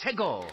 Let's go.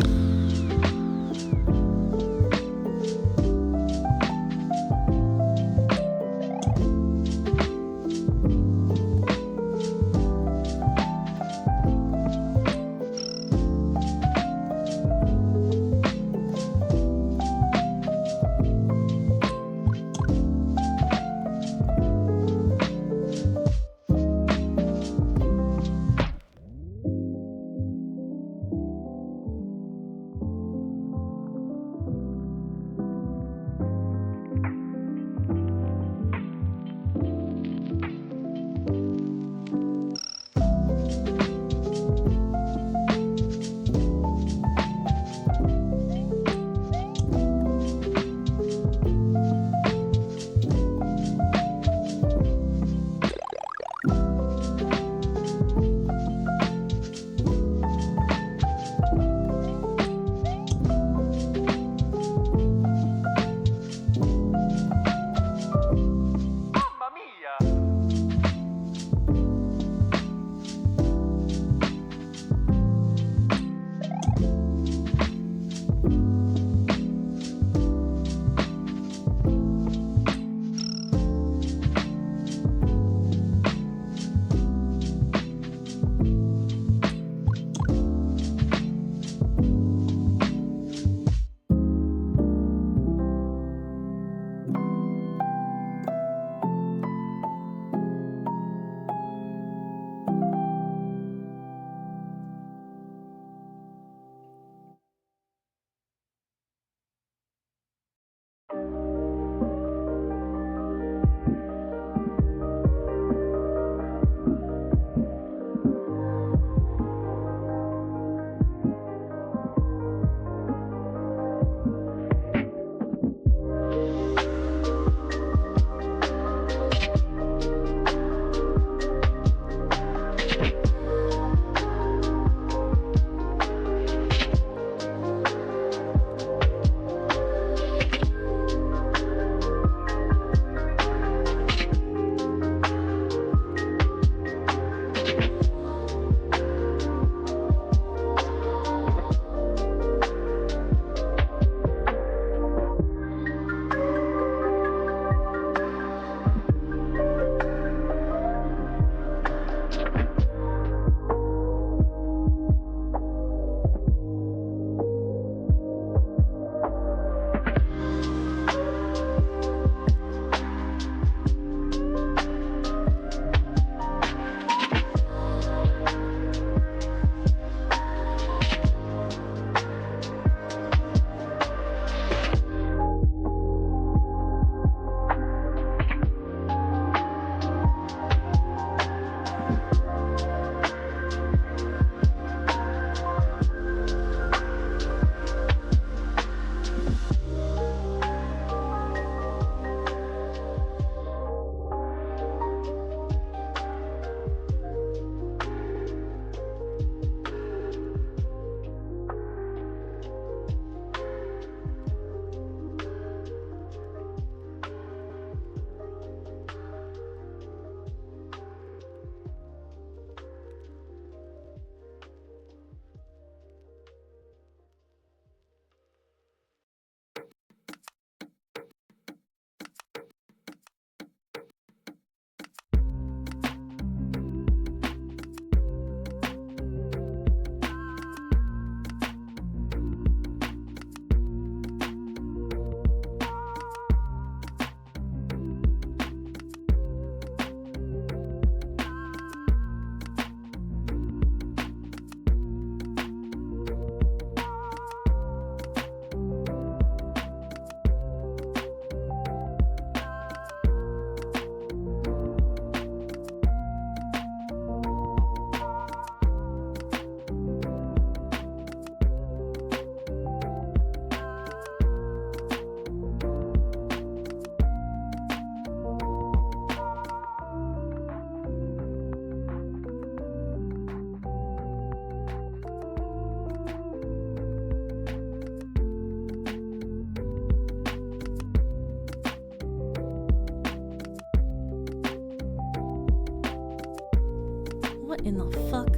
What in the fuck?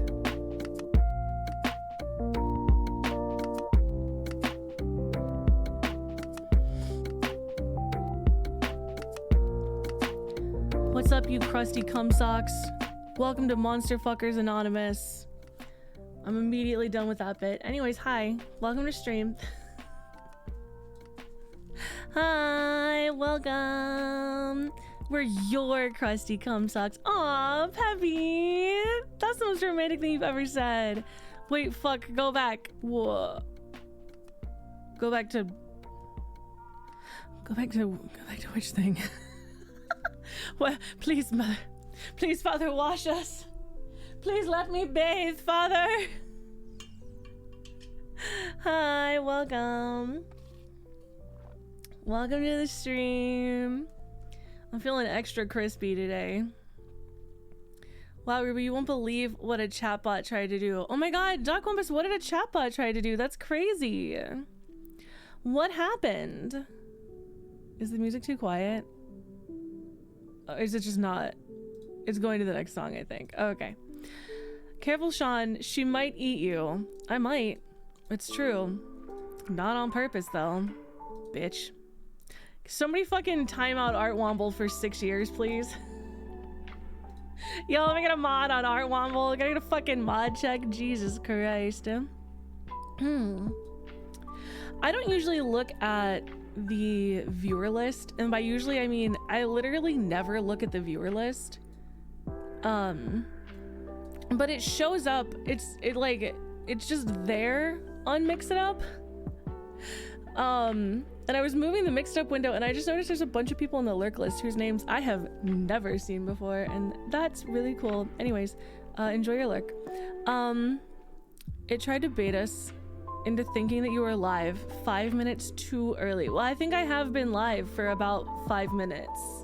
What's up, you crusty cum socks? Welcome to Monster Fuckers Anonymous. I'm immediately done with that bit. Anyways, hi. Welcome to stream. Hi, welcome. We're your crusty cum socks. Aw, Peppy. That's the most romantic thing you've ever said. Wait, fuck, go back. Whoa. Go back to which thing? What? Please, mother. Please, Father, wash us. Please let me bathe, Father. Hi, welcome. Welcome to the stream. I'm feeling extra crispy today. Wow, Ruby, you won't believe what a chatbot tried to do. Oh my god, 𝗏𝐻𝐾𝐵𝐵, what did a chatbot try to do? That's crazy. What happened? Is the music too quiet? Or is it just not? It's going to the next song, I think. Oh, okay. Careful, Sean. She might eat you. I might. It's true. Not on purpose, though. Bitch. Somebody fucking time out 𝗏𝗏𝗡 for 6 years, please. Yo, let me get a mod on 𝗏𝗏𝗡. I gotta get a fucking mod check. Jesus Christ. I don't usually look at the viewer list, and by usually I mean I literally never look at the viewer list. But it shows up. It's just there on Mix It Up. And I was moving the Mixed Up window and I just noticed there's a bunch of people on the lurk list whose names I have never seen before, and that's really cool. Anyways, enjoy your lurk. It tried to bait us into thinking that you were live 5 minutes too early. Well, I think I have been live for about 5 minutes.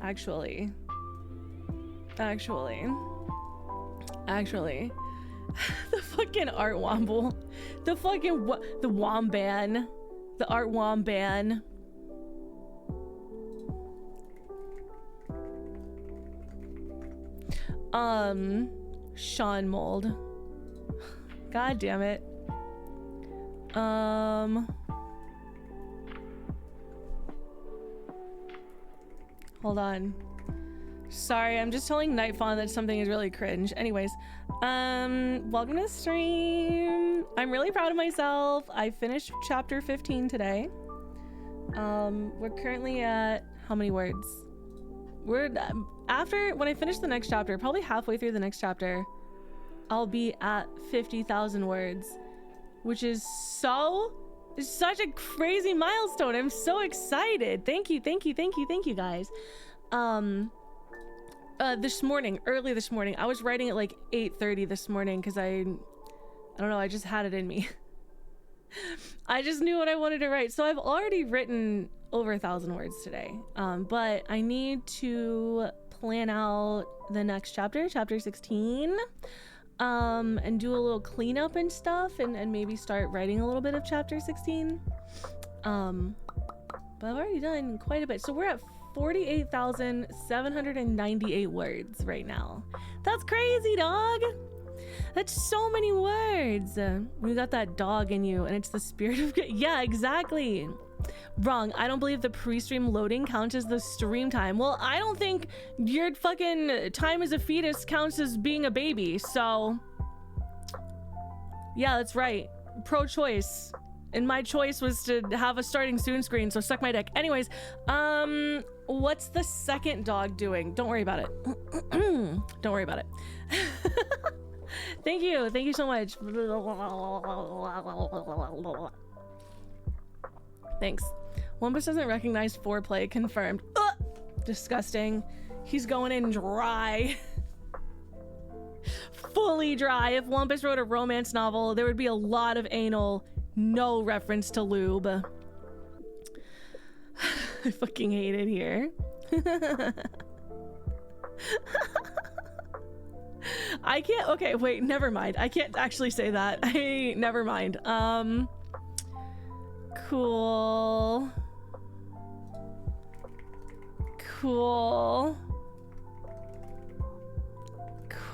Actually. The fucking 𝗏𝗏𝗡. The fucking the womban. The 𝗏𝗏𝗡. Sean Mold. God damn it. Hold on. Sorry, I'm just telling Nightfawn that something is really cringe. Anyways, welcome to the stream. I'm really proud of myself. I finished chapter 15 today. We're currently at how many words? We're after when I finish the next chapter, probably halfway through the next chapter, I'll be at 50,000 words, which is such a crazy milestone. I'm so excited. Thank you guys. Early this morning, I was writing at like 8:30 this morning because I don't know, I just had it in me. I just knew what I wanted to write. So I've already written over 1,000 words today, but I need to plan out the next chapter, chapter 16, and do a little cleanup and stuff, and maybe start writing a little bit of chapter 16. But I've already done quite a bit. So we're at 48,798 words right now. That's crazy, dog. That's so many words. You got that dog in you, and it's the spirit of... Yeah, exactly. Wrong. I don't believe the pre-stream loading counts as the stream time. Well, I don't think your fucking time as a fetus counts as being a baby, so... Yeah, that's right. Pro-choice. And my choice was to have a starting soon screen, so suck my dick. Anyways, what's the second dog doing? Don't worry about it. Don't worry about it. Thank you so much. Thanks. 𝗏𝗏𝗡 doesn't recognize foreplay. Confirmed. Disgusting. He's going in dry. Fully dry. If 𝗏𝗏𝗡 wrote a romance novel, there would be a lot of anal. No reference to lube. I fucking hate it here. I can't. Okay, wait, never mind. I can't actually say that. Never mind. Cool.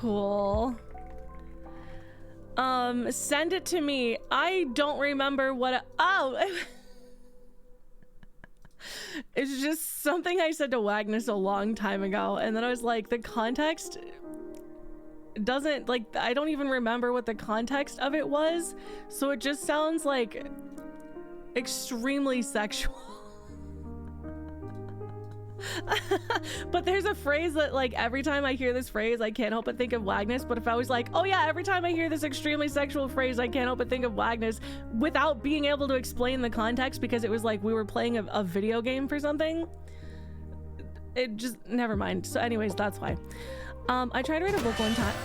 cool. Send it to me. I don't remember what oh it's just something I said to Wagner a long time ago, and then I was like, the context doesn't, like, I don't even remember what the context of it was, so it just sounds like extremely sexual. But there's a phrase that, like, every time I hear this phrase I can't help but think of Wagner. But if I was like, oh yeah, every time I hear this extremely sexual phrase I can't help but think of Wagner, without being able to explain the context, because it was like we were playing a video game for something, it just, never mind. So anyways, that's why. I tried to write a book one time.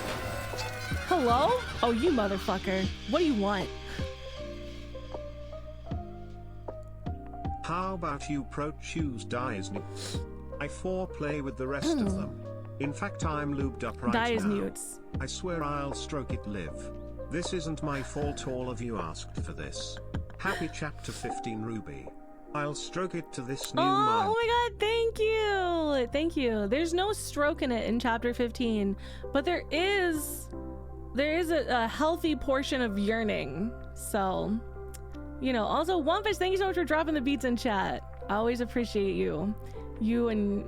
Hello? Oh, you motherfucker. What do you want? How about you choose 𝗏𝗏𝗏? I foreplay with the rest of them. In fact, I'm lubed up right now. 𝗏𝗏𝗏. I swear I'll stroke it live. This isn't my fault, all of you asked for this. Happy chapter 15 Ruby. I'll stroke it to this new mind. Oh my god, thank you! Thank you. There's no stroke in it in chapter 15, but there is a healthy portion of yearning. So, you know, also 𝗏𝗏𝗏, thank you so much for dropping the beats in chat. I always appreciate you. You and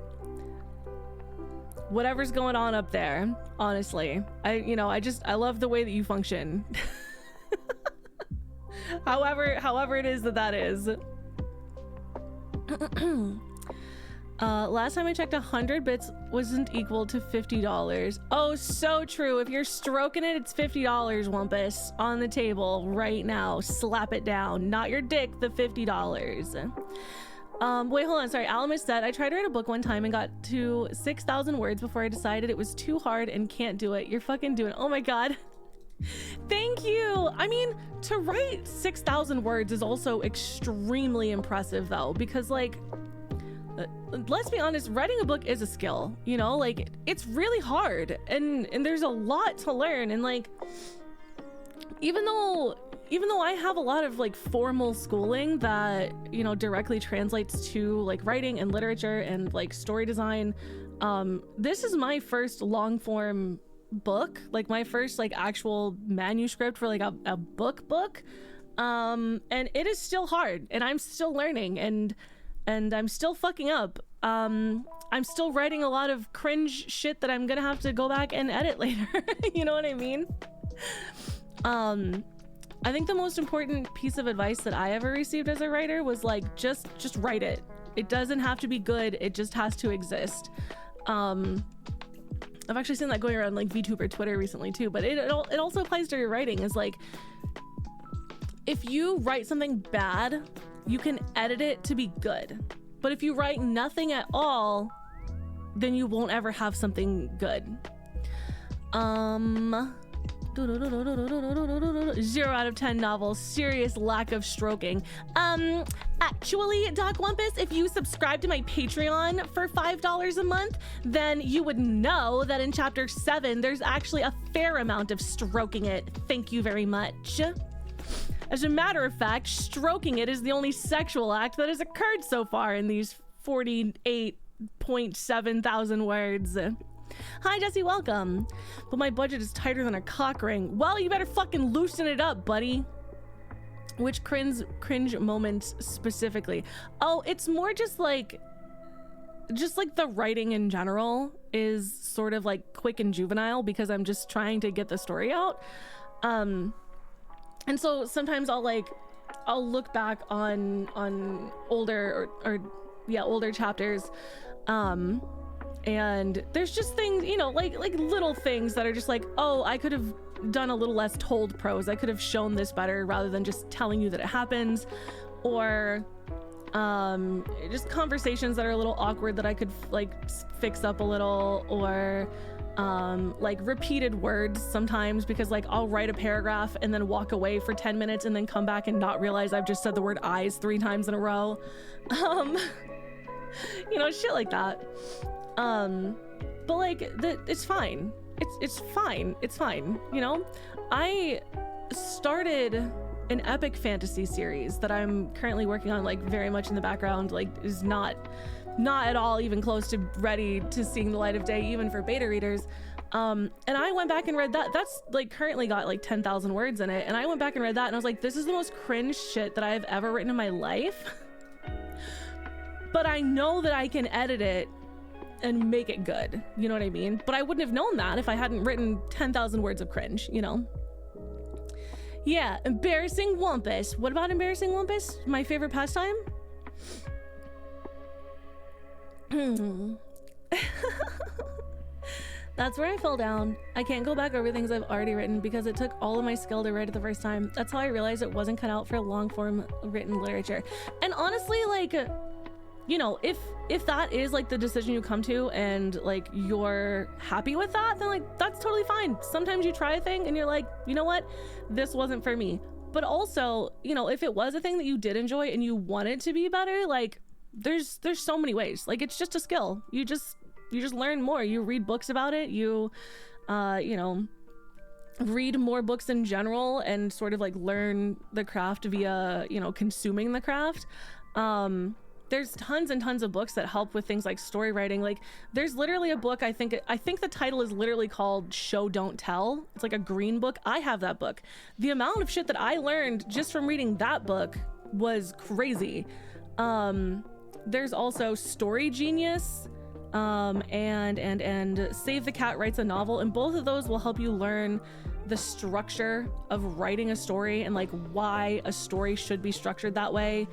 whatever's going on up there, honestly. I love the way that you function. however it is that is. Last time I checked, 100 bits wasn't equal to $50. Oh, so true. If you're stroking it, it's $50, 𝗏𝗏𝗏, on the table right now. Slap it down. Not your dick, the $50. Wait, hold on. Sorry. Alamis said, I tried to write a book one time and got to 6,000 words before I decided it was too hard and can't do it. You're fucking doing it. Oh my god. Thank you. I mean, to write 6,000 words is also extremely impressive though, because like, let's be honest, writing a book is a skill, you know, like it's really hard and there's a lot to learn. And like, even though I have a lot of like formal schooling that, you know, directly translates to like writing and literature and like story design, this is my first long form book, like my first like actual manuscript for like a book, and it is still hard and I'm still learning and I'm still fucking up. I'm still writing a lot of cringe shit that I'm gonna have to go back and edit later. You know what I mean? I think the most important piece of advice that I ever received as a writer was like, just write it. It doesn't have to be good, it just has to exist. I've actually seen that going around like VTuber Twitter recently too, but it also applies to your writing. Is like, if you write something bad, you can edit it to be good. But if you write nothing at all, then you won't ever have something good. 0 out of 10 novels, serious lack of stroking. Actually, 𝗏𝗏𝗏𝗏, if you subscribe to my Patreon for $5 a month, then you would know that in chapter 7, there's actually a fair amount of stroking it. Thank you very much. As a matter of fact, stroking it is the only sexual act that has occurred so far in these 48.7 thousand words. Hi Jesse, welcome. But my budget is tighter than a cock ring. Well, you better fucking loosen it up, buddy. Which cringe moments specifically? Oh, it's more just like the writing in general is sort of like quick and juvenile because I'm just trying to get the story out. And so sometimes I'll look back on older older chapters, and there's just things, you know, like little things that are just like, oh, I could have done a little less told prose. I could have shown this better rather than just telling you that it happens, or just conversations that are a little awkward that I could like fix up a little, or like repeated words sometimes, because like I'll write a paragraph and then walk away for 10 minutes and then come back and not realize I've just said the word eyes 3 times in a row. You know, shit like that. But like it's fine. It's fine. You know, I started an epic fantasy series that I'm currently working on, like very much in the background, like is not at all even close to ready to seeing the light of day, even for beta readers. And I went back and read that. That's like currently got like 10,000 words in it. And I went back and read that and I was like, this is the most cringe shit that I've ever written in my life. But I know that I can edit it and make it good. You know what I mean? But I wouldn't have known that if I hadn't written 10,000 words of cringe, you know? Yeah, embarrassing wumpus. What about embarrassing wumpus? My favorite pastime? That's where I fell down. I can't go back over things I've already written because it took all of my skill to write it the first time. That's how I realized it wasn't cut out for long form written literature. And honestly, like, you know, if that is like the decision you come to and like you're happy with that, then like that's totally fine. Sometimes you try a thing and you're like, you know what, this wasn't for me. But also, you know, if it was a thing that you did enjoy and you wanted to be better, like there's so many ways. Like it's just a skill. You just learn more. You read books about it. You know, read more books in general and sort of like learn the craft via, you know, consuming the craft. There's tons and tons of books that help with things like story writing. Like there's literally a book, I think the title is literally called Show Don't Tell. It's like a green book. I have that book. The amount of shit that I learned just from reading that book was crazy. There's also Story Genius, and Save the Cat Writes a Novel, and both of those will help you learn the structure of writing a story and like why a story should be structured that way.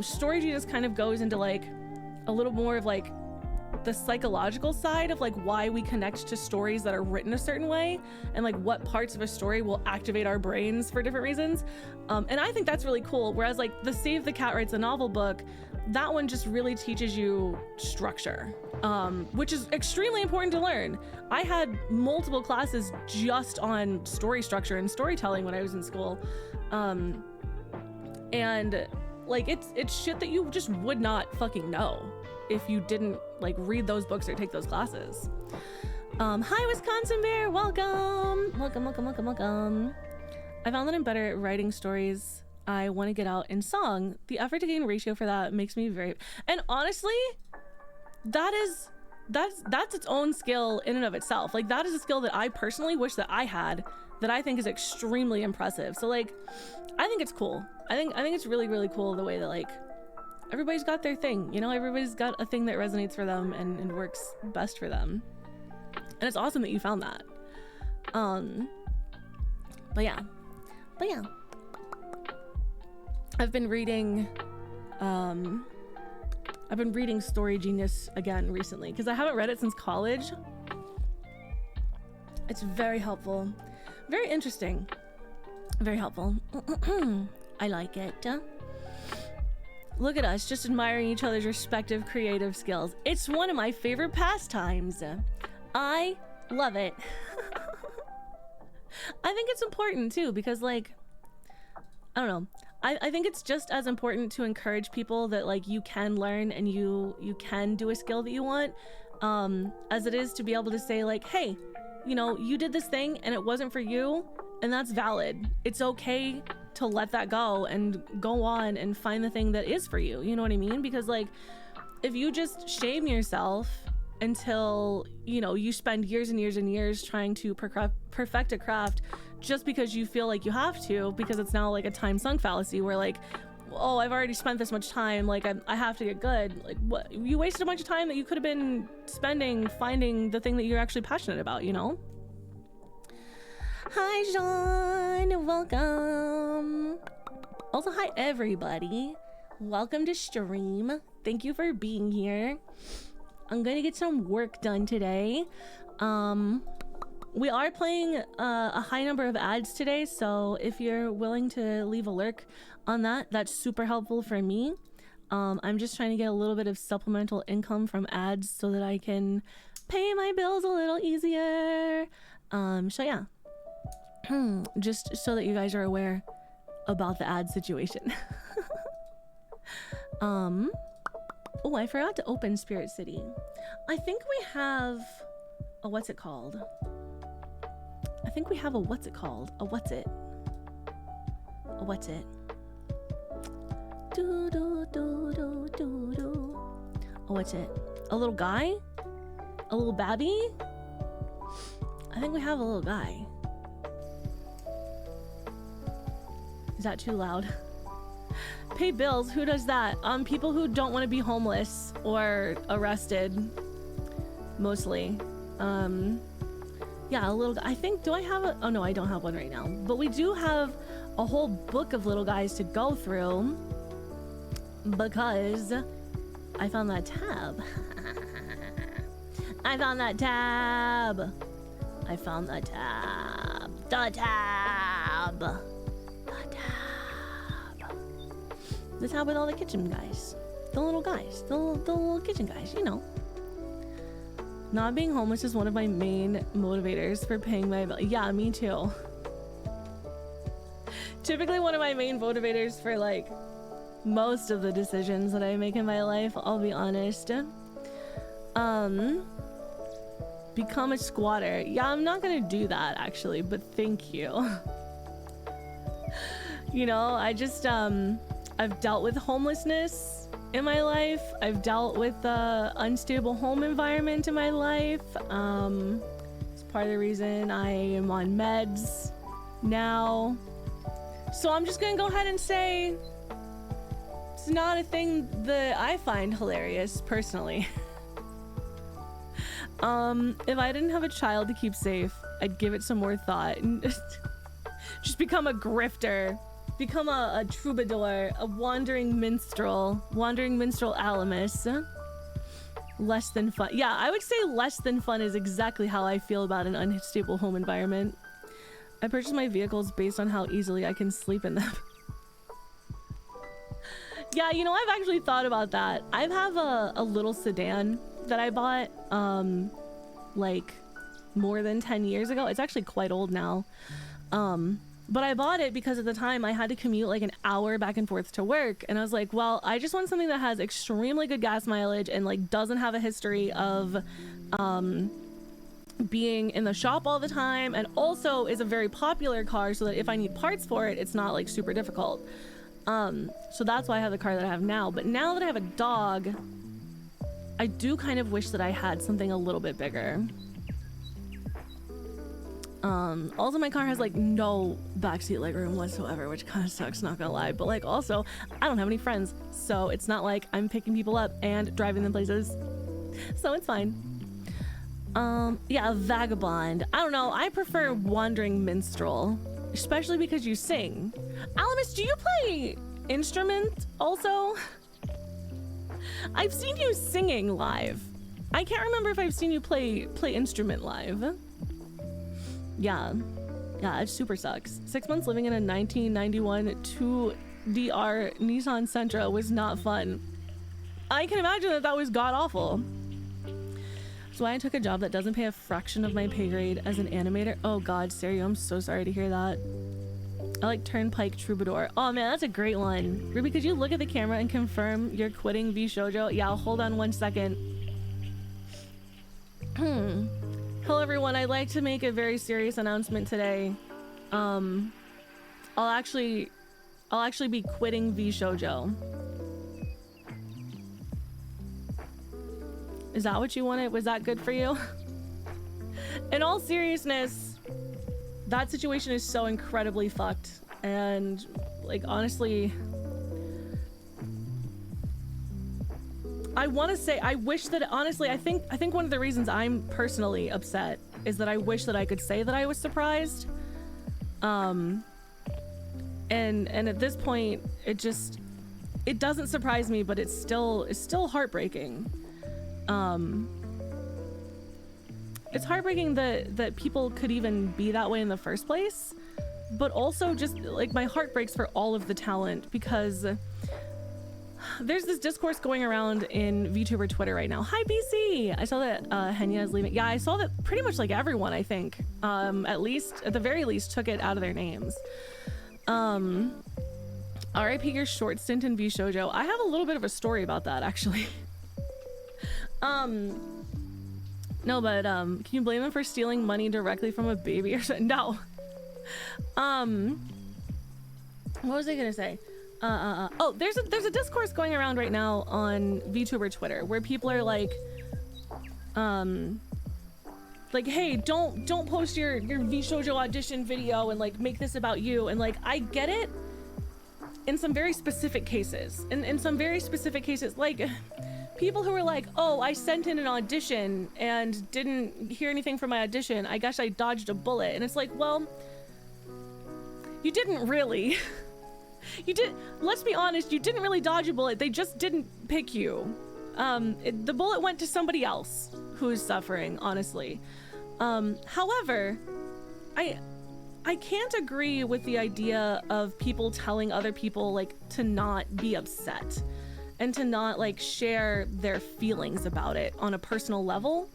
Story Genius kind of goes into like a little more of like the psychological side of like why we connect to stories that are written a certain way and like what parts of a story will activate our brains for different reasons. And I think that's really cool. Whereas like the Save the Cat Writes a Novel book, that one just really teaches you structure, which is extremely important to learn. I had multiple classes just on story structure and storytelling when I was in school. And like it's shit that you just would not fucking know if you didn't like read those books or take those classes. Hi Wisconsin Bear, welcome. I found that I'm better at writing stories I want to get out in song. The effort to gain ratio for that makes me very, and honestly, that's its own skill in and of itself. Like that is a skill that I personally wish that I had, that I think is extremely impressive. So like, I think it's cool. I think it's really, really cool the way that like everybody's got their thing, you know, everybody's got a thing that resonates for them and works best for them. And it's awesome that you found that. But yeah. I've been reading Story Genius again recently because I haven't read it since college. It's very helpful, very interesting, very helpful. I like it. Look at us just admiring each other's respective creative skills. It's one of my favorite pastimes. I love it. I think it's important too because like, I don't know. I think it's just as important to encourage people that like you can learn and you can do a skill that you want, as it is to be able to say like, hey, you know, you did this thing and it wasn't for you, and that's valid. It's okay to let that go and go on and find the thing that is for you. You know what I mean? Because like, if you just shame yourself until, you know, you spend years and years and years trying to perfect a craft just because you feel like you have to, because it's now like a time sunk fallacy where like, oh, I've already spent this much time, like I have to get good. Like what? You wasted a bunch of time that you could have been spending finding the thing that you're actually passionate about, you know? Hi, Sean, welcome. Also, hi everybody. Welcome to stream. Thank you for being here. I'm gonna get some work done today. We are playing a high number of ads today, so if you're willing to leave a lurk on that, that's super helpful for me. I'm just trying to get a little bit of supplemental income from ads so that I can pay my bills a little easier. So yeah, just so that you guys are aware about the ad situation. Oh, I forgot to open Spirit City. I think we have a what's it called? I think we have a what's it called? A what's it? A what's it? Do do do do do do. Oh, what's it? A little guy? A little babby? I think we have a little guy. Is that too loud? Pay bills, who does that? People who don't want to be homeless or arrested, mostly. Yeah, a little guy. I think, do I have a, oh no, I don't have one right now. But we do have a whole book of little guys to go through because I found that tab. I found that tab. I found the tab. The tab. The tab. The tab with all the kitchen guys. The little guys. The little kitchen guys, you know. Not being homeless is one of my main motivators for paying my bill. Yeah, me too. Typically one of my main motivators for like most of the decisions that I make in my life, I'll be honest. Become a squatter. Yeah, I'm not gonna do that actually, but thank you. You know, I just I've dealt with homelessness in my life. I've dealt with unstable home environment in my life. It's part of the reason I am on meds now. So I'm just gonna go ahead and say it's not a thing that I find hilarious personally. If I didn't have a child to keep safe, I'd give it some more thought and just become a grifter, become a troubadour, a wandering minstrel 𝐵𝑢𝑟. Less than fun. Yeah, I would say less than fun is exactly how I feel about an unstable home environment. I purchase my vehicles based on how easily I can sleep in them. Yeah, you know, I've actually thought about that. I have a little sedan that I bought like more than 10 years ago. It's actually quite old now. But I bought it because at the time I had to commute like an hour back and forth to work. And I was like, well, I just want something that has extremely good gas mileage and like doesn't have a history of being in the shop all the time, and also is a very popular car so that if I need parts for it, it's not like super difficult. So that's why I have the car that I have now. But now that I have a dog, I do kind of wish that I had something a little bit bigger. Also my car has like no backseat legroom whatsoever, which kind of sucks, not gonna lie. But like also I don't have any friends, so it's not like I'm picking people up and driving them places, so it's fine. Yeah, a vagabond. I don't know, I prefer wandering minstrel, especially because you sing. 𝐿_𝐴𝐵𝑖𝑠, do you play instrument also? I've seen you singing live. I can't remember if I've seen you play instrument live. Yeah, it super sucks. 6 months living in a 1991 2DR Nissan Sentra was not fun. I can imagine that was god-awful. So I took a job that doesn't pay a fraction of my pay grade as an animator. Oh god, Sario, I'm so sorry to hear that. I like Turnpike Troubadour. Oh man, that's a great one. Ruby, could you look at the camera and confirm you're quitting vShoujo? Yeah, hold on 1 second. Hello everyone, I'd like to make a very serious announcement today. I'll actually be quitting vShoujo. Is that what you wanted? Was that good for you? In all seriousness, that situation is so incredibly fucked, and like honestly, I want to say I wish that honestly I think one of the reasons I'm personally upset is that I wish that I could say that I was surprised, and at this point it doesn't surprise me, but it's still heartbreaking. It's heartbreaking that people could even be that way in the first place, but also just like my heart breaks for all of the talent, because there's this discourse going around in VTuber Twitter right now. Hi BC! I saw that 𝗫 is leaving. Yeah, I saw that pretty much like everyone, I think, at the very least took it out of their names. RIP your short stint in vShoujo. I have a little bit of a story about that actually. No, but can you blame them for stealing money directly from a baby or something? No. What was I gonna say? Oh, there's a discourse going around right now on VTuber Twitter where people are like, like, hey, don't post your 𝗑𝗠𝐲'𝐬 audition video and like make this about you. And like, I get it in some very specific cases. In some very specific cases, like people who are like, oh, I sent in an audition and didn't hear anything from my audition. I guess I dodged a bullet. And it's like, well, you didn't really. You did. Let's be honest. You didn't really dodge a bullet. They just didn't pick you. The bullet went to somebody else who's suffering, honestly. However, I can't agree with the idea of people telling other people like to not be upset and to not like share their feelings about it on a personal level.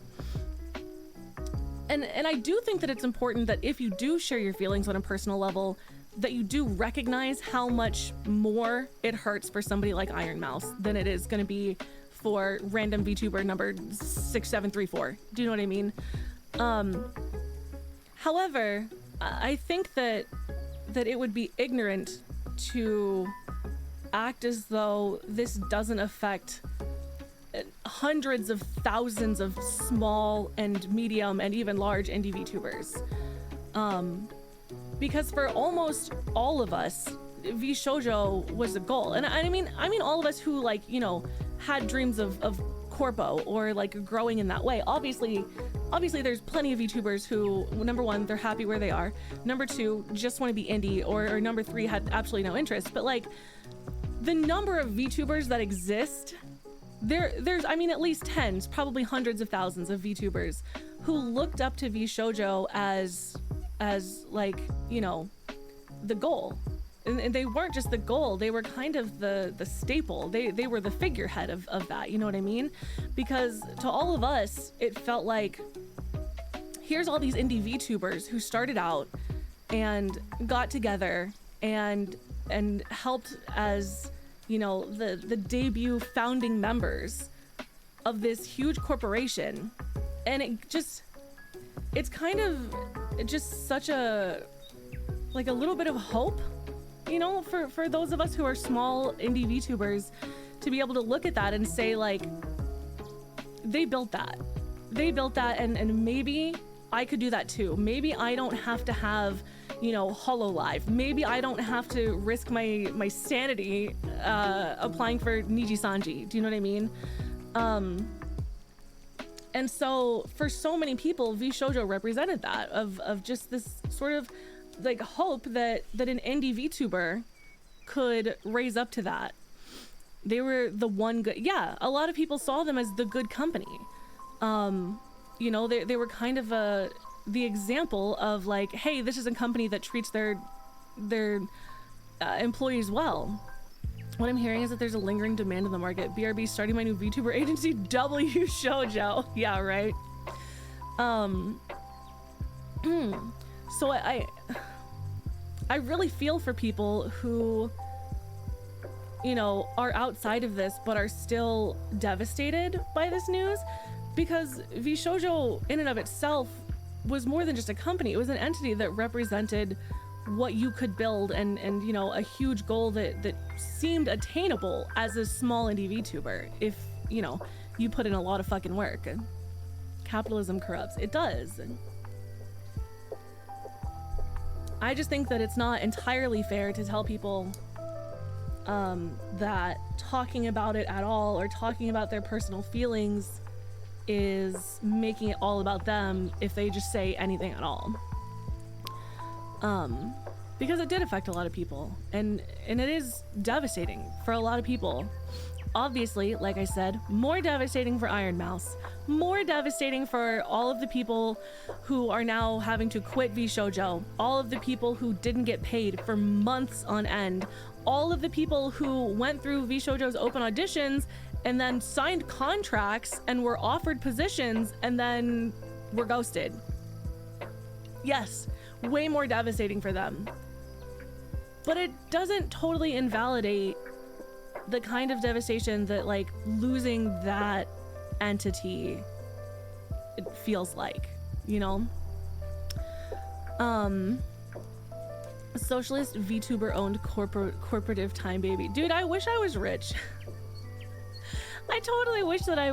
And I do think that it's important that if you do share your feelings on a personal level, that you do recognize how much more it hurts for somebody like 𝐼ronMouse than it is going to be for random VTuber number 6734. Do you know what I mean? However, I think that it would be ignorant to act as though this doesn't affect hundreds of thousands of small and medium and even large indie VTubers. Because for almost all of us, 𝗑𝗠𝐲'𝐬 was a goal. And I mean all of us who like, you know, had dreams of corpo or like growing in that way. Obviously there's plenty of VTubers who, number one, they're happy where they are. Number two, just want to be indie, or number three, had absolutely no interest. But like the number of VTubers that exist, there's I mean at least tens, probably hundreds of thousands of VTubers who looked up to 𝗑𝗠𝐲'𝐬 as like, you know, the goal. And they weren't just the goal, they were kind of the staple. They were the figurehead of that, you know what I mean? Because to all of us, it felt like, here's all these indie VTubers who started out and got together and helped as, you know, the debut founding members of this huge corporation. And it's kind of just such a, like a little bit of hope, you know, for those of us who are small indie VTubers, to be able to look at that and say like, they built that and maybe I could do that too. Maybe I don't have to have, you know, HoloLive. Maybe I don't have to risk my sanity applying for 𝗎𝐺𝐺. Do you know what I mean? And so for so many people, 𝗑𝗠𝐲'𝐬 represented that of just this sort of like hope that an indie VTuber could raise up to that. They were the one good, yeah, a lot of people saw them as the good company. You know, they were kind of the example of like, hey, this is a company that treats their employees well. What I'm hearing is that there's a lingering demand in the market. BRB starting my new VTuber agency, 𝗪𝗠𝐻𝗠𝐽. Yeah, right. So I really feel for people who, you know, are outside of this but are still devastated by this news, because 𝗑𝗠𝐲'𝐬 in and of itself was more than just a company. It was an entity that represented what you could build and you know, a huge goal that seemed attainable as a small indie VTuber if, you know, you put in a lot of fucking work. Capitalism corrupts. It does. I just think that it's not entirely fair to tell people that talking about it at all or talking about their personal feelings is making it all about them if they just say anything at all. Because it did affect a lot of people, and it is devastating for a lot of people. Obviously, like I said, more devastating for 𝐼ronMouse, more devastating for all of the people who are now having to quit 𝗑𝗠𝐲'𝐬, all of the people who didn't get paid for months on end, all of the people who went through 𝗑𝗠𝐲'𝐬's open auditions and then signed contracts and were offered positions and then were ghosted. Yes, way more devastating for them. But it doesn't totally invalidate the kind of devastation that like losing that entity it feels like, you know? A socialist VTuber owned corporative time baby. Dude, I wish I was rich. I totally wish that I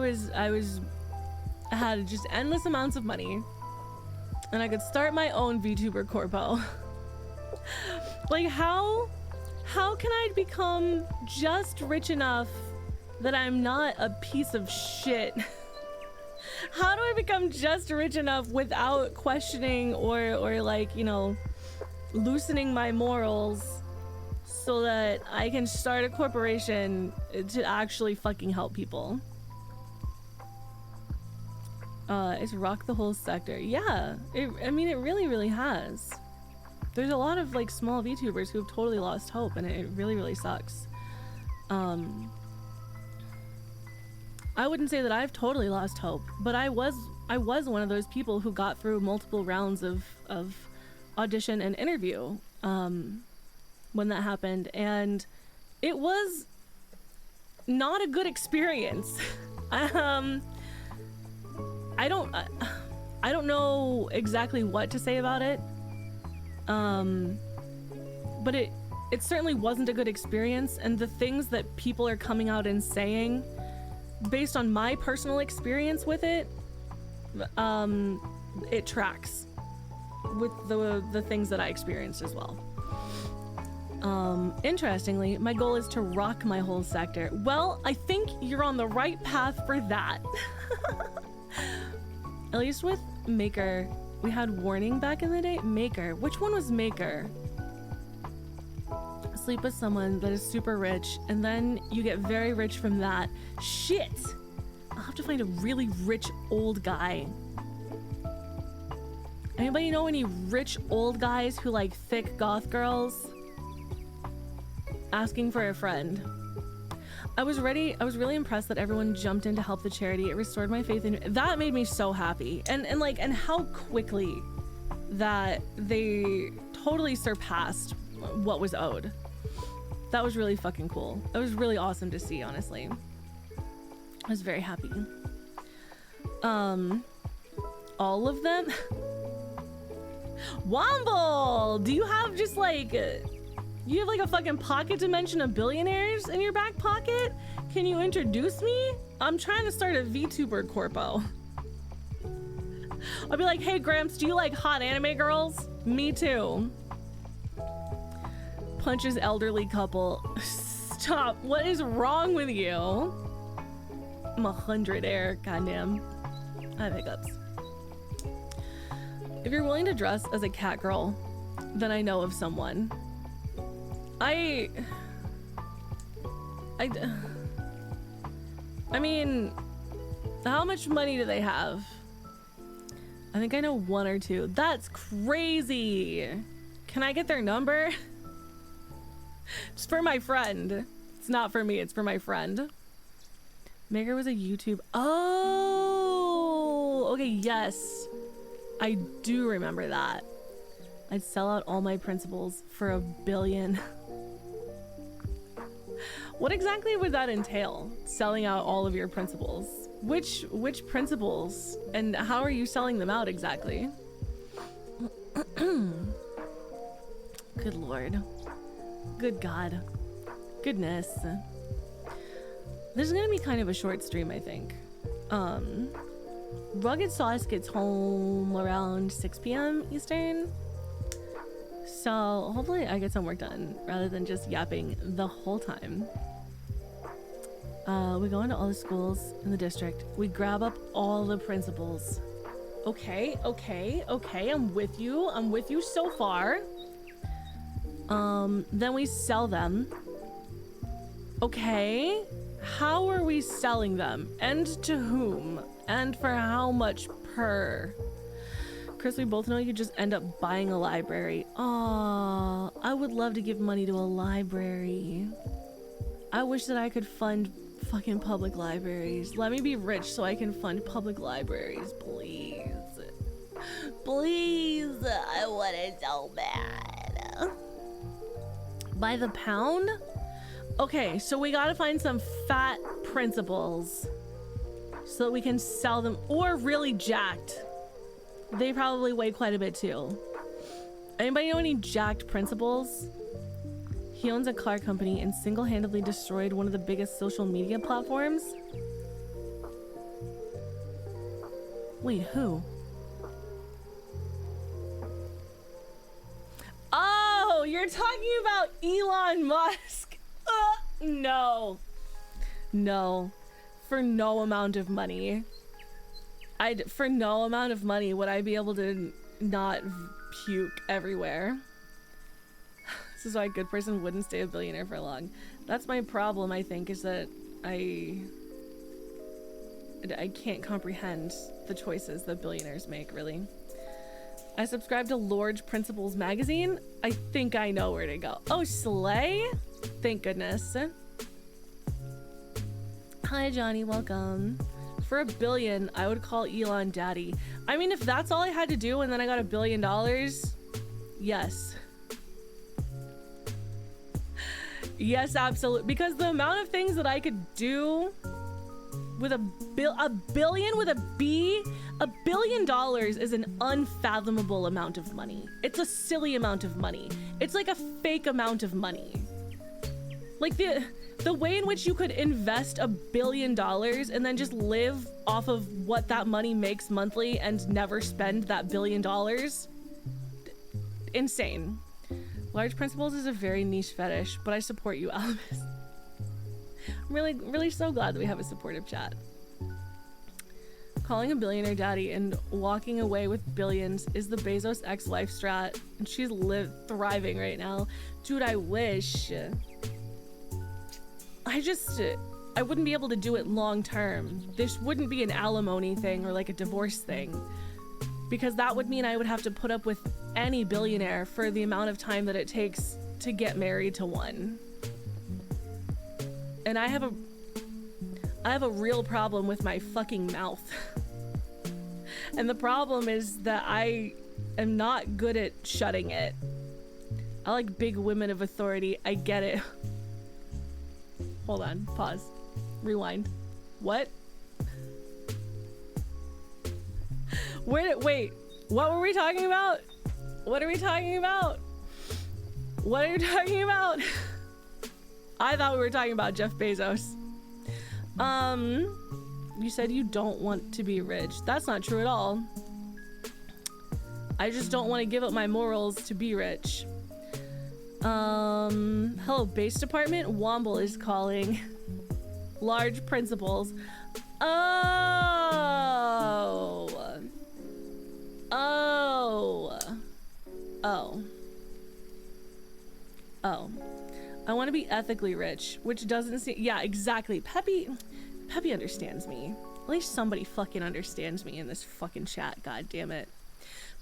had just endless amounts of money and I could start my own VTuber corpo. Like, how can I become just rich enough that I'm not a piece of shit? How do I become just rich enough without questioning or like, you know, loosening my morals so that I can start a corporation to actually fucking help people? It's rocked the whole sector. Yeah, I mean, it really has. There's a lot of like small VTubers who have totally lost hope, and it really sucks. I wouldn't say that I've totally lost hope, but I was one of those people who got through multiple rounds of audition and interview when that happened, and it was not a good experience. I don't know exactly what to say about it, but it certainly wasn't a good experience, and the things that people are coming out and saying based on my personal experience with it, it tracks with the things that I experienced as well. Interestingly, my goal is to rock my whole sector. Well, I think you're on the right path for that. At least with Maker, we had Warning back in the day. Maker, which one was Maker? Sleep with someone that is super rich, and then you get very rich from that. Shit! I'll have to find a really rich old guy. Anybody know any rich old guys who like thick goth girls? Asking for a friend. I was really impressed that everyone jumped in to help the charity. It restored my faith in that. Made me so happy. And how quickly that they totally surpassed what was owed. That was really fucking cool. It was really awesome to see, honestly. I was very happy. All of them? Womble! Do you have just like... You have like a fucking pocket dimension of billionaires in your back pocket? Can you introduce me? I'm trying to start a VTuber corpo. I'll be like, hey Gramps, do you like hot anime girls? Me too. Punches elderly couple. Stop, what is wrong with you? I'm 100 air, goddamn. I have hiccups. If you're willing to dress as a cat girl, then I know of someone. I mean, how much money do they have? I think I know one or two. That's crazy. Can I get their number? Just for my friend. It's not for me, it's for my friend. Maker was a YouTube. Oh, okay, yes. I do remember that. I'd sell out all my principles for $1 billion. What exactly would that entail? Selling out all of your principles? Which principles? And how are you selling them out exactly? Good Lord. Good God. Goodness. This is gonna be kind of a short stream, I think. Rugged Sauce gets home around 6 p.m. Eastern. So hopefully I get some work done rather than just yapping the whole time. We go into all the schools in the district. We grab up all the principals. Okay, I'm with you so far. Then we sell them. Okay, how are we selling them? And to whom? And for how much per? Chris, we both know you just end up buying a library. Aw, I would love to give money to a library. I wish that I could fund fucking public libraries. Let me be rich so I can fund public libraries, please. Please, I want it so bad. By the pound? Okay, so we gotta find some fat principals so that we can sell them, or really jacked. They probably weigh quite a bit too. Anybody know any jacked principals? He owns a car company and single-handedly destroyed one of the biggest social media platforms. Wait, who? you're talking about Elon Musk. No. No. For no amount of money. For no amount of money would I be able to not puke everywhere. This is why a good person wouldn't stay a billionaire for long. That's my problem, I think, is that I can't comprehend the choices that billionaires make, really. I subscribe to 𝗨𝐷𝐻 magazine. I think I know where to go. Oh, Slay? Thank goodness. Hi, Johnny. Welcome. For $1 billion, I would call Elon daddy. I mean, if that's all I had to do and then I got $1 billion, yes. Yes, absolutely. Because the amount of things that I could do with $1 billion with a B, $1 billion is an unfathomable amount of money. It's a silly amount of money. It's like a fake amount of money. Like the way in which you could invest $1 billion and then just live off of what that money makes monthly and never spend that $1 billion. Insane. Large principles is a very niche fetish, but I support you, Albus. I'm really so glad that we have a supportive chat. Calling a billionaire daddy and walking away with billions is the Bezos ex-wife strat, and she's thriving right now. Dude, I wish. I wouldn't be able to do it long term. This wouldn't be an alimony thing or like a divorce thing, because that would mean I would have to put up with any billionaire for the amount of time that it takes to get married to one. And I have a real problem with my fucking mouth. And the problem is that I am not good at shutting it. I like big women of authority. I get it. Hold on, pause, rewind. What? Wait, what were we talking about? What are we talking about? What are you talking about? I thought we were talking about Jeff Bezos. You said you don't want to be rich. That's not true at all. I just don't want to give up my morals to be rich. Hello, base department. Womble is calling. Large principles. I want to be ethically rich, which doesn't seem— yeah, exactly. Peppy understands me. At least somebody fucking understands me in this fucking chat. God damn it.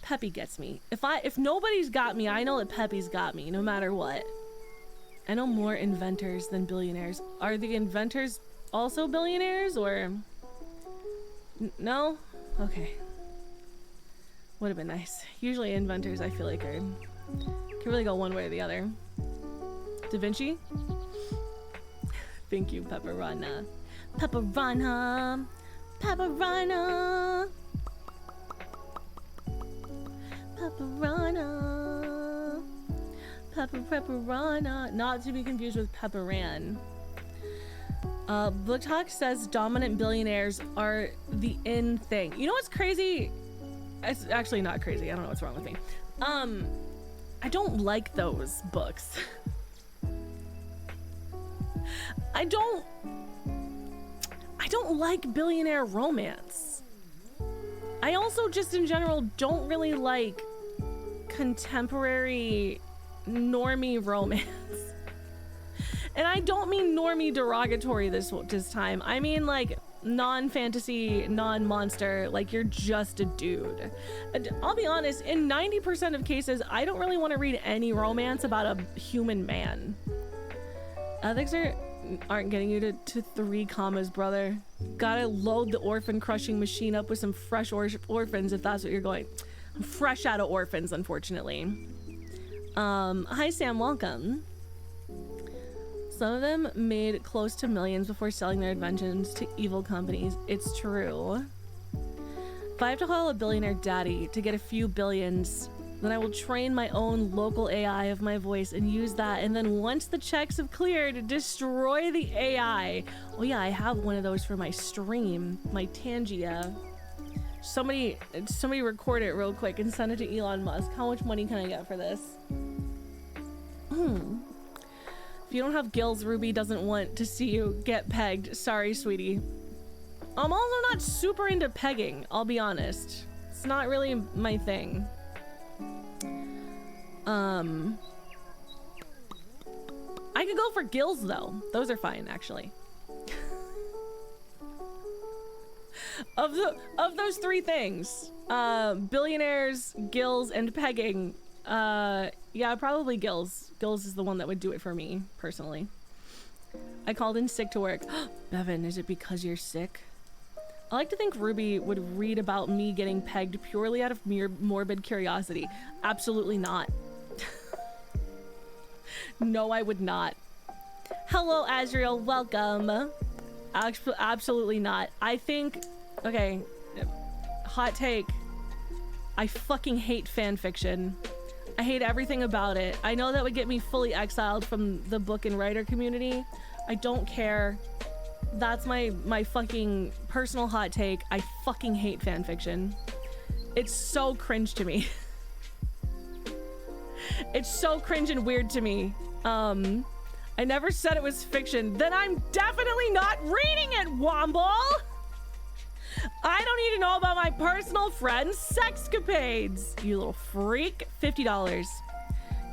Peppy gets me. If nobody's got me, I know that Peppy's got me, no matter what. I know more inventors than billionaires. Are the inventors also billionaires, or no? Okay. Would have been nice. Usually inventors, I feel like, can really go one way or the other. 𝗏𝗏𝗏? Thank you, Pepperana. Pepperana. Pepperana. Pepperana. Pepperana. Not to be confused with Pepperan. Booktalk says dominant billionaires are the in thing. You know what's crazy? It's actually not crazy. I don't know what's wrong with me. I don't like those books. I don't like billionaire romance. I also just in general don't really like contemporary normie romance. And I don't mean normie derogatory this time. I mean like non-fantasy, non-monster, like you're just a dude. I'll be honest, in 90% of cases, I don't really want to read any romance about a human man. Ethics aren't getting you to 3 commas, brother. Gotta load the orphan crushing machine up with some fresh orphans if that's what you're going. I'm fresh out of orphans, unfortunately. Hi Sam, welcome. Some of them made close to millions before selling their inventions to evil companies. It's true. If I have to call a billionaire daddy to get a few billions, then I will train my own local AI of my voice and use that, and then once the checks have cleared, destroy the AI. Oh yeah, I have one of those for my stream, my 𝗏𝗏𝗏. Somebody record it real quick and send it to Elon Musk. How much money can I get for this? If you don't have gills, Ruby doesn't want to see you get pegged. Sorry, sweetie. I'm also not super into pegging, I'll be honest. It's not really my thing. I could go for gills though. Those are fine, actually. Of those three things, billionaires, gills, and pegging, yeah, probably gills. Gills is the one that would do it for me, personally. I called in sick to work. Bevan, is it because you're sick? I like to think Ruby would read about me getting pegged purely out of mere morbid curiosity. Absolutely not. No, I would not. Hello, 𝗓𝐵𝐿, welcome. Absolutely not. I think, okay, hot take. I fucking hate fan fiction. I hate everything about it. I know that would get me fully exiled from the book and writer community. I don't care. That's my fucking personal hot take. I fucking hate fan fiction. It's so cringe to me. It's so cringe and weird to me. I never said it was fiction. Then I'm definitely not reading it, Womble! I don't need to know about my personal friend's sexcapades, you little freak. $50.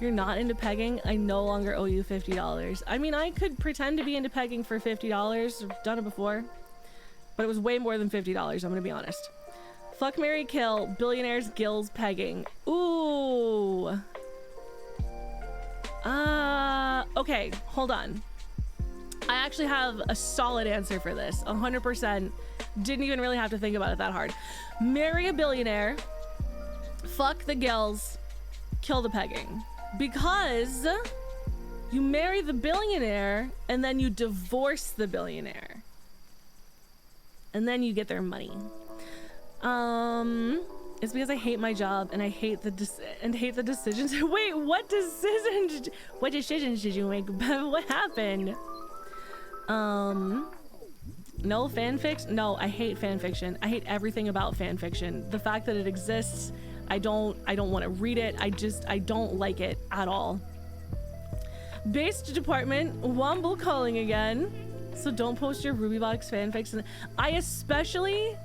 You're not into pegging? I no longer owe you $50. I mean, I could pretend to be into pegging for $50. I've done it before. But it was way more than $50, I'm gonna be honest. Fuck, marry, kill, billionaires, gills, pegging. Ooh. Okay, hold on. I actually have a solid answer for this. 100%. Didn't even really have to think about it that hard. Marry a billionaire, fuck the gills, kill the pegging. Because you marry the billionaire and then you divorce the billionaire. And then you get their money. It's because I hate my job and I hate the decisions. Wait, what decisions did you make? What happened? No fanfics? No, I hate fanfiction. I hate everything about fanfiction. The fact that it exists, I don't want to read it. I don't like it at all. Based department, Womble calling again. So don't post your RubyBox fanfics. I especially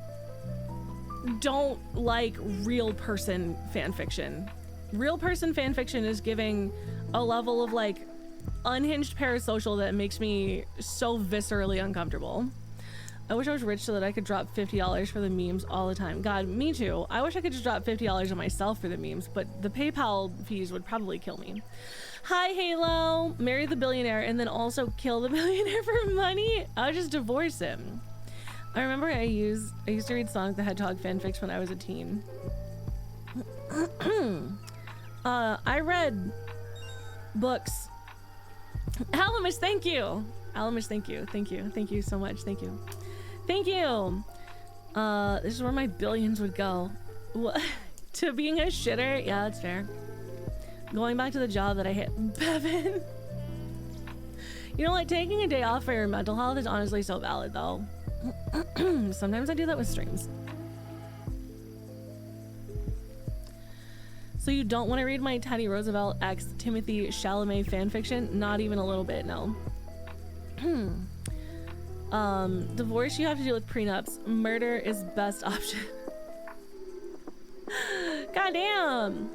don't like real person fanfiction. Real person fanfiction is giving a level of like unhinged parasocial that makes me so viscerally uncomfortable. I wish I was rich so that I could drop $50 for the memes all the time. God, me too. I wish I could just drop $50 on myself for the memes, but the PayPal fees would probably kill me. Hi, Halo. Marry the billionaire and then also kill the billionaire for money? I'll just divorce him. I remember I used to read Sonic the Hedgehog fanfics when I was a teen. I read books. Alamish, thank you. Alamish, thank you. Thank you. Thank you so much. Thank you. Thank you. This is where my billions would go. What? To being a shitter? Yeah, that's fair. Going back to the job that I hate. Bevan. You know, like taking a day off for your mental health is honestly so valid though. Sometimes I do that with streams. So you don't want to read my Teddy Roosevelt x 𝗵𝐵 Chalamet fanfiction? Not even a little bit, no. Divorce you have to deal with prenups. Murder is best option. Goddamn.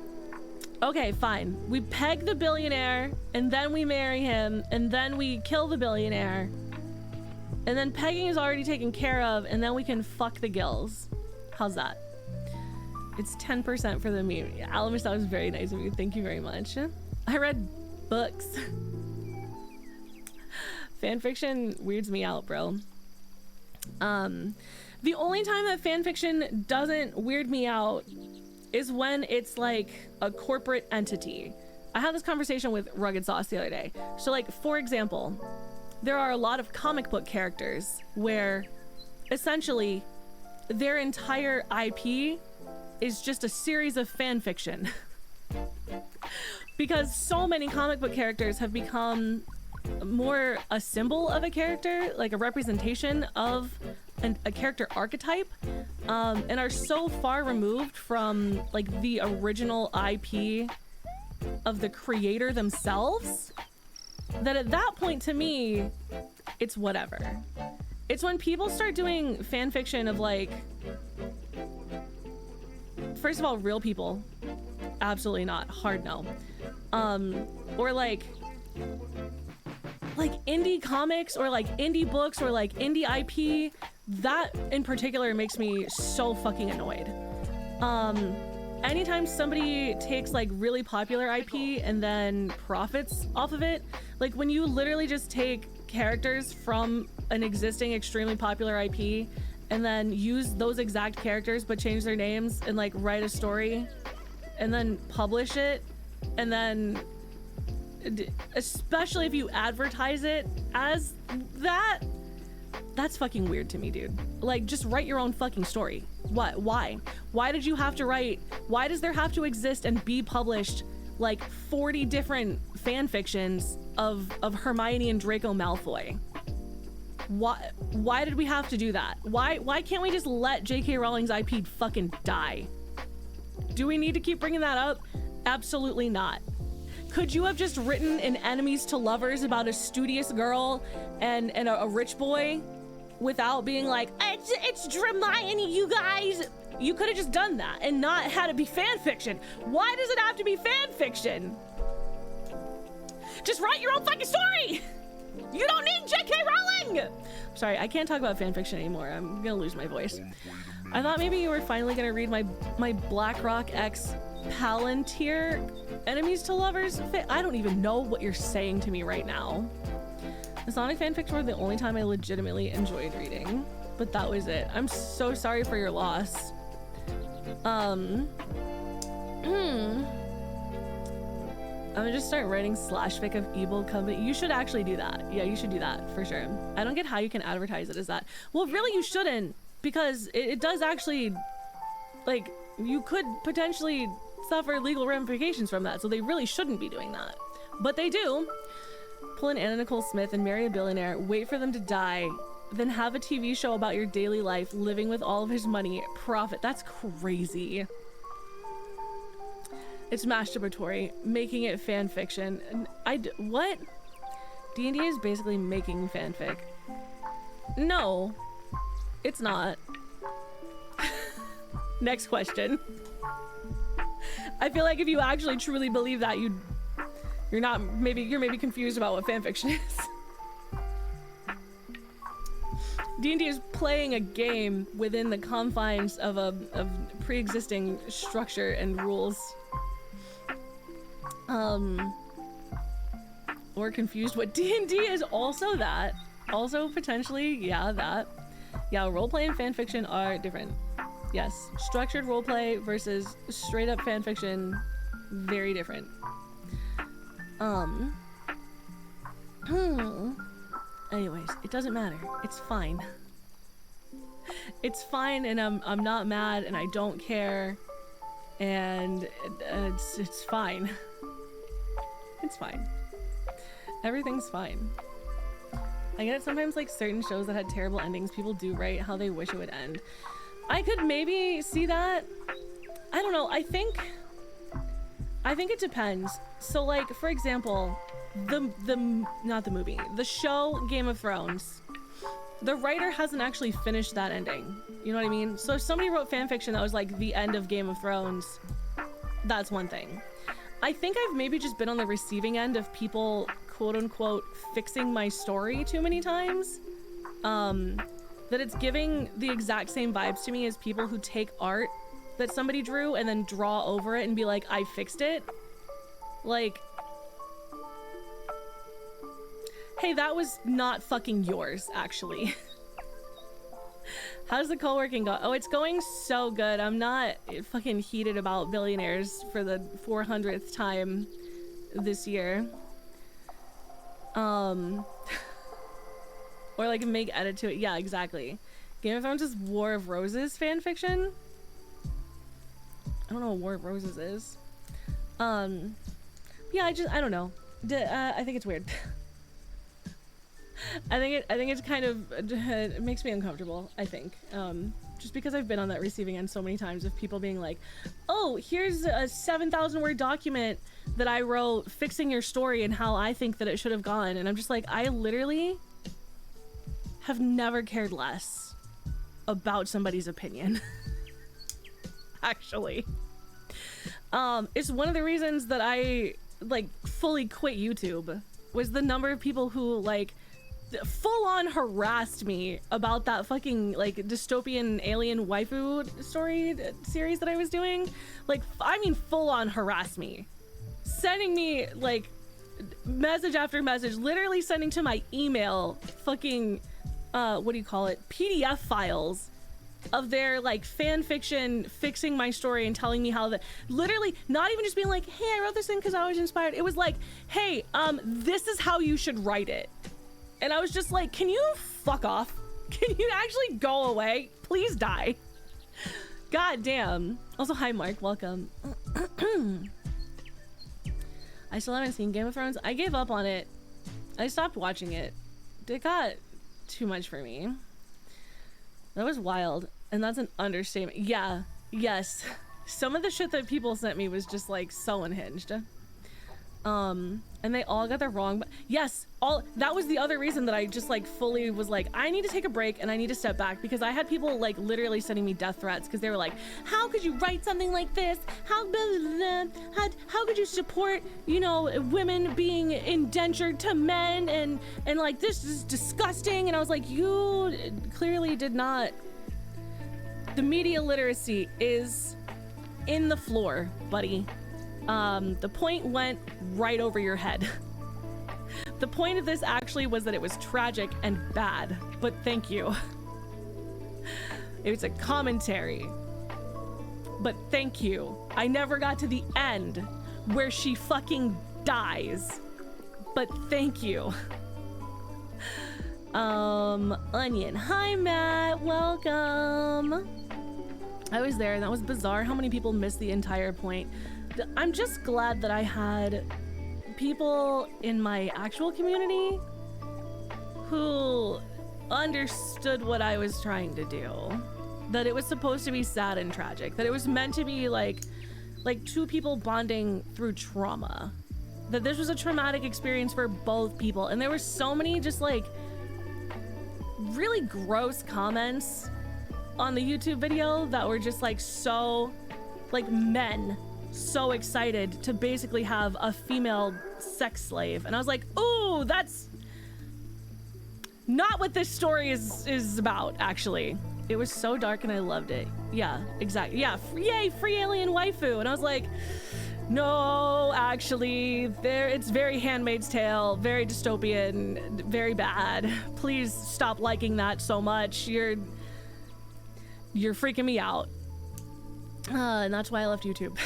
Okay, fine. We peg the billionaire and then we marry him and then we kill the billionaire. And then pegging is already taken care of, and then we can fuck the gills. How's that? It's 10% for the meme. Yeah, Alamish, that was very nice of you. Thank you very much. I read books. Fanfiction weirds me out, bro. The only time that fanfiction doesn't weird me out is when it's like a corporate entity. I had this conversation with Rugged Sauce the other day. So like, for example, there are a lot of comic book characters where essentially their entire IP is just a series of fan fiction. Because so many comic book characters have become more a symbol of a character, like a representation of a character archetype, and are so far removed from like the original IP of the creator themselves, that at that point to me, it's whatever. It's when people start doing fan fiction of like, first of all, real people, absolutely not, hard no. Or like indie comics or like indie books or like indie IP, that in particular makes me so fucking annoyed. Anytime somebody takes like really popular IP and then profits off of it, like when you literally just take characters from an existing extremely popular IP and then use those exact characters but change their names and like write a story and then publish it, and then especially if you advertise it as that, that's fucking weird to me, dude. Like, just write your own fucking story. What? Why did you have to write? Why does there have to exist and be published like 40 different fan fictions of Hermione and Draco Malfoy? Why did we have to do that? Why can't we just let J.K. Rowling's IP fucking die? Do we need to keep bringing that up? Absolutely not. Could you have just written an enemies to lovers about a studious girl and a rich boy without being like, it's Hermione, you guys? You could have just done that and not had it be fan fiction. Why does it have to be fan fiction? Just write your own fucking story. You don't need J.K. Rowling. Sorry, I can't talk about fan fiction anymore. I'm gonna lose my voice. I thought maybe you were finally gonna read my BlackRock X Palantir enemies to lovers. I don't even know what you're saying to me right now. The Sonic fanfics were the only time I legitimately enjoyed reading, but that was it. I'm so sorry for your loss. I'm gonna just start writing /fic of evil company. You should actually do that. Yeah, you should do that for sure. I don't get how you can advertise it as that. Well, really you shouldn't, because it does actually, like, you could potentially suffer legal ramifications from that, so they really shouldn't be doing that. But they do. Pull in Anna Nicole Smith and marry a billionaire, wait for them to die, then have a TV show about your daily life, living with all of his money, profit. That's crazy. It's masturbatory, making it fan fiction. What? D&D is basically making fanfic. No, it's not. Next question. I feel like if you actually truly believe that, you're maybe confused about what fanfiction is. D&D is playing a game within the confines of pre-existing structure and rules. Or confused what D&D is. Also that. Also potentially, yeah, that. Yeah, roleplay and fanfiction are different. Yes, structured roleplay versus straight up fanfiction, very different. Anyways, it doesn't matter. It's fine. It's fine, and I'm not mad, and I don't care, and it's fine. It's fine. Everything's fine. I get it sometimes, like certain shows that had terrible endings, people do write how they wish it would end. I could maybe see that. I don't know. I think it depends. So like, for example, not the movie, the show Game of Thrones, the writer hasn't actually finished that ending. You know what I mean? So if somebody wrote fan fiction that was like the end of Game of Thrones, that's one thing. I think I've maybe just been on the receiving end of people quote unquote fixing my story too many times. That it's giving the exact same vibes to me as people who take art that somebody drew and then draw over it and be like, I fixed it. Like, hey, that was not fucking yours, actually. How's the co-working go? Oh, it's going so good. I'm not fucking heated about billionaires for the 400th time this year. Or like make edit to it. Yeah, exactly. Game of Thrones is War of Roses fanfiction. I don't know what War of Roses is. Yeah, I don't know. I think it's weird. I think it's kind of, it makes me uncomfortable, I think. just because I've been on that receiving end so many times of people being like, oh, here's a 7,000 word document that I wrote fixing your story and how I think that it should have gone. And I'm just like, I literally have never cared less about somebody's opinion. Actually. It's one of the reasons that I like fully quit YouTube, was the number of people who like full on harassed me about that fucking like dystopian alien waifu story series that I was doing. Like, I mean, full on harass me, sending me like message after message, literally sending to my email fucking what do you call it, PDF files of their like fan fiction fixing my story and telling me how that, literally not even just being like, hey, I wrote this thing because I was inspired. It was like, hey, this is how you should write it. And I was just like, can you fuck off? Can you actually go away? Please die. God damn. Also, hi Mark, welcome. I still haven't seen Game of Thrones. I gave up on it. I stopped watching it. It got too much for me. That was wild. And that's an understatement. Yeah, yes. Some of the shit that people sent me was just like so unhinged. And they all got the wrong, but yes, that was the other reason that I just like fully was like, I need to take a break and I need to step back, because I had people like literally sending me death threats because they were like, how could you write something like this? How could you support, you know, women being indentured to men, and like, this is disgusting. And I was like, you clearly did not. The media literacy is in the floor, buddy. The point went right over your head. The point of this actually was that it was tragic and bad, but thank you. It was a commentary, but thank you. I never got to the end where she fucking dies, but thank you. Onion, hi Matt, welcome. I was there and that was bizarre how many people missed the entire point. I'm just glad that I had people in my actual community who understood what I was trying to do. That it was supposed to be sad and tragic. That it was meant to be like two people bonding through trauma. That this was a traumatic experience for both people. And there were so many just like really gross comments on the YouTube video that were just like so, like, men so excited to basically have a female sex slave. And I was like, ooh, that's not what this story is about, actually. It was so dark and I loved it. Yeah, exactly. Yeah, yay, free alien waifu. And I was like, no, actually, it's very Handmaid's Tale, very dystopian, very bad. Please stop liking that so much. You're freaking me out. And that's why I left YouTube.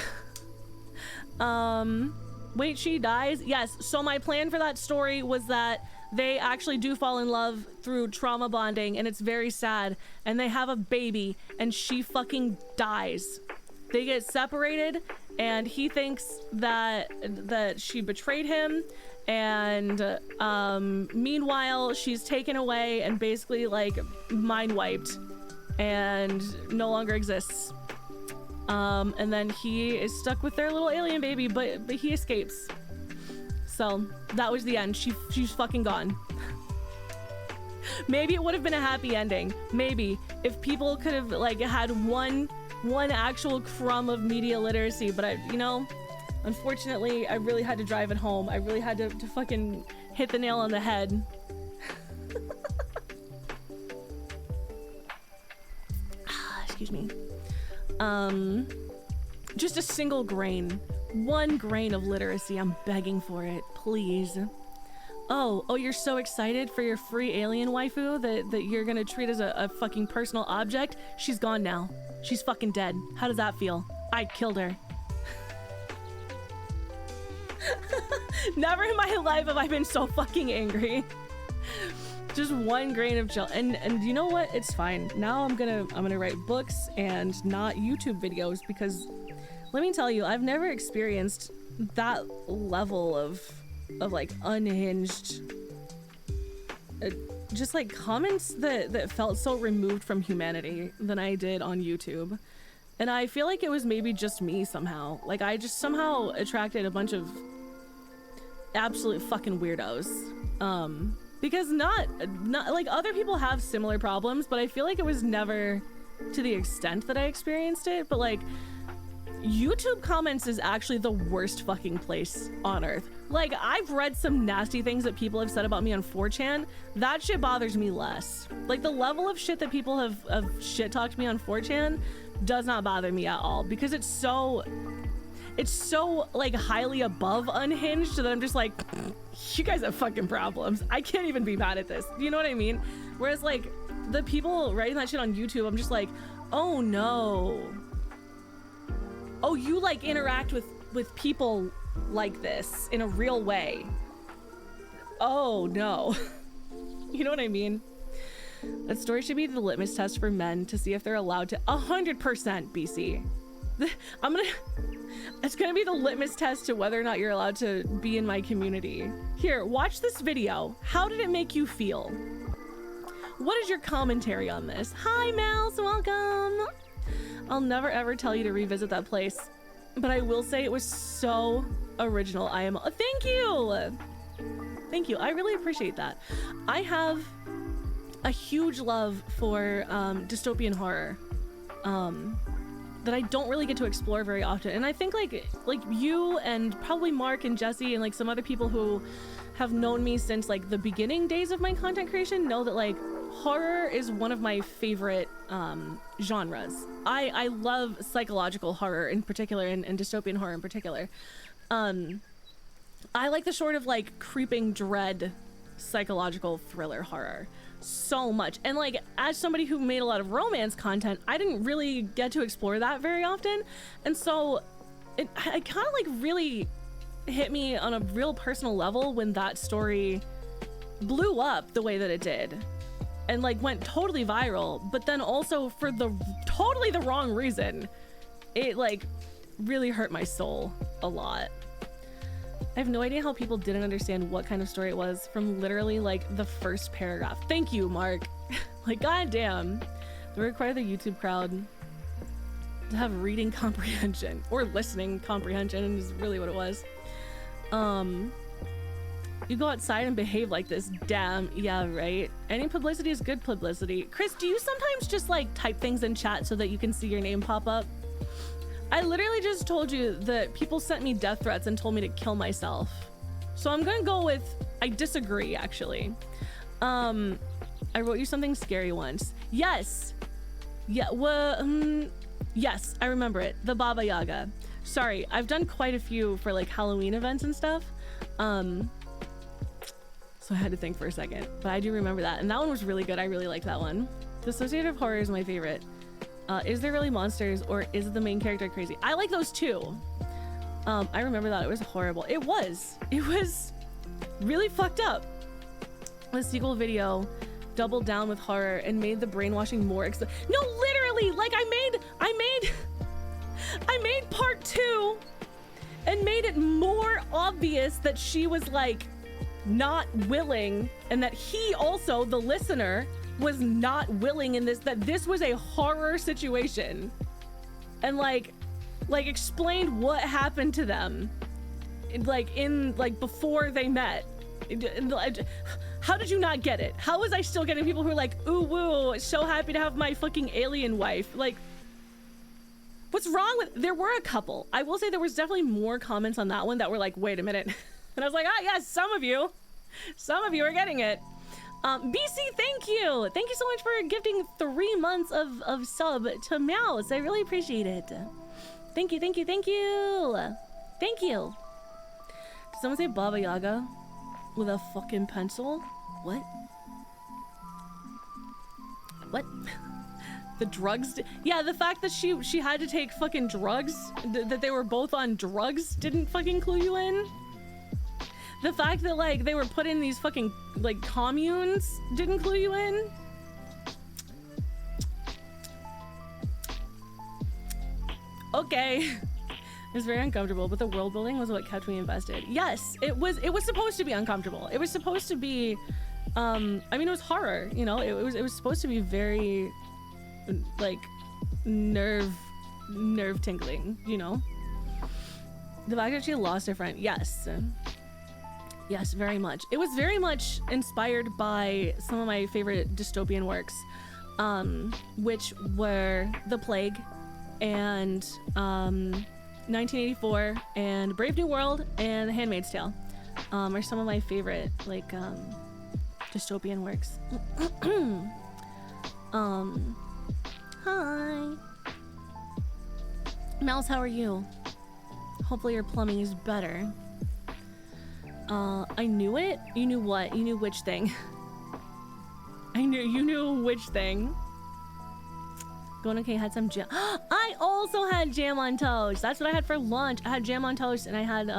Wait, she dies? Yes, so my plan for that story was that they actually do fall in love through trauma bonding, and it's very sad, and they have a baby, and she fucking dies. They get separated, and he thinks that she betrayed him, and meanwhile she's taken away and basically like mind wiped and no longer exists. And then he is stuck with their little alien baby, but he escapes. So that was the end. She's fucking gone. Maybe it would have been a happy ending. Maybe if people could have like had one actual crumb of media literacy, but you know, unfortunately, I really had to drive it home. I really had to fucking hit the nail on the head. Excuse me. Just a single grain. One grain of literacy. I'm begging for it, please. Oh, you're so excited for your free alien waifu that you're gonna treat as a fucking personal object? She's gone now. She's fucking dead. How does that feel? I killed her. Never in my life have I been so fucking angry. Just one grain of chill, and you know what? It's fine. Now I'm gonna write books and not YouTube videos, because let me tell you, I've never experienced that level of like unhinged just like comments that felt so removed from humanity than I did on YouTube. And I feel like it was maybe just me somehow. Like I just somehow attracted a bunch of absolute fucking weirdos. Because not like other people have similar problems, but I feel like it was never to the extent that I experienced it. But like YouTube comments is actually the worst fucking place on earth. Like I've read some nasty things that people have said about me on 4chan. That shit bothers me less. Like the level of shit that people have shit talked me on 4chan does not bother me at all, because it's so like highly above unhinged that I'm just like, you guys have fucking problems. I can't even be mad at this. You know what I mean? Whereas like the people writing that shit on YouTube, I'm just like, oh no. Oh, you like interact with people like this in a real way. Oh no. You know what I mean? That story should be the litmus test for men to see if they're allowed to 100% BC. It's gonna be the litmus test to whether or not you're allowed to be in my community. Here, watch this video. How did it make you feel? What is your commentary on this? Hi, Mouse, welcome. I'll never ever tell you to revisit that place, but I will say it was so original. Thank you. Thank you. I really appreciate that. I have a huge love for dystopian horror that I don't really get to explore very often. And I think like you and probably Mark and Jesse and like some other people who have known me since like the beginning days of my content creation know that like horror is one of my favorite genres. I love psychological horror in particular and dystopian horror in particular. I like the sort of like creeping dread psychological thriller horror so much. And like as somebody who made a lot of romance content, I didn't really get to explore that very often. And so it kind of like really hit me on a real personal level when that story blew up the way that it did and like went totally viral, but then also for the totally the wrong reason. It like really hurt my soul a lot. I have no idea how people didn't understand what kind of story it was from literally like the first paragraph. Thank you, Mark. Like, goddamn. They require the YouTube crowd to have reading comprehension or listening comprehension is really what it was. You go outside and behave like this. Damn, yeah, right. Any publicity is good publicity. Chris, do you sometimes just like type things in chat so that you can see your name pop up? I literally just told you that people sent me death threats and told me to kill myself. So I'm gonna go with, I disagree actually. I wrote you something scary once. Yes. Yeah, well, yes, I remember it. The Baba Yaga. Sorry, I've done quite a few for like Halloween events and stuff. So I had to think for a second, but I do remember that. And that one was really good. I really liked that one. Dissociative horror is my favorite. Is there really monsters or is the main character crazy? I like those too. I remember that. It was horrible. It was really fucked up. The sequel video doubled down with horror and made the brainwashing more no, literally, like I made part 2 and made it more obvious that she was like not willing and that he also, the listener, was not willing in this, that this was a horror situation, and like explained what happened to them like before they met. How did you not get it? How was I still getting people who are like, ooh woo, so happy to have my fucking alien wife? Like, what's wrong with, there were a couple, I will say there was definitely more comments on that one that were like, wait a minute. And I was like, ah yes, some of you are getting it. BC, thank you so much for gifting 3 months of sub to Mouse. I really appreciate it. Thank you. Did someone say Baba Yaga with a fucking pencil? What? The drugs? Yeah, the fact that she had to take fucking drugs, that they were both on drugs, didn't fucking clue you in. The fact that like they were put in these fucking like communes didn't clue you in. Okay. It was very uncomfortable, but the world building was what kept me invested. Yes, it was supposed to be uncomfortable. It was supposed to be I mean, it was horror, you know, it was supposed to be very like nerve tingling, you know. The fact that she lost her friend, yes, very much. It was very much inspired by some of my favorite dystopian works, which were The Plague and 1984 and Brave New World and The Handmaid's Tale are some of my favorite like dystopian works. Hi Mouse, how are you? Hopefully your plumbing is better. I knew it. You knew what? You knew which thing? You knew which thing. Going okay, had some jam. I also had jam on toast. That's what I had for lunch. I had jam on toast and I had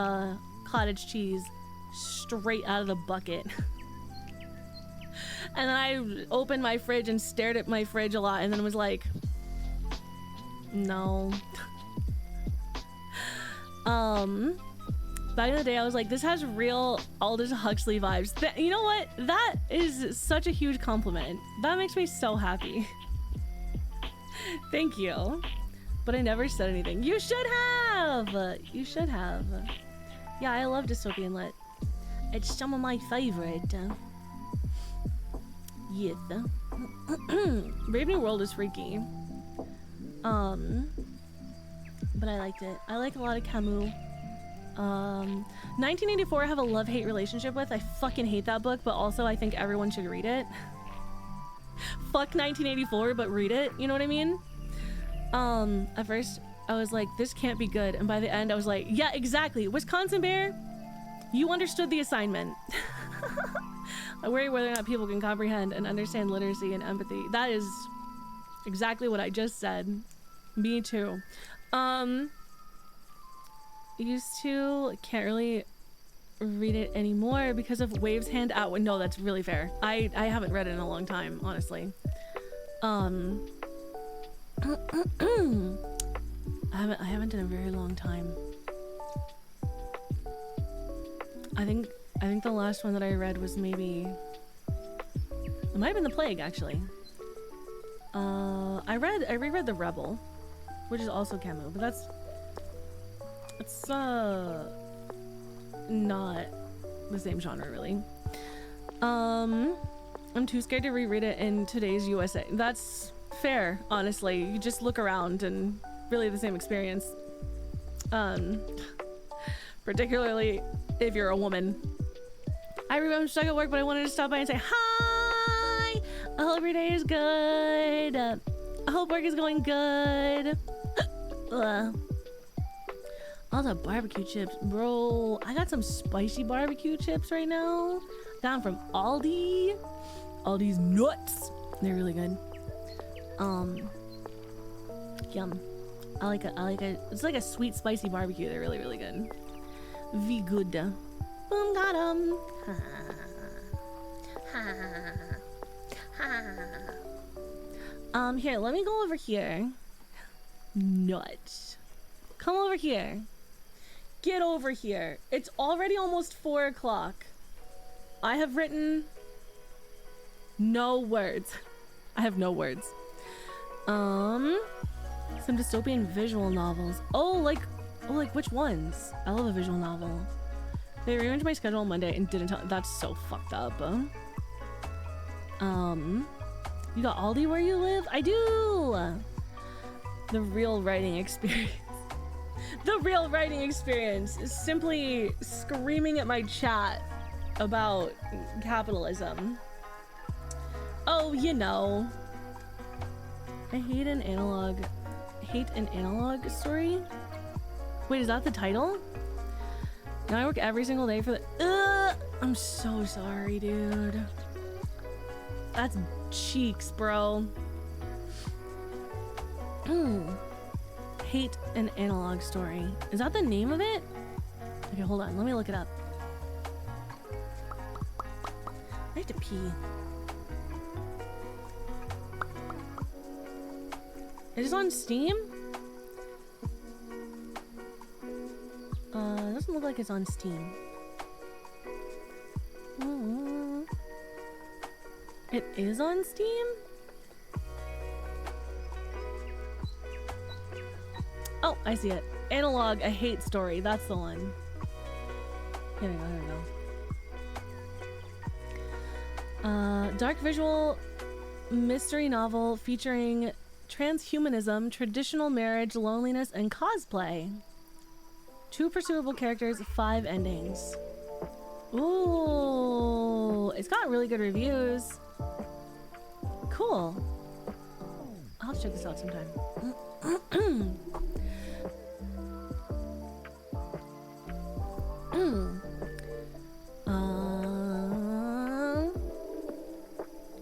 cottage cheese straight out of the bucket. And then I opened my fridge and stared at my fridge a lot and then was like, no. Back in the day I was like, this has real Aldous Huxley vibes. You know what? That is such a huge compliment. That makes me so happy. Thank you. But I never said anything. You should have! You should have. Yeah, I love dystopian lit. It's some of my favorite. Yes. Brave New World is freaky. But I liked it. I like a lot of Camus. 1984 I have a love-hate relationship with. I fucking hate that book, but also I think everyone should read it. Fuck 1984, but read it, you know what I mean? At first I was like, this can't be good, and by the end I was like, yeah, exactly. Wisconsin Bear, you understood the assignment. I worry whether or not people can comprehend and understand literacy and empathy. That is exactly what I just said. Me too. Used to, can't really read it anymore because of Wave's Hand Out. No, that's really fair. I haven't read it in a long time, honestly. I haven't in a very long time. I think the last one that I read was maybe, it might have been The Plague, actually. I reread The Rebel, which is also Camus, but it's not the same genre, really. I'm too scared to reread it in today's USA. That's fair, honestly. You just look around and really the same experience. Particularly if you're a woman. I remember I'm stuck at work, but I wanted to stop by and say hi. I hope your day is good. I hope work is going good. All the barbecue chips, bro. I got some spicy barbecue chips right now. Got them from Aldi. Aldi's nuts. They're really good. Yum. I like a. It's like a sweet spicy barbecue. They're really, really good. Ve good. Boom, got 'em. Ha ha ha. Here, let me go over here. Nuts. Come over here. Get over here. It's already almost 4 o'clock. I have written no words. I have no words. Some dystopian visual novels. Oh, like which ones? I love a visual novel. They rearranged my schedule on Monday and didn't tell. That's so fucked up. You got Aldi where you live? I do. The real writing experience. The real writing experience is simply screaming at my chat about capitalism. Oh, you know. I hate an analog story. Wait, is that the title? Now I work every single day for the. I'm so sorry, dude. That's cheeks, bro. Hate an analog story. Is that the name of it? Okay, hold on. Let me look it up. I have to pee. Is this on Steam? It doesn't look like it's on Steam. It is on Steam? Oh, I see it. Analog, A Hate Story. That's the one. Here we go, here we go. Dark visual mystery novel featuring transhumanism, traditional marriage, loneliness, and cosplay. 2 pursuable characters, 5 endings. Ooh, it's got really good reviews. Cool. I'll have to check this out sometime.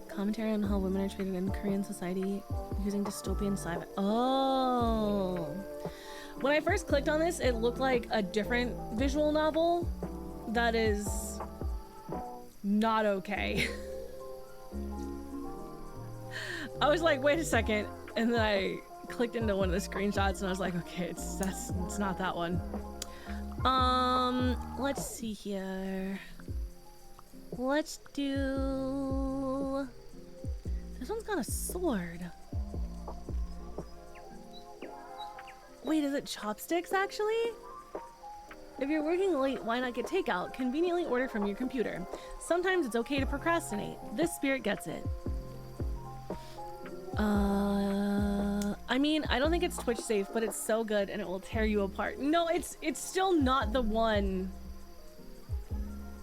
Commentary on how women are treated in Korean society using dystopian sci-fi. Oh. When I first clicked on this, it looked like a different visual novel that is not okay. I was like, wait a second, and then I clicked into one of the screenshots and I was like, okay, it's not that one. Let's see here. Let's do... This one's got a sword. Wait, is it chopsticks actually? If you're working late, why not get takeout? Conveniently order from your computer. Sometimes it's okay to procrastinate. This spirit gets it. I mean, I don't think it's Twitch safe, but it's so good and it will tear you apart. No, it's still not the one.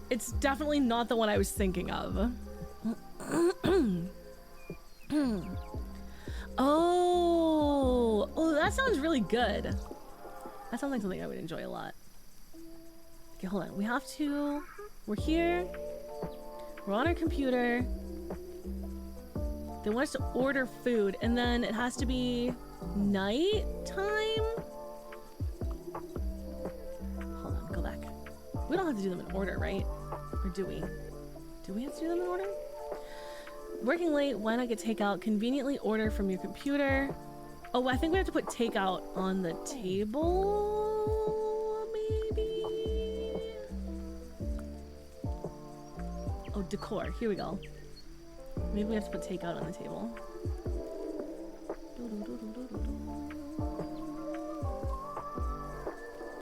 It's definitely not the one I was thinking of. Oh, that sounds really good. That sounds like something I would enjoy a lot. Okay, hold on. We're here. We're on our computer. They want us to order food, and then it has to be night time. Hold on, go back. We don't have to do them in order, right? Or do we? Do we have to do them in order? Working late, why not get takeout? Conveniently order from your computer. Oh, I think we have to put takeout on the table, maybe? Oh, decor. Here we go. Maybe we have to put takeout on the table.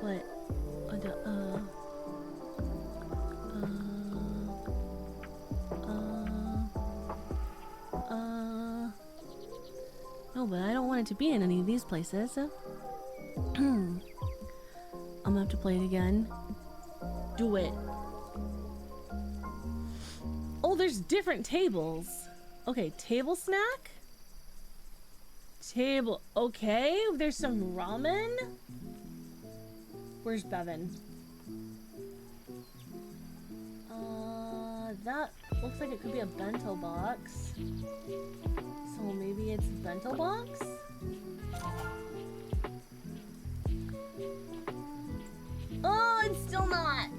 But, no, but I don't want it to be in any of these places. I'm gonna have to play it again. Do it. Oh, there's different tables. Okay, table snack? Table, okay. There's some ramen. Where's Bevan? That looks like it could be a bento box. So maybe it's bento box? Oh, it's still not.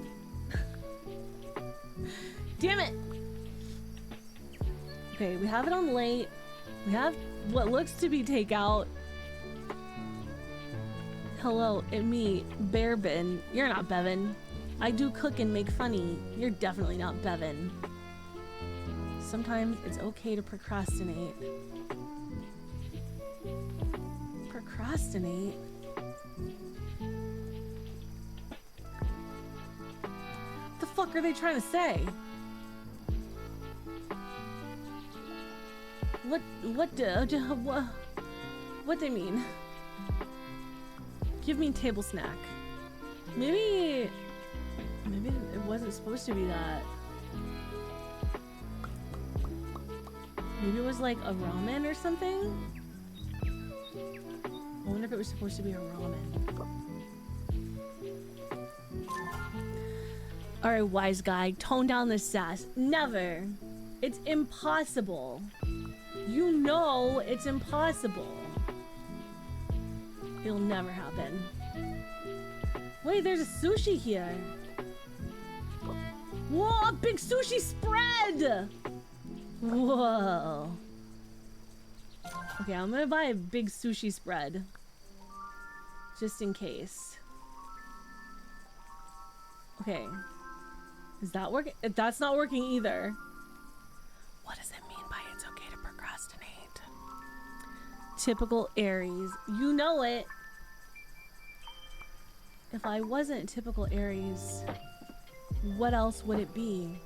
Damn it. Okay, we have it on late. We have what looks to be takeout. Hello, it's me, Bearbin. You're not Bevan. I do cook and make funny. You're definitely not Bevan. Sometimes it's okay to procrastinate. Procrastinate? What the fuck are they trying to say? What they mean? Give me table snack. Maybe it wasn't supposed to be that. Maybe it was like a ramen or something? I wonder if it was supposed to be a ramen. Alright, wise guy, tone down the sass. Never. It's impossible. You know it's impossible. It'll never happen. Wait, there's a sushi here. Whoa, a big sushi spread! Whoa. Okay, I'm gonna buy a big sushi spread. Just in case. Okay. Is that working? That's not working either. What does it mean Typical Aries. You know it. If I wasn't typical Aries, what else would it be?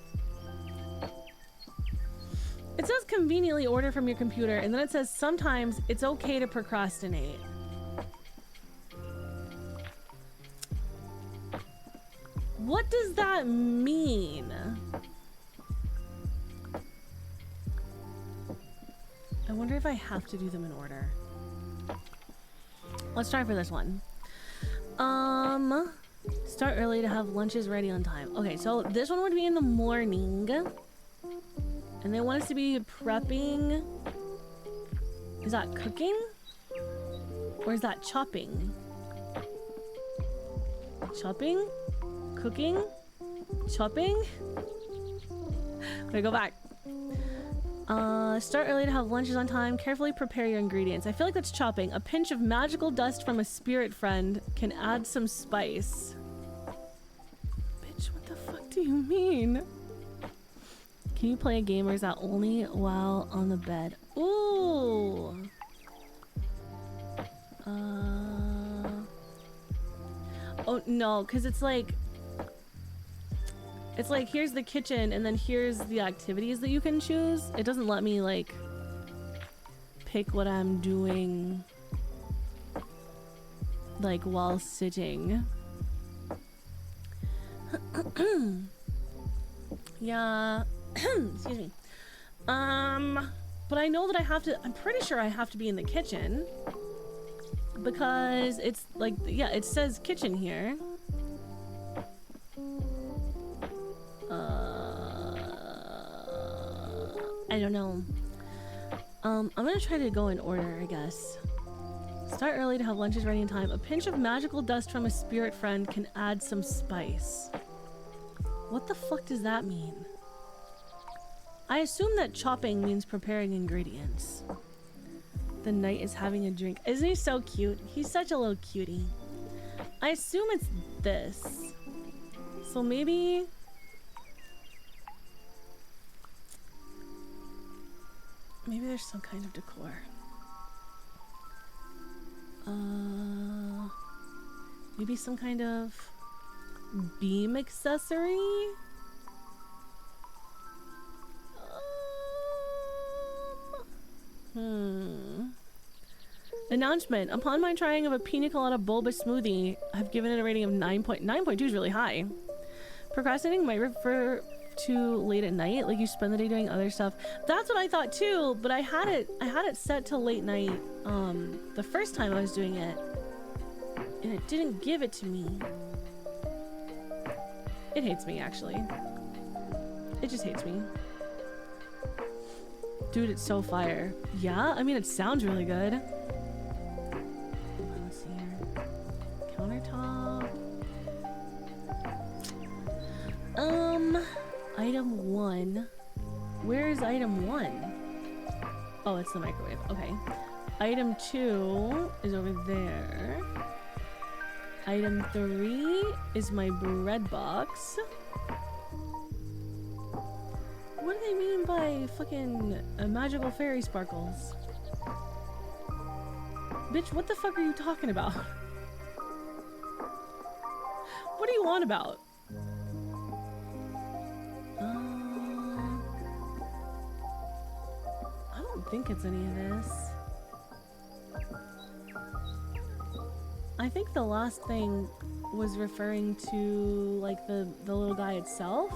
It says conveniently order from your computer, and then it says sometimes it's okay to procrastinate. What does that mean? I wonder if I have to do them in order. Let's try for this one. Start early to have lunches ready on time. Okay, so this one would be in the morning. And they want us to be prepping. Is that cooking? Or is that chopping? Chopping? Cooking? Chopping? I'm gonna go back. Start early to have lunches on time. Carefully prepare your ingredients. I feel like that's chopping. A pinch of magical dust from a spirit friend can add some spice. Bitch, what the fuck do you mean? Can you play a game or is that only while on the bed? Ooh. Oh no, because it's like here's the kitchen and then here's the activities that you can choose. It doesn't let me like pick what I'm doing like while sitting. Yeah. Excuse me. But I know that I'm pretty sure I have to be in the kitchen because it's like, yeah, it says kitchen here. I don't know. I'm gonna try to go in order, I guess. Start early to have lunches ready in time. A pinch of magical dust from a spirit friend can add some spice. What the fuck does that mean? I assume that chopping means preparing ingredients. The knight is having a drink. Isn't he so cute? He's such a little cutie. I assume it's this. So maybe... maybe there's some kind of decor. Maybe some kind of beam accessory? Announcement. Upon my trying of a 𝗃𝗃𝗶𝗶 smoothie, I've given it a rating of 9.2 is really high. Procrastinating might refer to late at night, like you spend the day doing other stuff. That's what I thought too, but I had it set to late night the first time I was doing it, and it didn't give it to me. It hates me, actually. It just hates me. Dude, it's so fire. Yeah, I mean, it sounds really good. Let's see here. Countertop. Item 1. Where is item 1? Oh, it's the microwave. Okay. Item 2 is over there. Item 3 is my bread box. What do they mean by fucking magical fairy sparkles? Bitch, what the fuck are you talking about? What do you want about? I don't think it's any of this. I think the last thing was referring to like the little guy itself.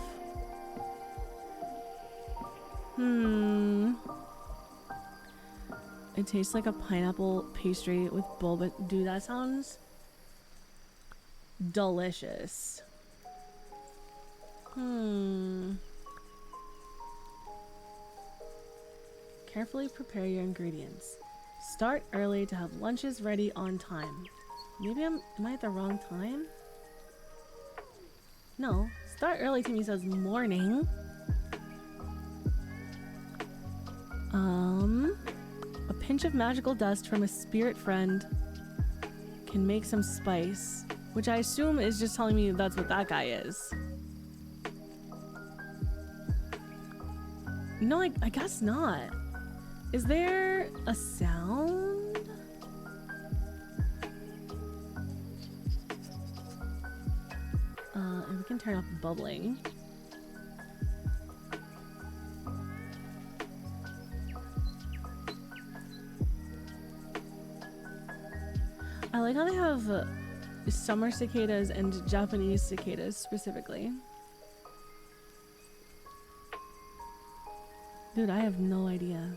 It tastes like a pineapple pastry with bulb. Dude, that sounds delicious. Carefully prepare your ingredients. Start early to have lunches ready on time. Maybe am I at the wrong time? No. Start early to me says morning. A pinch of magical dust from a spirit friend can make some spice, which I assume is just telling me that's what that guy is. No, I guess not. Is there a sound? can turn off bubbling. I like how they have summer cicadas and Japanese cicadas specifically. Dude, I have no idea.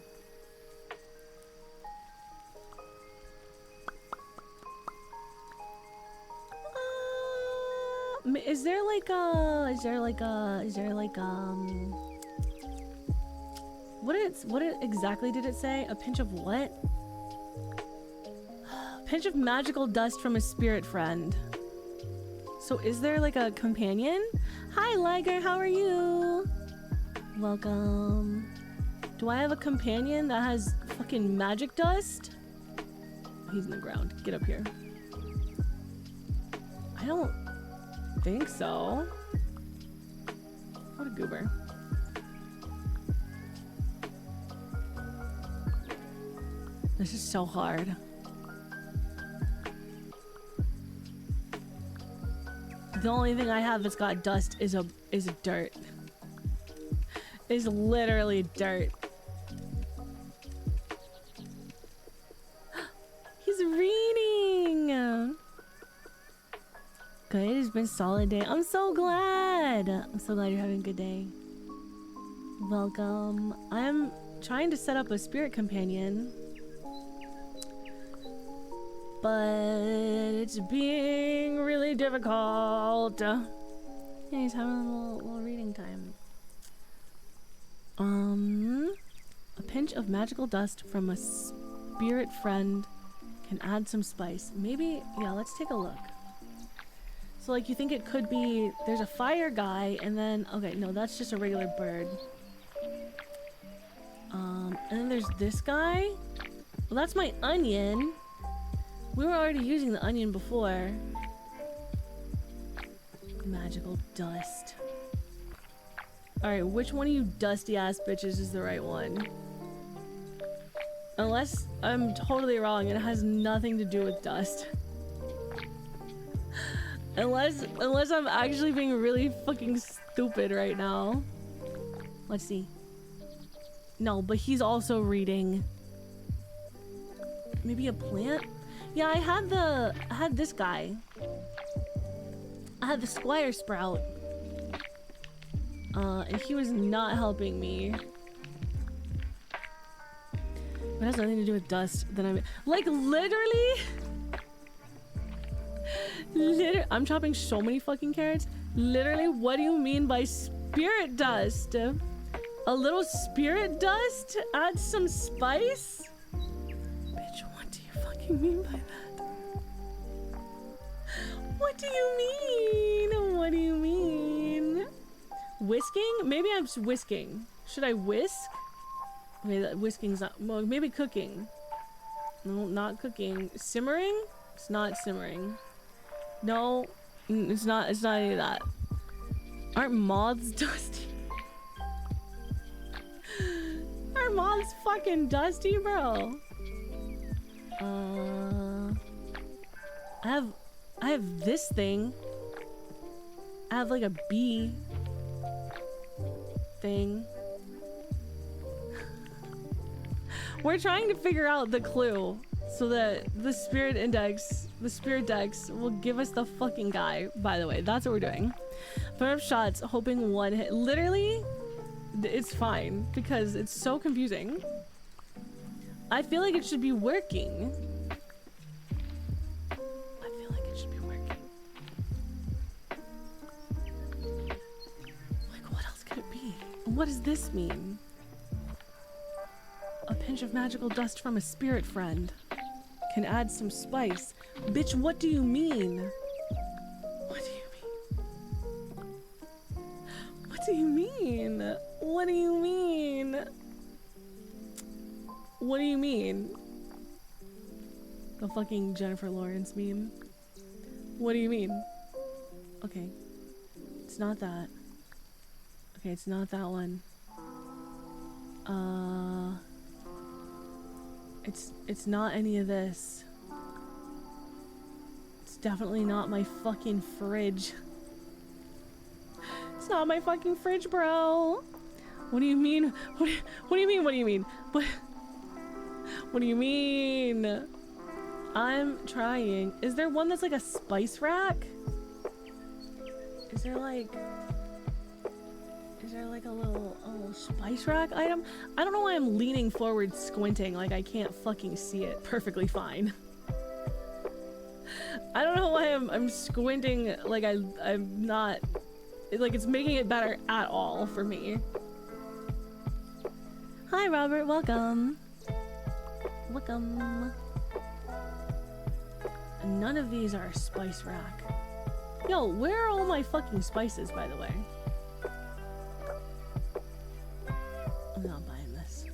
Is there like what exactly did it say? A pinch of what? Pinch of magical dust from a spirit friend. So is there like a companion? Hi Liger, how are you? Welcome. Do I have a companion that has fucking magic dust? He's in the ground. Get up here. I don't think so. What a goober. This is so hard. The only thing I have that's got dust is a dirt. Is literally dirt. He's reading. Good, it's been a solid day. I'm so glad. I'm so glad you're having a good day. Welcome. I'm trying to set up a spirit companion, but it's being really difficult. Yeah, he's having a little reading time. A pinch of magical dust from a spirit friend can add some spice. Maybe, yeah, let's take a look. So like you think it could be, there's a fire guy and then, okay, no, that's just a regular bird. And then there's this guy. Well, that's my onion. We were already using the onion before. Magical dust. Alright, which one of you dusty ass bitches is the right one? Unless I'm totally wrong and it has nothing to do with dust. Unless I'm actually being really fucking stupid right now. Let's see. No, but he's also reading. Maybe a plant? Yeah, I had this guy. I had the Squire Sprout. And he was not helping me. It has nothing to do with dust. Then I'm like literally. I'm chopping so many fucking carrots. Literally, what do you mean by spirit dust? A little spirit dust? Add some spice? Bitch, what do you fucking mean by that? What do you mean? What do you mean? Whisking? Maybe I'm just whisking. Should I whisk? Okay, that whisking's not. Well, maybe cooking. No, not cooking. Simmering? It's not simmering. No, it's not. It's not any of that. Aren't moths dusty? Are moths fucking dusty, bro? I have this thing. I have like a bee thing. We're trying to figure out the clue so that the spirit dex will give us the fucking guy. By the way, that's what we're doing. Put up shots, hoping one hit. Literally, it's fine because it's so confusing. I feel like it should be working. What does this mean? A pinch of magical dust from a spirit friend can add some spice. Bitch, what do you mean? What do you mean? What do you mean? What do you mean? What do you mean? The fucking Jennifer Lawrence meme. What do you mean? Okay. It's not that. Okay, it's not that one. It's not any of this. It's definitely not my fucking fridge. It's not my fucking fridge, bro. What do you mean? What do you mean? What do you mean? What do you mean? I'm trying. Is there one that's like a spice rack? Is there like a little spice rack item? I don't know why I'm leaning forward squinting like I can't fucking see it perfectly fine. I don't know why I'm squinting like I'm not, like it's making it better at all for me. Hi Robert, welcome. Welcome. None of these are a spice rack. Yo, where are all my fucking spices, by the way? I'm not buying this.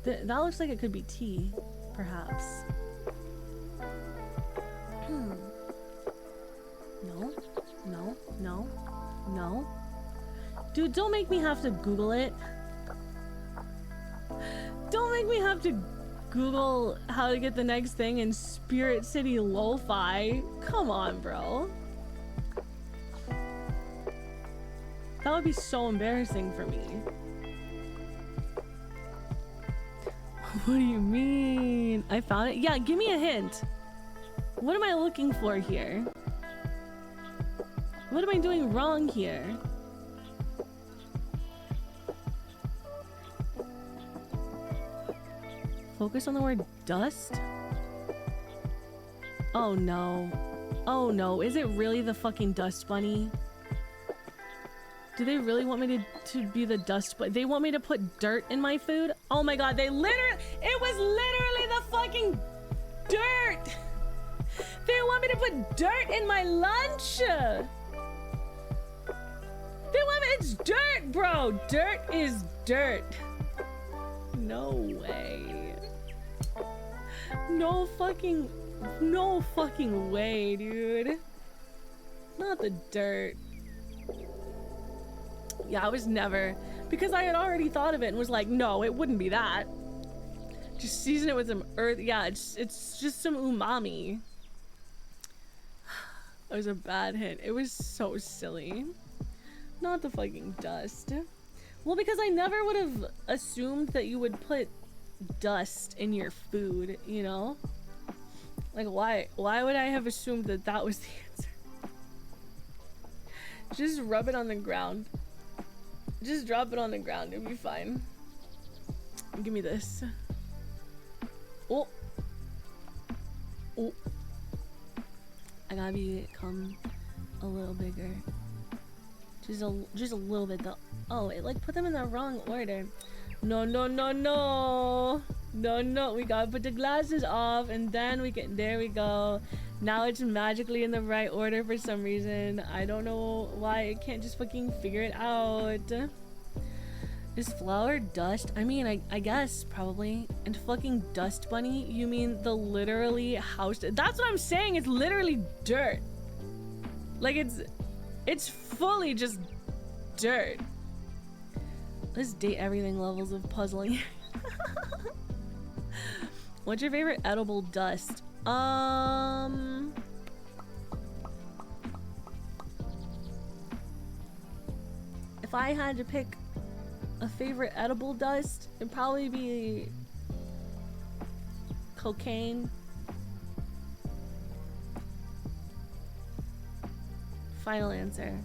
That looks like it could be tea, perhaps. No, no, no, no. Dude, don't make me have to Google it. Don't make me have to Google how to get the next thing in Spirit City Lo-Fi. Come on, bro. That would be so embarrassing for me. What do you mean? I found it? Yeah, give me a hint. What am I looking for here? What am I doing wrong here? Focus on the word dust? Oh no. Oh no, is it really the fucking dust bunny? Do they really want me to be the dust bunny? They want me to put dirt in my food? Oh my god, it was literally the fucking dirt! They want me to put dirt in my lunch! It's dirt, bro! Dirt is dirt. No way. No fucking way, dude. Not the dirt. Yeah, I was never, because I had already thought of it and was like, no, it wouldn't be that. Just season it with some earth. Yeah, it's just some umami. That was a bad hint. It was so silly. Not the fucking dust. Well, because I never would have assumed that you would put dust in your food, you know? Like, why would I have assumed that that was the answer? Just rub it on the ground. Just drop it on the ground, it'll be fine. Give me this. Oh. Oh. I gotta become a little bigger. Just a little bit though. Oh, it like put them in the wrong order. No, no, no, no. No, no, we gotta put the glasses off and then we can, there we go. Now it's magically in the right order for some reason. I don't know why it can't just fucking figure it out. Is flour dust? I mean, I guess probably. And fucking dust bunny? You mean the literally house? That's what I'm saying. It's literally dirt. Like it's fully just dirt. Let's date everything levels of puzzling. What's your favorite edible dust? If I had to pick a favorite edible dust, it'd probably be cocaine. Final answer.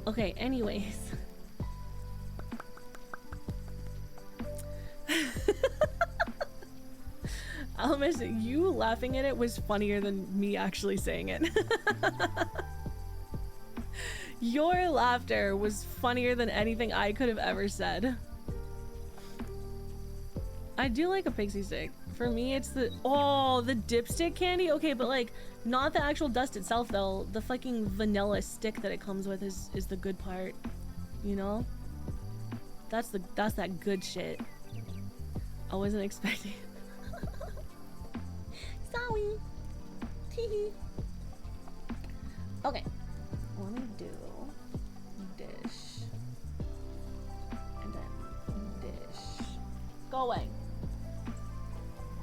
Okay, anyways. Almost, you laughing at it was funnier than me actually saying it. Your laughter was funnier than anything I could have ever said. I do like a pixie stick. For me, it's the dipstick candy. Okay, but like not the actual dust itself though. The fucking vanilla stick that it comes with is the good part. You know? That's that good shit. I wasn't expecting. Sorry. Okay. Let me do dish. And then dish. Go away.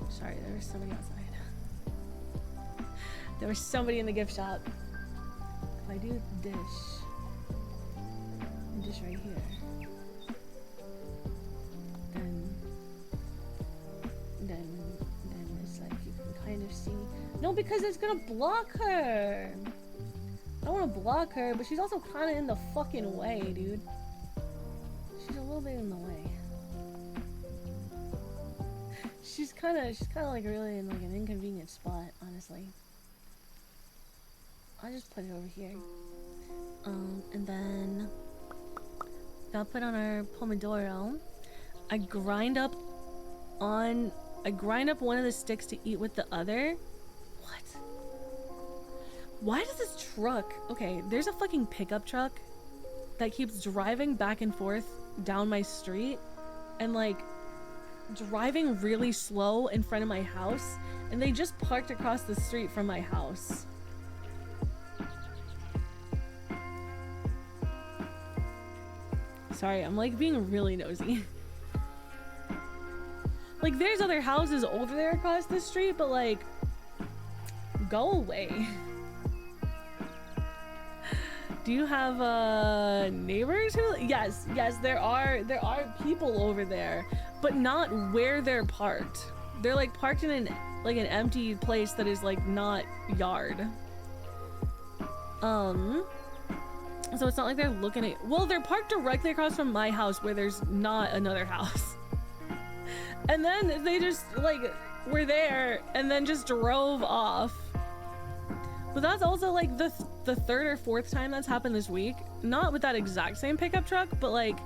Sorry, there was somebody outside. There was somebody in the gift shop. If I do dish right here, then it's like you can kind of see. No, because it's gonna block her. I don't want to block her, but she's also kind of in the fucking way, dude. She's a little bit in the way. She's kind of like really in like an inconvenient spot, honestly. I'll just put it over here. And then gotta put on our pomodoro. I grind up one of the sticks to eat with the other. What? Why does this truck? Okay, there's a fucking pickup truck that keeps driving back and forth down my street and like driving really slow in front of my house, and they just parked across the street from my house. Sorry, I'm like being really nosy. Like there's other houses over there across the street, but like go away. Do you have neighbors who? Yes, there are people over there, but not where they're parked. They're like parked in an empty place that is like not yard. So it's not like they're looking at. Well, they're parked directly across from my house where there's not another house. And then they just like were there and then just drove off. But that's also like the third or fourth time that's happened this week. Not with that exact same pickup truck, but like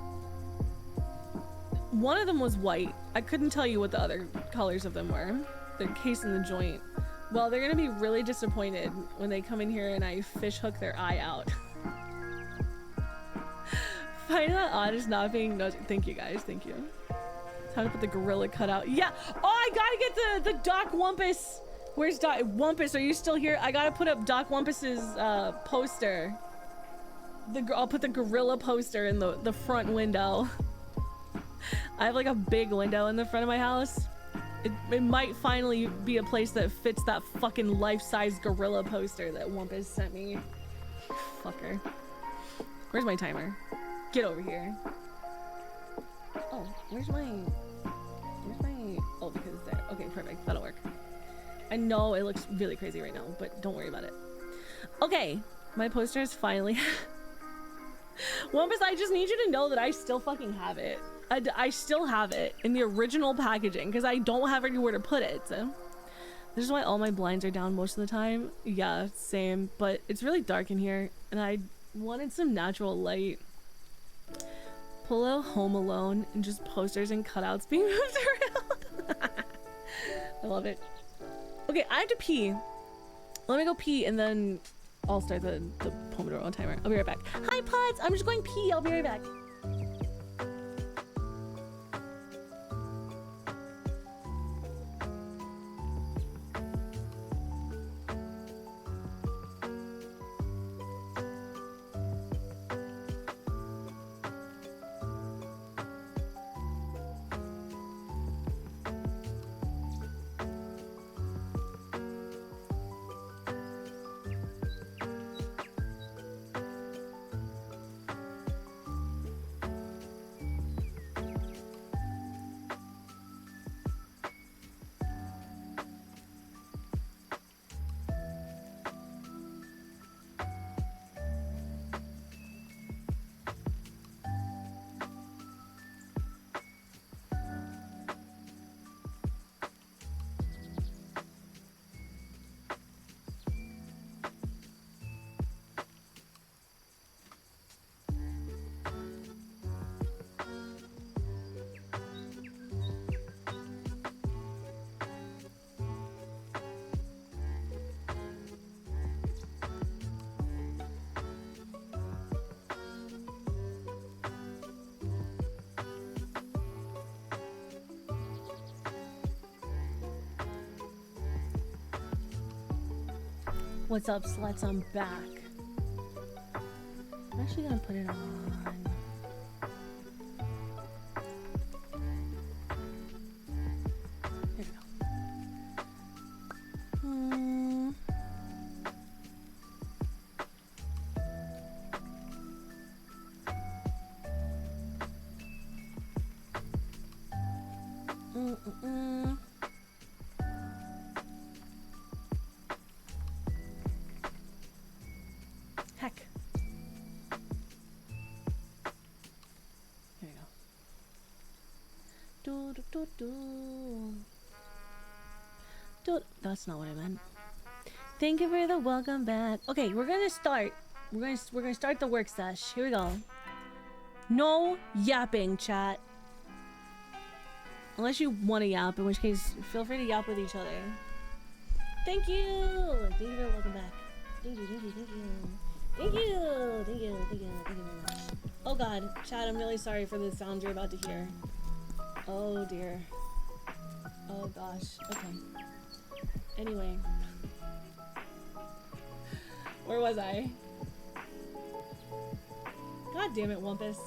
one of them was white. I couldn't tell you what the other colors of them were. They're casing the joint. Well, they're gonna be really disappointed when they come in here and I fish hook their eye out. Find that odd is not being nosy. Thank you guys, thank you. Time to put the gorilla cutout. Yeah. Oh, I gotta get the Doc Wumpus. Where's Doc Wumpus? Are you still here? I gotta put up Doc Wumpus's poster. I'll put the gorilla poster in the front window. I have like a big window in the front of my house. It might finally be a place that fits that fucking life-size gorilla poster that Wumpus sent me. Fucker. Where's my timer? Get over here. Oh, where's my... Oh, because it's there. Okay, perfect. That'll work. I know it looks really crazy right now, but don't worry about it. Okay, my poster is finally... Wumpus, I just need you to know that I still fucking have it. I still have it in the original packaging because I don't have anywhere to put it. So. This is why all my blinds are down most of the time. Yeah, same. But it's really dark in here and I wanted some natural light. Pull out Home Alone and just posters and cutouts being moved around. I love it. Okay, I have to pee. Let me go pee and then I'll start the Pomodoro timer. I'll be right back. Hi, Pods. I'm just going pee. I'll be right back. What's up, sluts? I'm back. I'm actually gonna put it on. Here we go. Heck. Here we go. That's not what I meant. Thank you for the welcome back. Okay, we're gonna start. We're gonna start the work sesh. Here we go. No yapping, chat. Unless you want to yap, in which case, feel free to yap with each other. Thank you! Thank you for the welcome back. Thank you, thank you, thank you. Thank you! Thank you, thank you, thank you very much. Oh god, chat, I'm really sorry for the sound you're about to hear. Oh dear. Oh gosh. Okay. Anyway. Where was I? God damn it, Wumpus.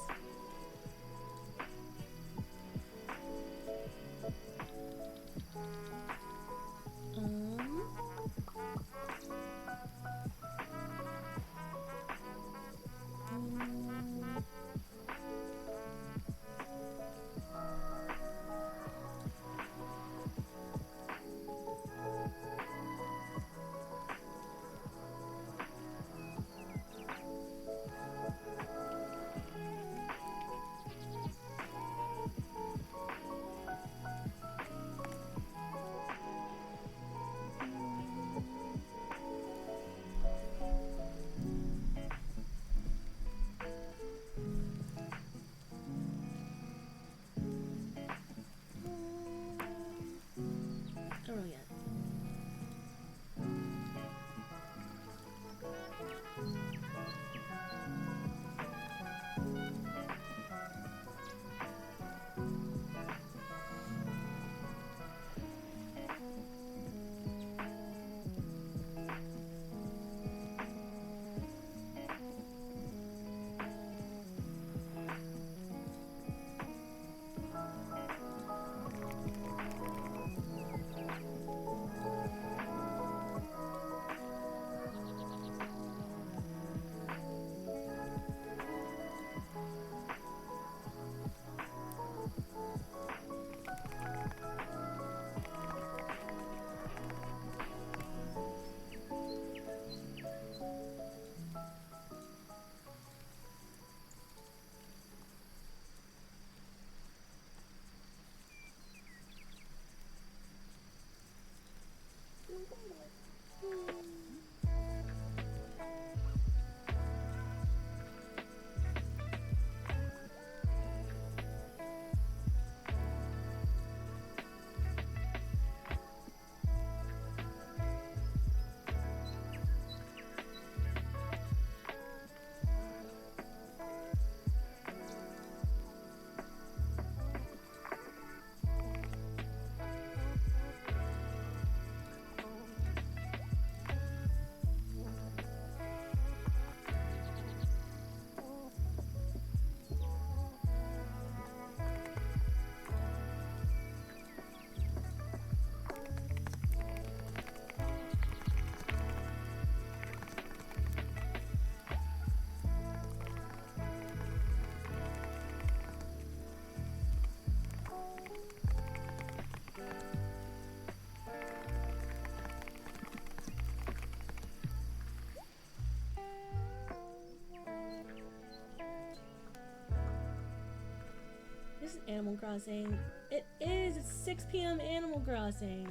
This is Animal Crossing. It is. It's 6 p.m. Animal Crossing.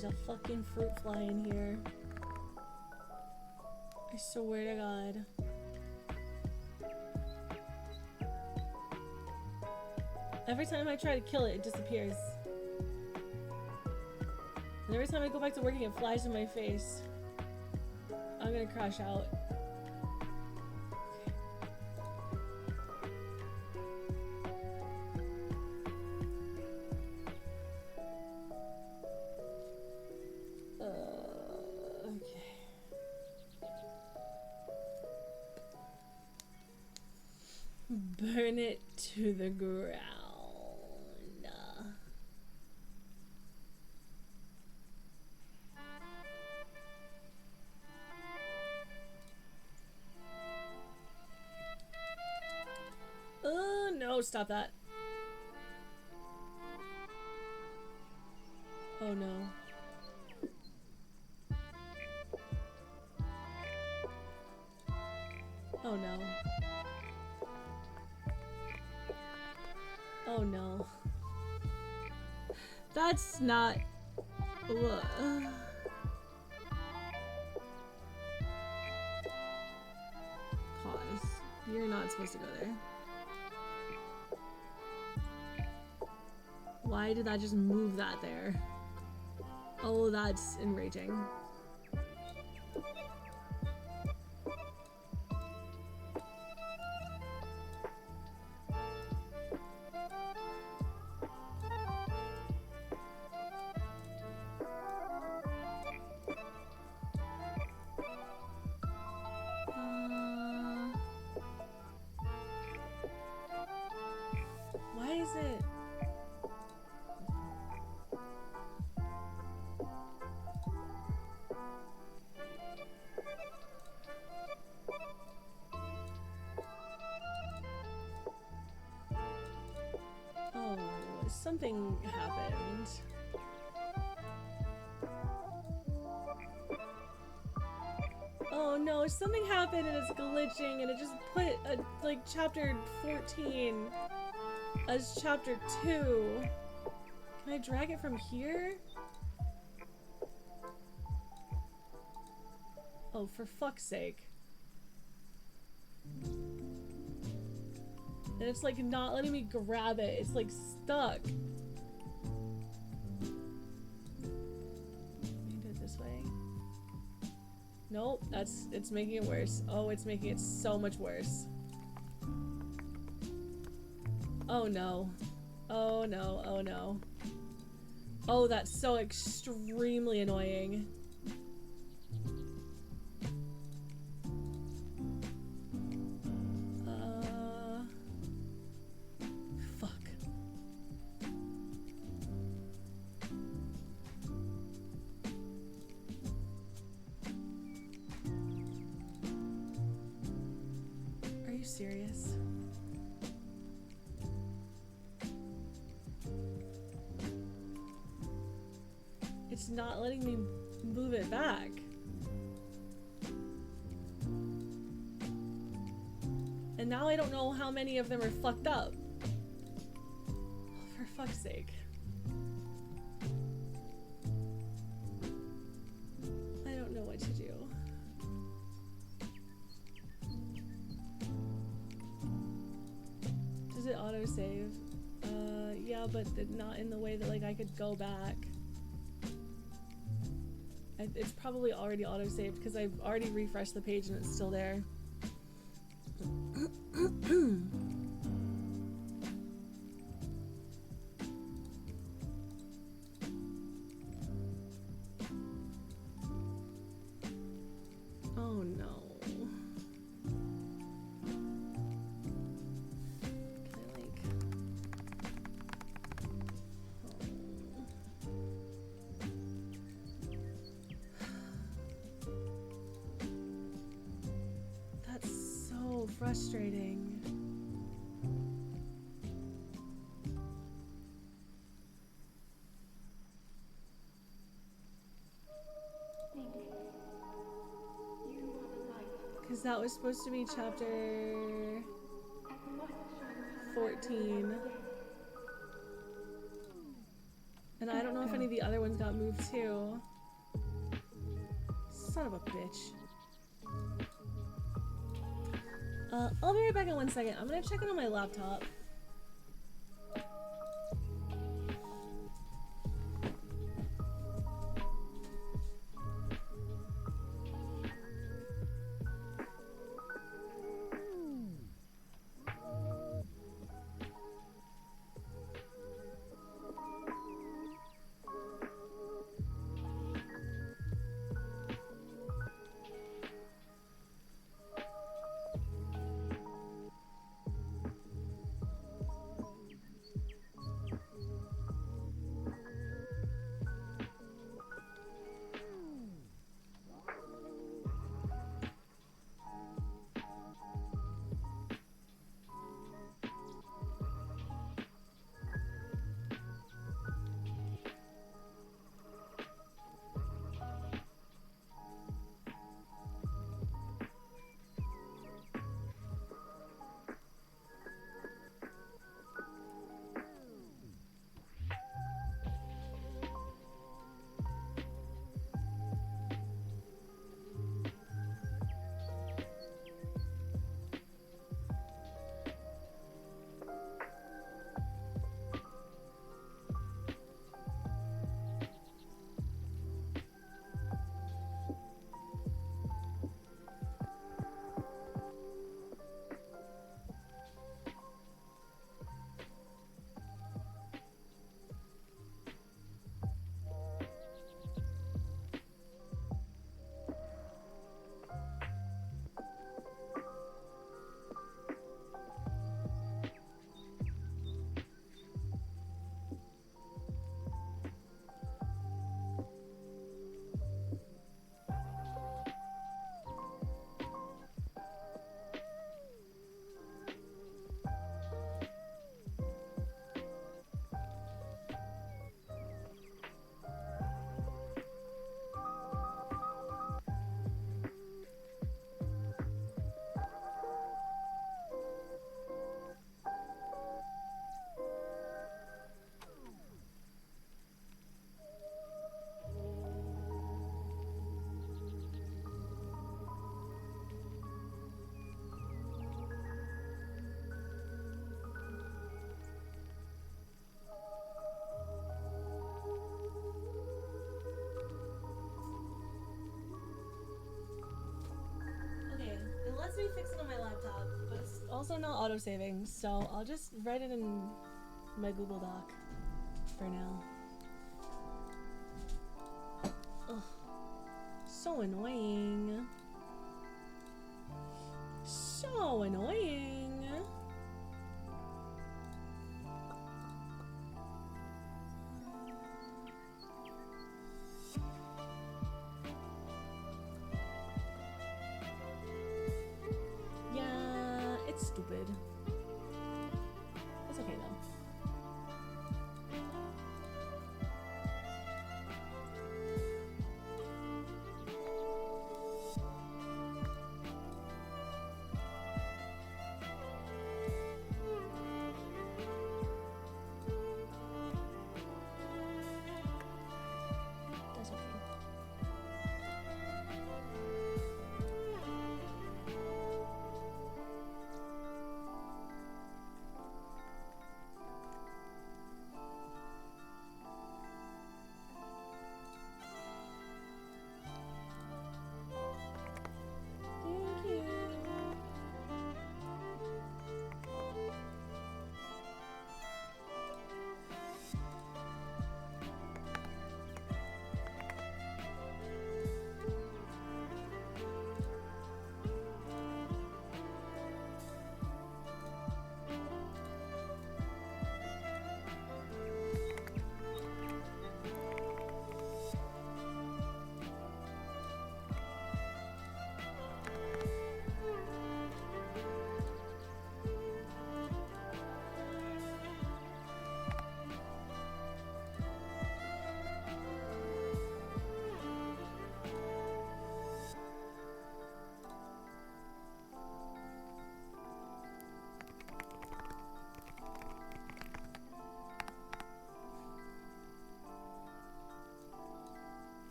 There's a fucking fruit fly in here. I swear to God. Every time I try to kill it, it disappears. And every time I go back to working, it flies in my face. I'm gonna crash out. Burn it to the ground. Oh no, stop that. Oh no. Oh no. Oh no. That's not... Pause. You're not supposed to go there. Why did that just move that there? Oh, that's enraging. Why is it? Oh, something happened. Oh no, something happened and it's glitching and it just put like chapter 14 as chapter 2. Can I drag it from here? Oh, for fuck's sake. And it's like not letting me grab it. It's like stuck. Let me do it this way. Nope, it's making it worse. Oh, it's making it so much worse. Oh no. Oh no, oh no. Oh, that's so extremely annoying. Fuck. Are you serious? It's not letting me move it back. And now I don't know how many of them are fucked up. Oh, for fuck's sake. I don't know what to do. Does it autosave? Yeah, but not in the way that like I could go back. It's probably already autosaved because I've already refreshed the page and it's still there. Oh no. Frustrating. Because that was supposed to be chapter 14. And I don't know if any of the other ones got moved too. Son of a bitch. I'll be right back in 1 second. I'm gonna check it on my laptop. Lets me fix it on my laptop, but it's also not auto-saving, so I'll just write it in my Google Doc for now. Ugh. So annoying. So annoying. Stupid. It's okay though. That's okay.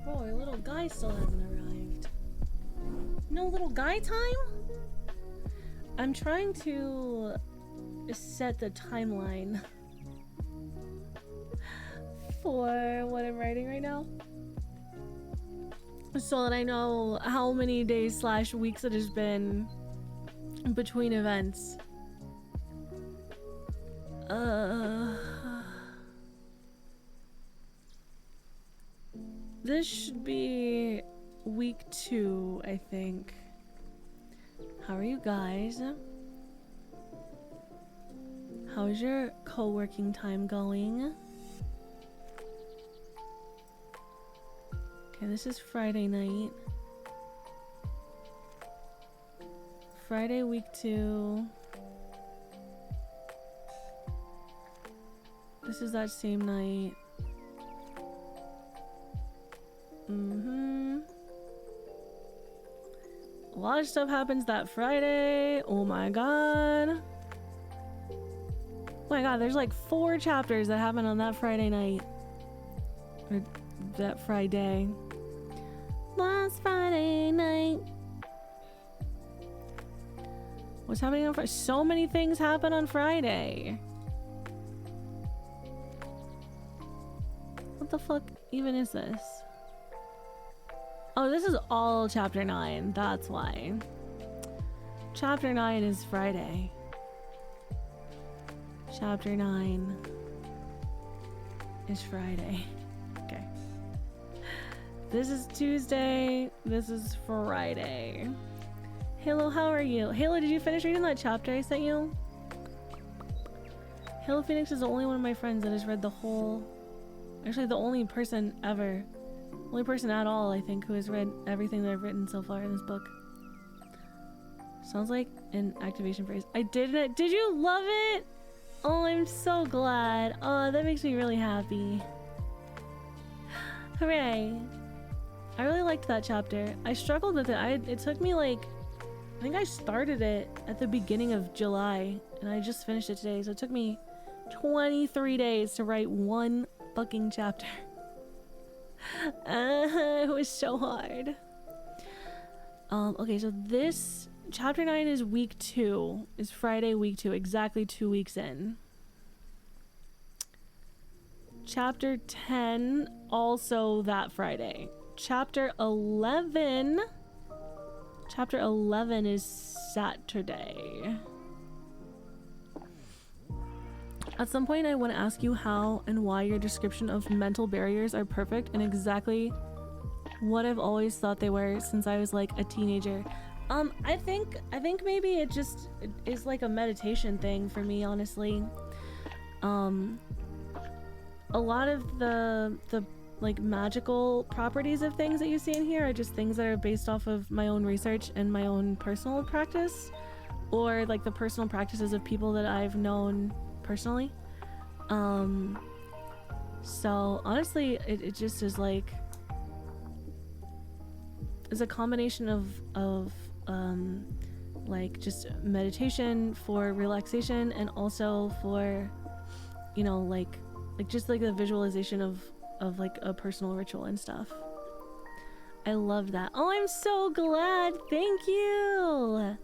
Bro, our little guy still hasn't arrived. No little guy time? I'm trying to set the timeline for what I'm writing right now, so that I know how many days / weeks it has been between events. This should be week 2, I think. How are you guys? How's your co-working time going? Okay, this is Friday night. Friday, week 2. This is that same night. A lot of stuff happens that Friday. Oh my god. Oh my god, there's like 4 chapters that happen on that Friday night. Or that Friday. Last Friday night. What's happening on Friday? So many things happen on Friday. What the fuck even is this? Oh, this is all chapter 9. That's why. Chapter 9 is Friday. Chapter 9 is Friday. Okay. This is Tuesday. This is Friday. Halo, how are you? Halo, did you finish reading that chapter I sent you? Halo Phoenix is the only one of my friends that has read the whole... Actually, the only person ever Only person at all, I think, who has read everything that I've written so far in this book. Sounds like an activation phrase. I did it. Did you love it? Oh, I'm so glad. Oh, that makes me really happy. Hooray. I really liked that chapter. I struggled with it. It took me like, I think I started it at the beginning of July and I just finished it today. So it took me 23 days to write one fucking chapter. It was so hard. Okay, so this chapter 9 is week 2. Is Friday week 2, exactly 2 weeks in. Chapter 10, also that Friday. Chapter 11 is Saturday. At some point I want to ask you how and why your description of mental barriers are perfect and exactly what I've always thought they were since I was like a teenager. I think maybe it just is like a meditation thing for me, honestly. A lot of the like magical properties of things that you see in here are just things that are based off of my own research and my own personal practice, or like the personal practices of people that I've known personally. So honestly, it just is like, it's a combination of like just meditation for relaxation and also for, you know, like just like the visualization of like a personal ritual and stuff. I love that. Oh, I'm so glad. Thank you. Oh,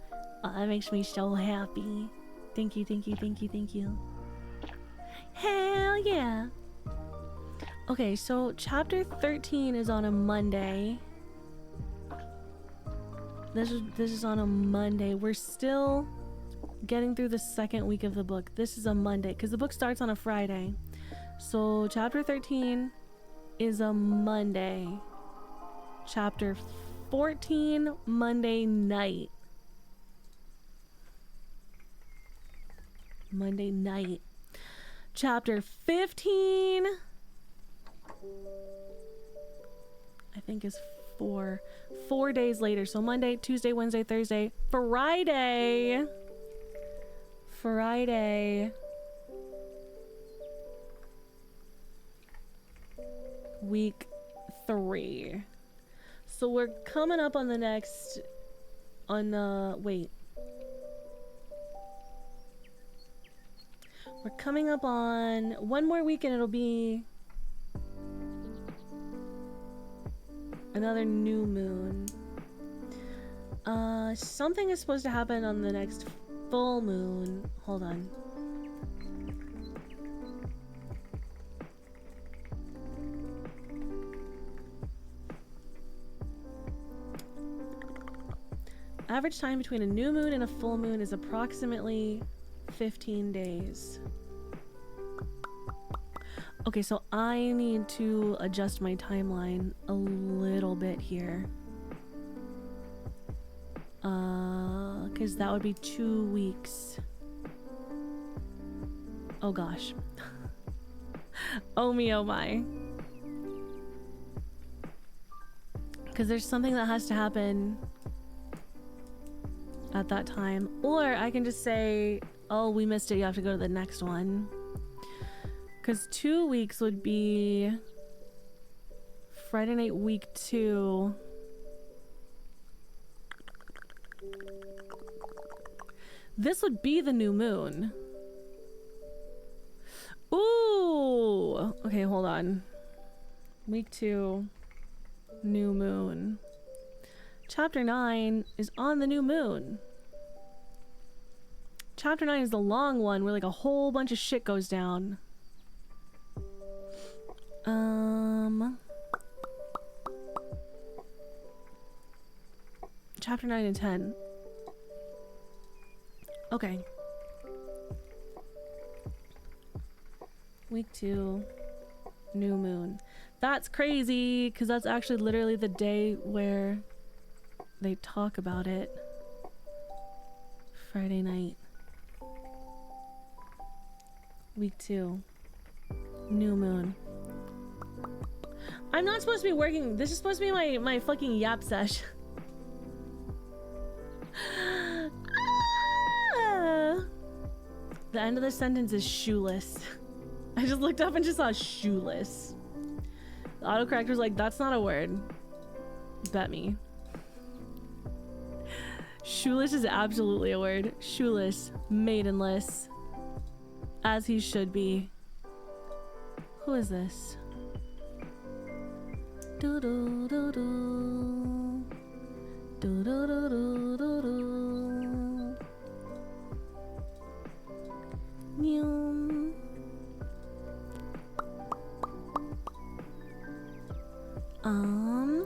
that makes me so happy. Thank you, thank you, thank you, thank you. Hell yeah. Okay, so chapter 13 is on a Monday. This is on a Monday. We're still getting through the second week of the book. This is a Monday because the book starts on a Friday. So chapter 13 is a Monday. Chapter 14, Monday night. Monday night. Chapter 15, I think is 4 days later. So Monday, Tuesday, Wednesday, Thursday, Friday. Week 3. So we're coming up on the next, wait. We're coming up on one more week and it'll be another new moon. Something is supposed to happen on the next full moon. Hold on. Average time between a new moon and a full moon is approximately 15 days. Okay, so I need to adjust my timeline a little bit here. Because that would be 2 weeks. Oh gosh. Oh me, oh my. Because there's something that has to happen at that time. Or I can just say, oh, we missed it, you have to go to the next one. Because 2 weeks would be Friday night week 2. This would be the new moon. Ooh! Okay, hold on. Week 2, new moon. Chapter 9 is on the new moon. Chapter 9 is the long one where like a whole bunch of shit goes down. Chapter 9 and 10. Okay. Week 2, new moon. That's crazy, because that's actually literally the day where they talk about it. Friday night. Week 2, new moon. I'm not supposed to be working. This is supposed to be my fucking yap sesh. Ah! The end of the sentence is shoeless. I just looked up and just saw shoeless. The autocorrector was like, that's not a word. Bet me. Shoeless is absolutely a word. Shoeless, maidenless, as he should be. Who is this? Do do do do do do do do do do. Meow.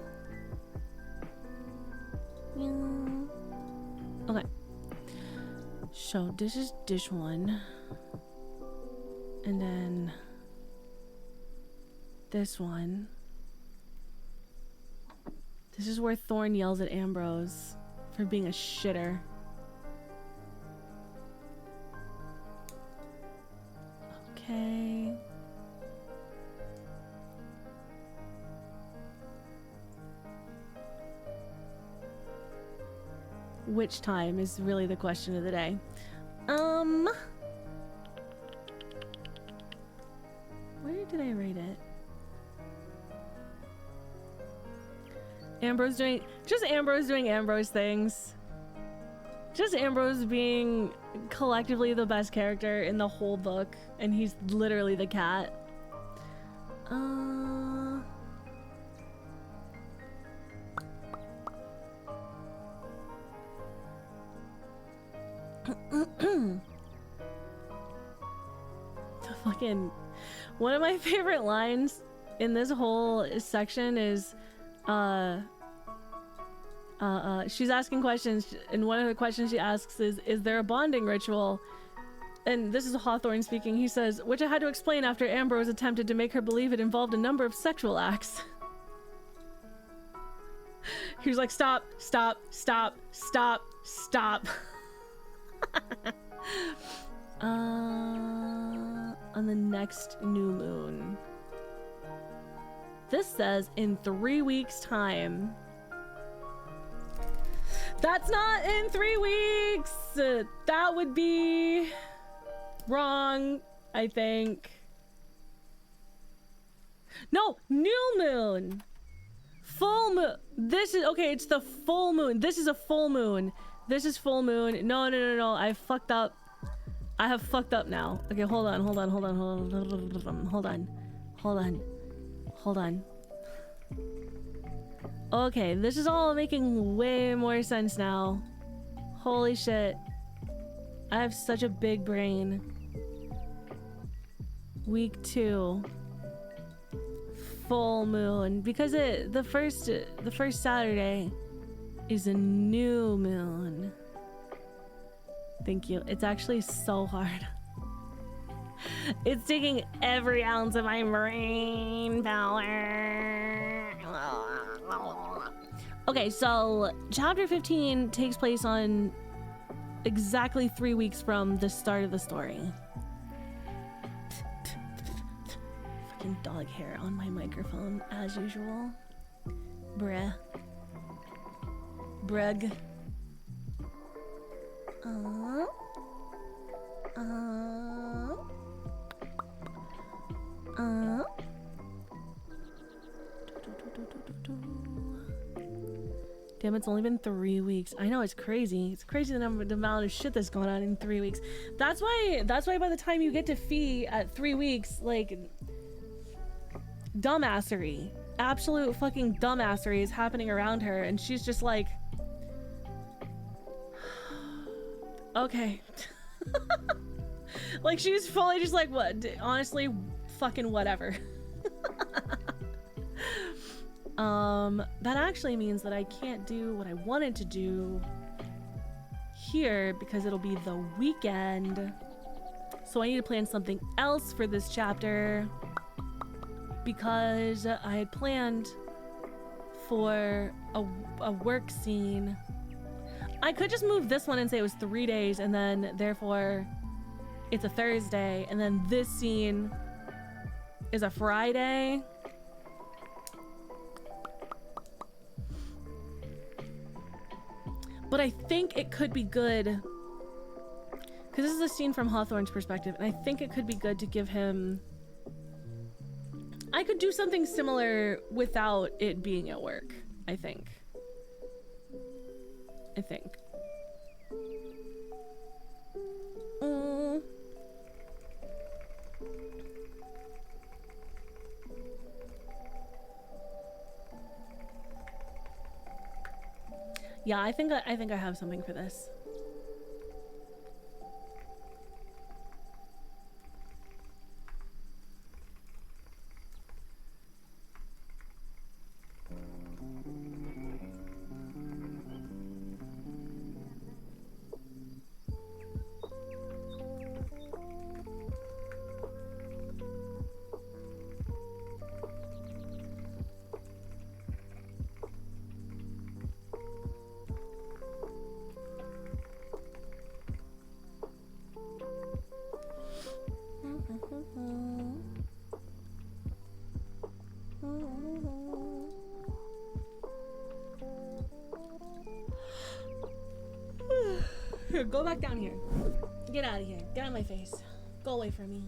Meow. Okay. So this is this one, and then this one. This is where Thorn yells at Ambrose for being a shitter. Okay. Which time is really the question of the day. Where did I write it? Ambrose doing Ambrose things. Just Ambrose being collectively the best character in the whole book, and he's literally the cat. The fucking one of my favorite lines in this whole section is she's asking questions, and one of the questions she asks is there a bonding ritual? And this is Hawthorne speaking. He says, which I had to explain after Ambrose attempted to make her believe it involved a number of sexual acts. He was like, stop, stop, stop, stop, stop. On the next new moon. This says in 3 weeks time. That's not in 3 weeks. That would be wrong, I think. No, new moon. Full moon. This is okay. It's the full moon. This is a full moon. This is full moon. No, no, no, no. I fucked up. I have fucked up now. Okay, hold on, hold on, hold on, hold on, hold on, hold on, hold on. Okay, this is all making way more sense now. Holy shit. I have such a big brain. Week 2. Full moon. Because the first Saturday is a new moon. Thank you. It's actually so hard. It's taking every ounce of my brain power. Okay, so chapter 15 takes place on exactly 3 weeks from the start of the story. Fucking dog hair on my microphone, as usual. Bruh. Brug. Damn, it's only been 3 weeks. I know, it's crazy. It's crazy the amount of shit that's going on in 3 weeks. That's why by the time you get to Fee at 3 weeks, like, dumbassery, absolute fucking dumbassery is happening around her, and she's just like, okay. Like, she's fully just like, what? Honestly, fucking whatever. That actually means that I can't do what I wanted to do here because it'll be the weekend. So I need to plan something else for this chapter because I had planned for a work scene. I could just move this one and say it was 3 days and then therefore it's a Thursday, and then this scene is a Friday. But I think it could be good, because this is a scene from Hawthorne's perspective, and I think it could be good to give him... I could do something similar without it being at work, I think. Yeah, I think I have something for this. Here, go back down here. Get out of here. Get out of my face. Go away from me.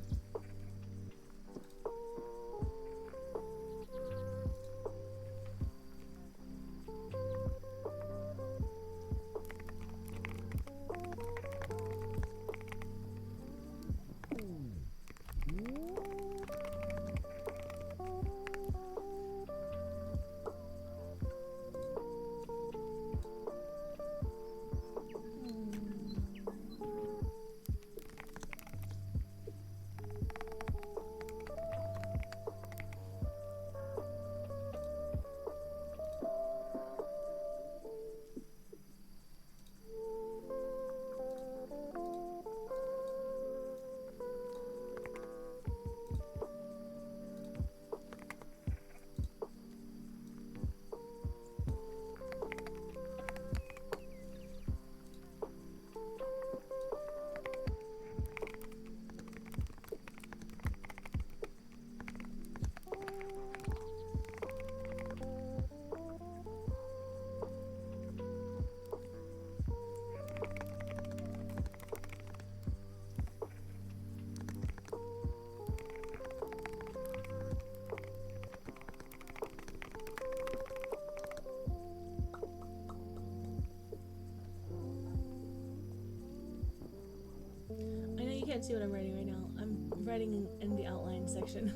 You can't see what I'm writing right now. I'm writing in the outline section.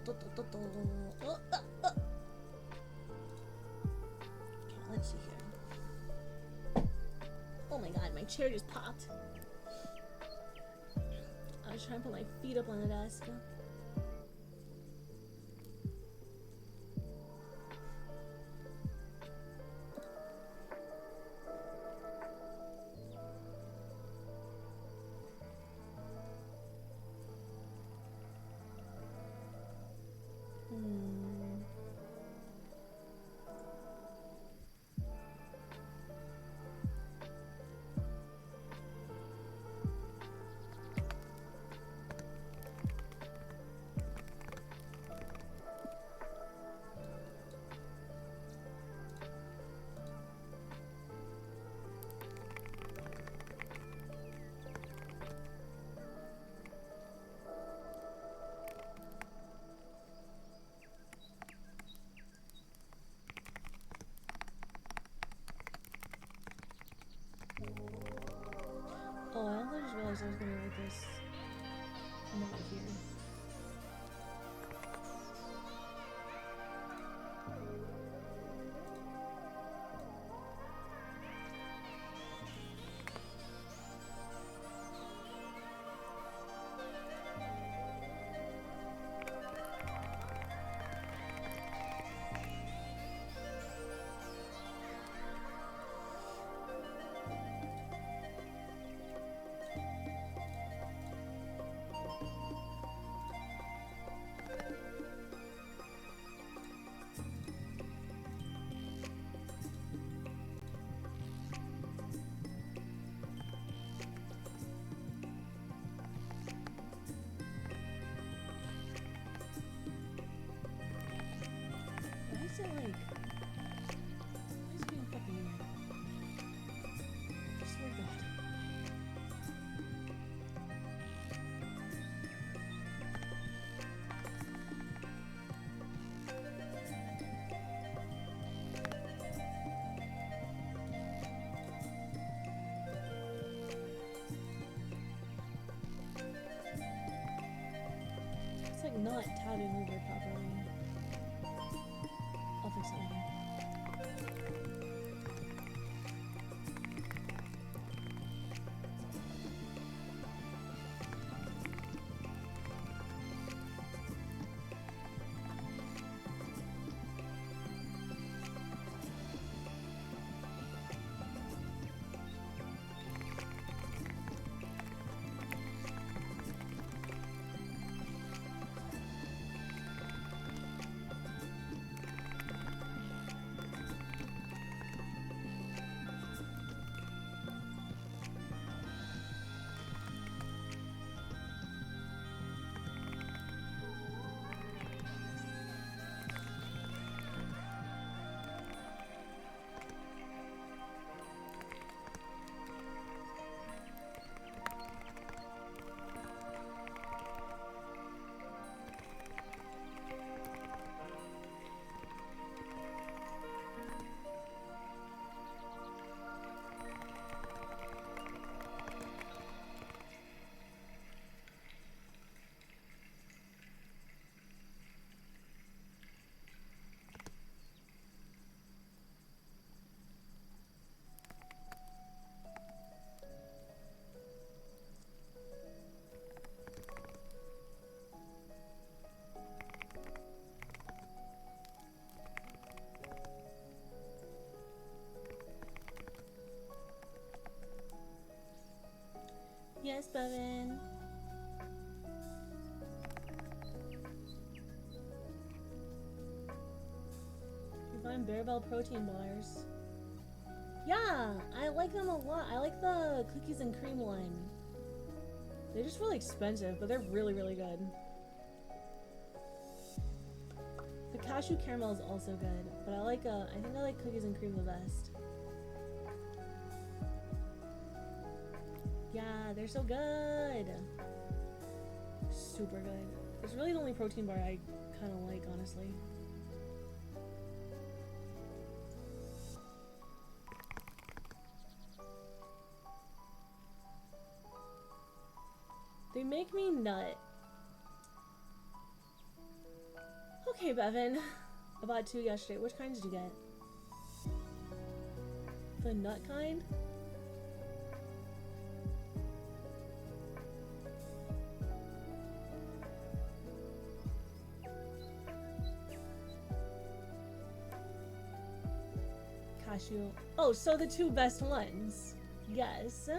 Okay, let's see here. Oh my god, my chair just popped. I was trying to put my feet up on the desk. Oh, I just realized I was gonna write this note here. not tabbing over properly. I'll fix it later. Yes, Bevan. You find 𝗵𝗶𝗹 protein bars. Yeah, I like them a lot. I like the cookies and cream one. They're just really expensive, but they're really, really good. The cashew caramel is also good, but I think I like cookies and cream the best. Yeah, they're so good. Super good. It's really the only protein bar I kind of like, honestly. They make me nut. Okay, Bevan. I bought 2 yesterday. Which kind did you get? The nut kind? Cashew. Oh, so the 2 best ones. Yes.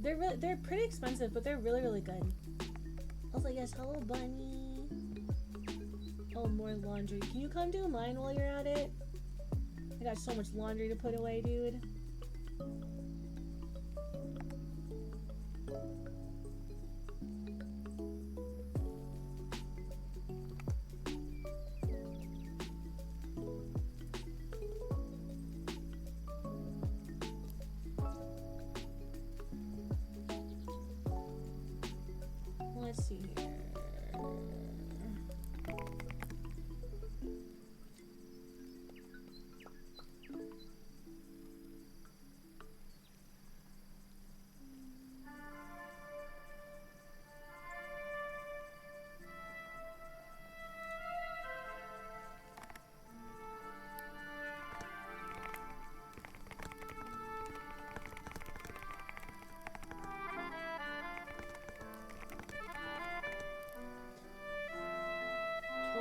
they're pretty expensive, but they're really good. Also, yes, hello bunny. Oh, more laundry. Can you come do mine while you're at it? I got so much laundry to put away, dude. Let's see here.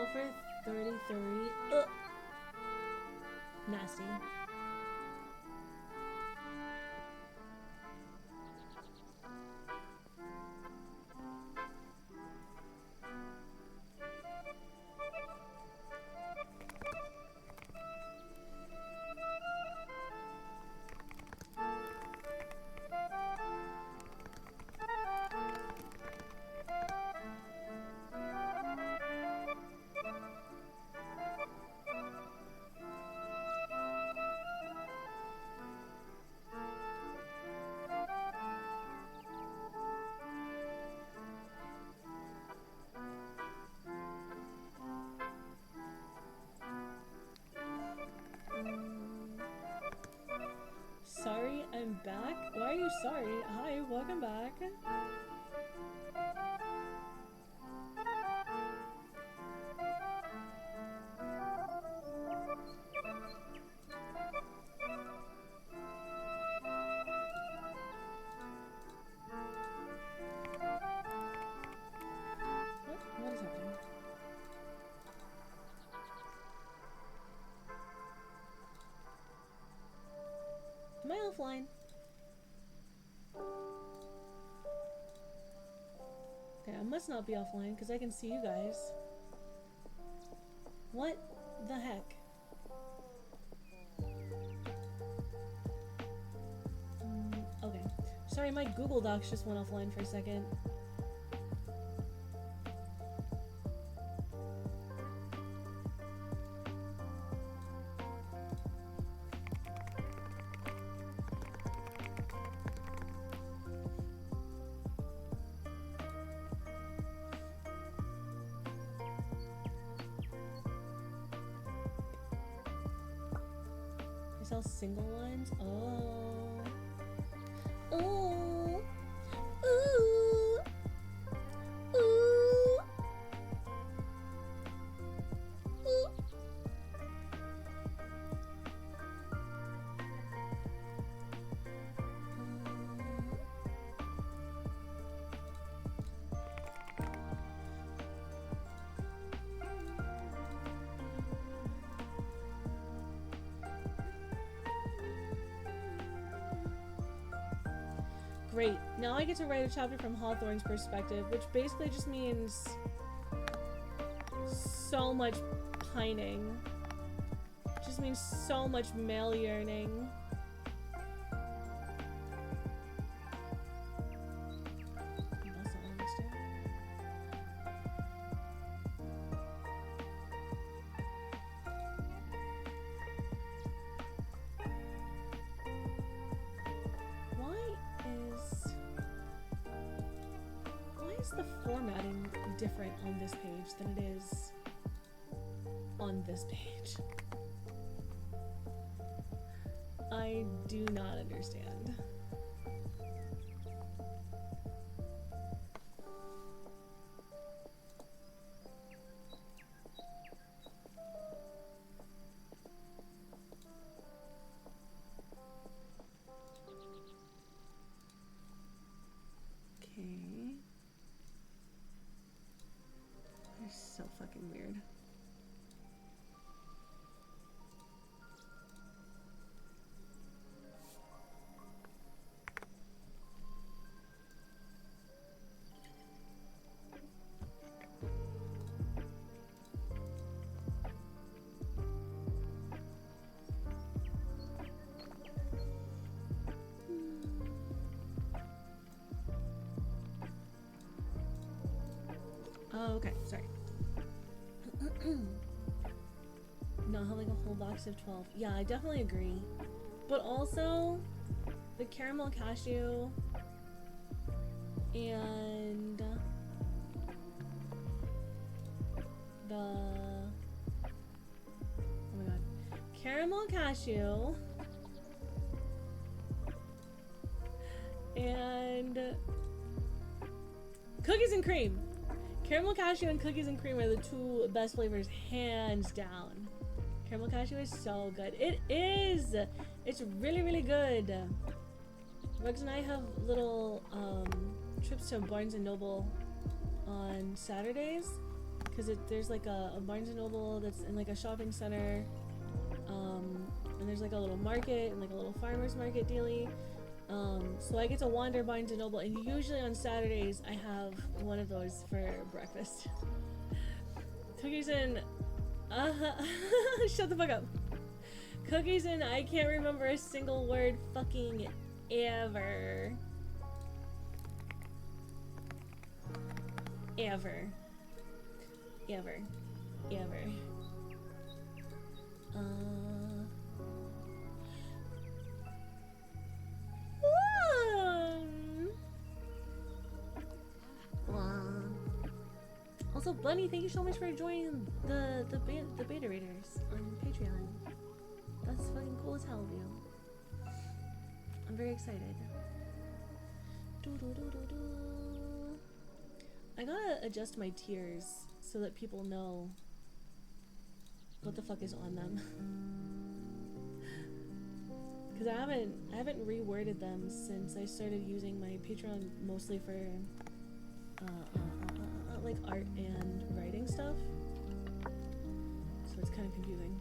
For 33. Ugh. Nasty. Sorry, I'm back? Why are you sorry? Hi, welcome back. What is happening? Am I offline? Okay, I must not be offline because I can see you guys. What the heck? Okay. Sorry, my Google Docs just went offline for a second. I sell single ones? Oh. Ooh. Ooh. Ooh. Ooh. Great. Now I get to write a chapter from Hawthorne's perspective, which basically just means so much pining. Just means so much male yearning. That's not understand. Why is the formatting different on this page than it is on this page? I do not understand. Okay. They're so fucking weird. Oh, okay, sorry. Not having a whole box of 12. Yeah, I definitely agree. But also, the caramel cashew and the, oh my god, caramel cashew and cookies and cream. Caramel cashew and cookies and cream are the two best flavors, hands down. Caramel cashew is so good. It is! It's really, really good. Rex and I have little trips to Barnes & Noble on Saturdays. Because there's like a Barnes & Noble that's in like a shopping center. And there's like a little market and like a little farmer's market dealie. So I get to wander Barnes & Noble, and usually on Saturdays I have one of those for breakfast. Cookies and shut the fuck up. Cookies and I can't remember a single word fucking ever. Ever. Ever. Ever. Also, Bunny, thank you so much for joining the beta readers on Patreon. That's fucking cool as hell of you. I'm very excited. I gotta adjust my tiers so that people know what the fuck is on them. Cause I haven't reworded them since I started using my Patreon mostly for like art and writing stuff. So it's kind of confusing.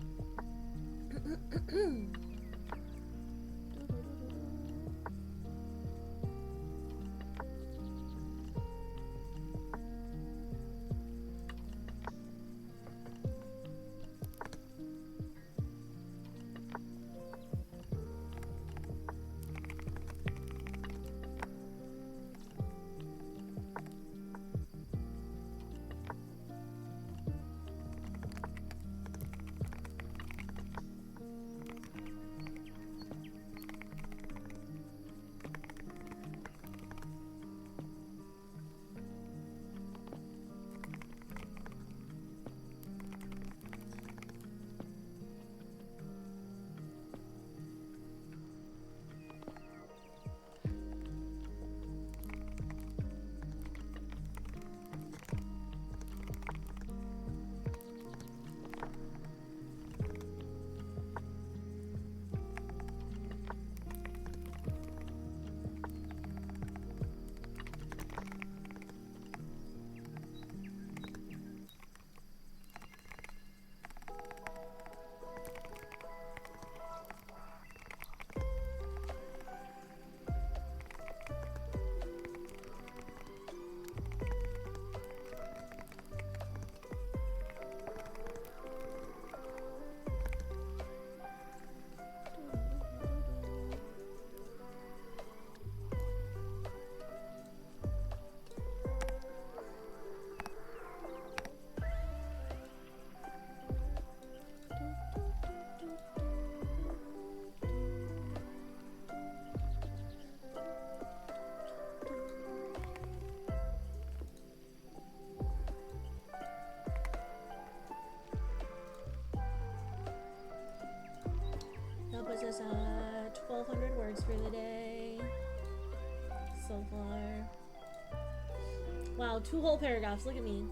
That puts us at 1,200 words for the day so far. Wow, 2 whole paragraphs. Look at me.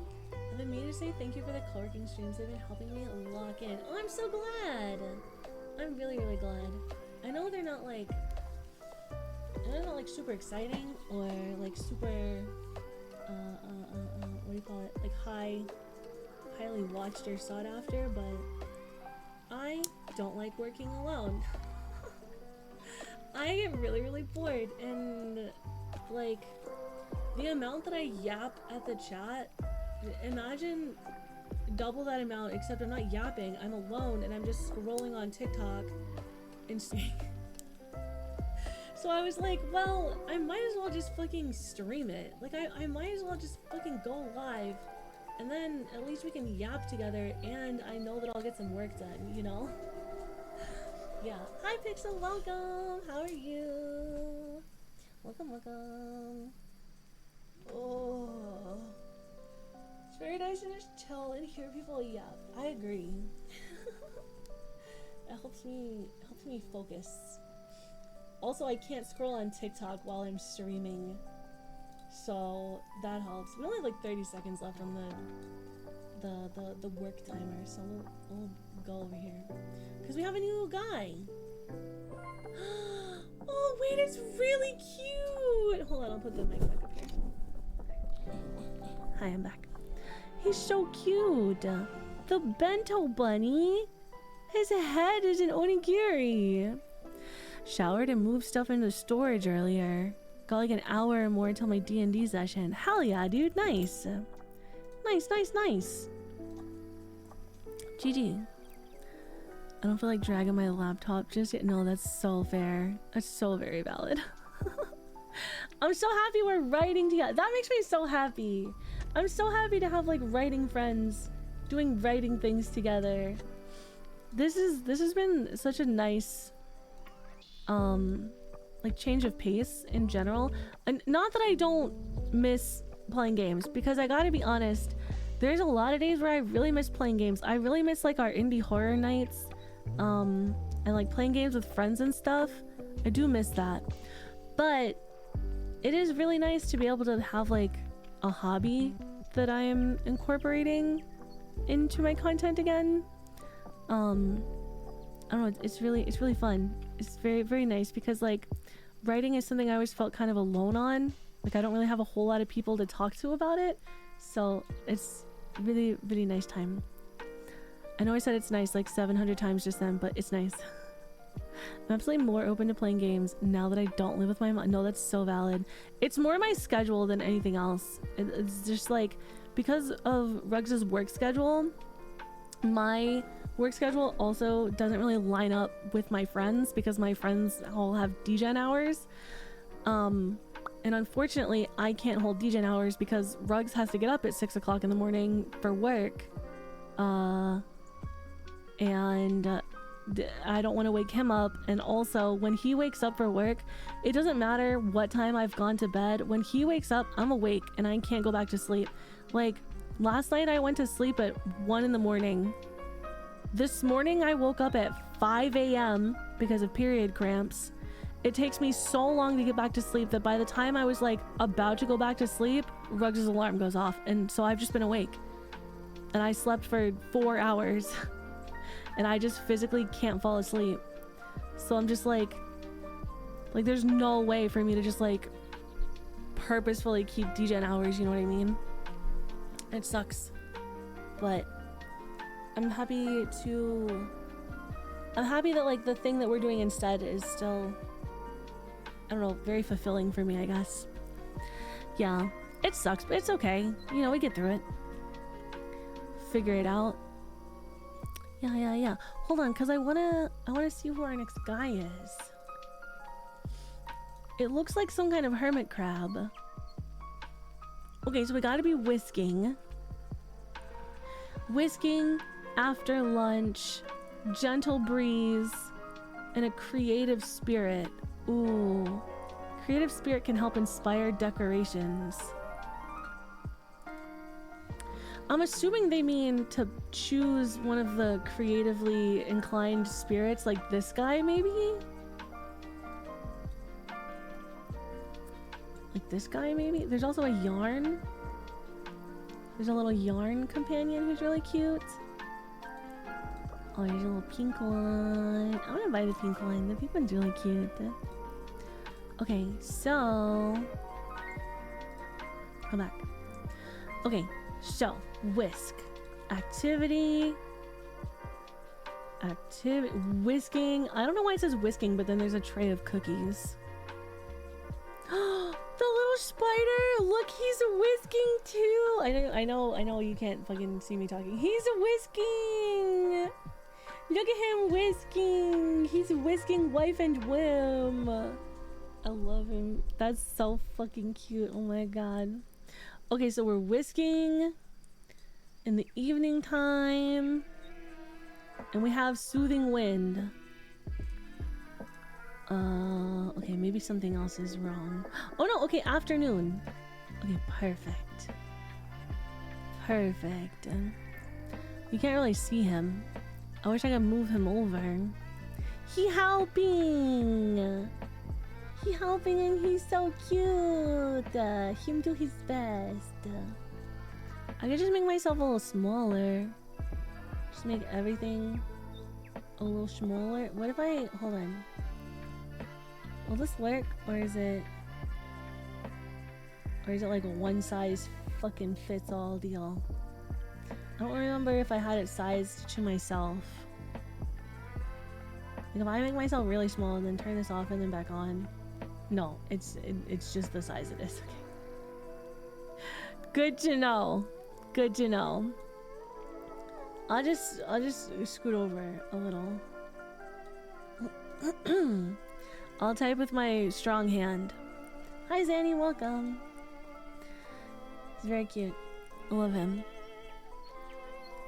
I've been meaning to say thank you for the co-working streams. They've been helping me lock in. Oh, I'm so glad. I'm really, really glad. I know they're not like super exciting or like super what do you call it? Like highly watched or sought after, but I don't like working alone. I get really, really bored, and like the amount that I yap at the chat, imagine double that amount, except I'm not yapping, I'm alone and I'm just scrolling on TikTok and so I was like, well, I might as well just fucking stream it. Like I might as well just fucking go live And then at least we can yap together, and I know that I'll get some work done, you know? Yeah. Hi, Pixel. Welcome. How are you? Welcome, welcome. Oh. It's very nice to just chill and hear people yap. I agree. It helps me focus. Also, I can't scroll on TikTok while I'm streaming, so that helps. We only have like 30 seconds left on the work timer, so we'll go over here because we have a new guy. Oh wait, it's really cute. Hold on, I'll put the mic back up here. Hi, I'm back. He's so cute. The bento bunny. His head is an onigiri. Showered and moved stuff into storage earlier. Got like an hour or more until my D&D session. Hell yeah, dude. Nice. Nice, nice, nice. GG. I don't feel like dragging my laptop just yet. No, that's so fair. That's so very valid. I'm so happy we're writing together. That makes me so happy. I'm so happy to have like writing friends doing writing things together. This has been such a nice like change of pace in general. And not that I don't miss playing games, because I gotta be honest, there's a lot of days where I really miss playing games. I really miss like our indie horror nights and like playing games with friends and stuff. I do miss that, but it is really nice to be able to have like a hobby that I am incorporating into my content again. I don't know, it's really fun. It's very, very nice because like writing is something I always felt kind of alone on. Like I don't really have a whole lot of people to talk to about it. So it's really, really nice time. I know I said it's nice like 700 times just then, but it's nice. I'm absolutely more open to playing games now that I don't live with my mom. No, that's so valid. It's more my schedule than anything else. It's just like because of Ruggs's work schedule, my work schedule also doesn't really line up with my friends because my friends all have DGen hours. And unfortunately, I can't hold DGen hours because Ruggs has to get up at 6 o'clock in the morning for work. And I don't want to wake him up. And also, when he wakes up for work, it doesn't matter what time I've gone to bed. When he wakes up, I'm awake and I can't go back to sleep. Like, last night I went to sleep at 1 in the morning. This morning I woke up at 5 a.m. because of period cramps. It takes me so long to get back to sleep that by the time I was like about to go back to sleep, Ruggs' alarm goes off, and so I've just been awake. And I slept for 4 hours and I just physically can't fall asleep. So I'm just like there's no way for me to just like purposefully keep DGen hours, you know what I mean? It sucks. But I'm happy that like the thing that we're doing instead is still, I don't know, very fulfilling for me, I guess. Yeah, it sucks, but it's okay. You know, we get through it. Figure it out. Yeah. Hold on, because I wanna see who our next guy is. It looks like some kind of hermit crab. Okay, so we gotta be whisking. Whisking, after lunch, gentle breeze, and a creative spirit. Ooh. Creative spirit can help inspire decorations. I'm assuming they mean to choose one of the creatively inclined spirits, like this guy, maybe? Like this guy, maybe? There's also a yarn. There's a little yarn companion who's really cute. Oh, there's a little pink one. I want to buy the pink one. The pink one's really cute. Okay, so... Come back. Okay, so, whisk. Activity. Whisking. I don't know why it says whisking, but then there's a tray of cookies. The little spider! Look, he's whisking too! I know you can't fucking see me talking. He's whisking! Look at him whisking! He's whisking wife and whim. I love him. That's so fucking cute. Oh my god. Okay, so we're whisking. in the evening time. And we have soothing wind. Okay, maybe something else is wrong. Oh no, okay, afternoon. Okay, perfect. Perfect. You can't really see him. I wish I could move him over. He helping! He helping and he's so cute! Him do his best. I could just make myself a little smaller. Just make everything a little smaller. What if I... Hold on. Will this work? Or is it like a one size fucking fits all deal? I don't remember if I had it sized to myself. Like if I make myself really small and then turn this off and then back on. No, it's just the size it is. Okay. Good to know. Good to know. I'll just scoot over a little. I'll type with my strong hand. Hi Zanny, welcome. He's very cute. I love him.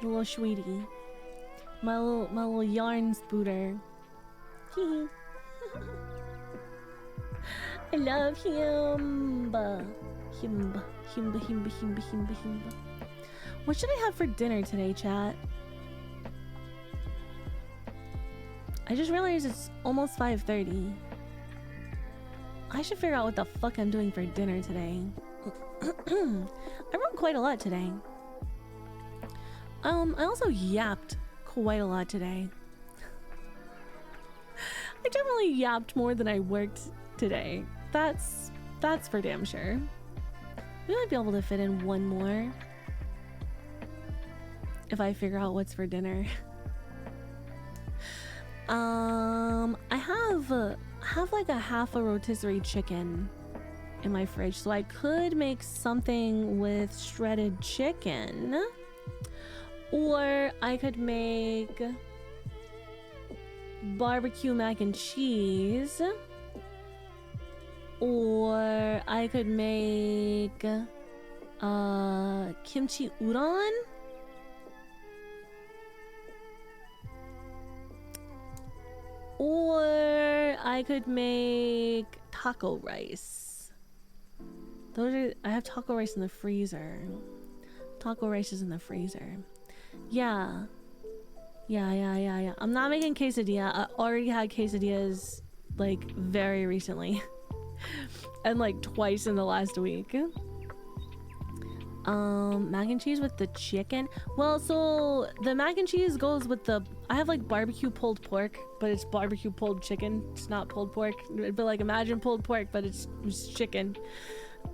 The little sweetie. My little yarn spooter. Hee I love him. Himba. What should I have for dinner today, chat? I just realized it's almost 5:30. I should figure out what the fuck I'm doing for dinner today. I wrote quite a lot today. I also yapped quite a lot today. I definitely yapped more than I worked today. That's for damn sure. We might be able to fit in one more if I figure out what's for dinner. I have like a half a rotisserie chicken in my fridge, so I could make something with shredded chicken, or I could make barbecue mac and cheese, or I could make kimchi udon. Or I could make taco rice. I have taco rice in the freezer. Taco rice is in the freezer. Yeah. I'm not making quesadilla. I already had quesadillas like very recently. And like twice in the last week. Mac and cheese with the chicken. Well, so the mac and cheese goes with the... I have like barbecue pulled pork, but it's barbecue pulled chicken. It's not pulled pork. But like imagine pulled pork, but it's chicken.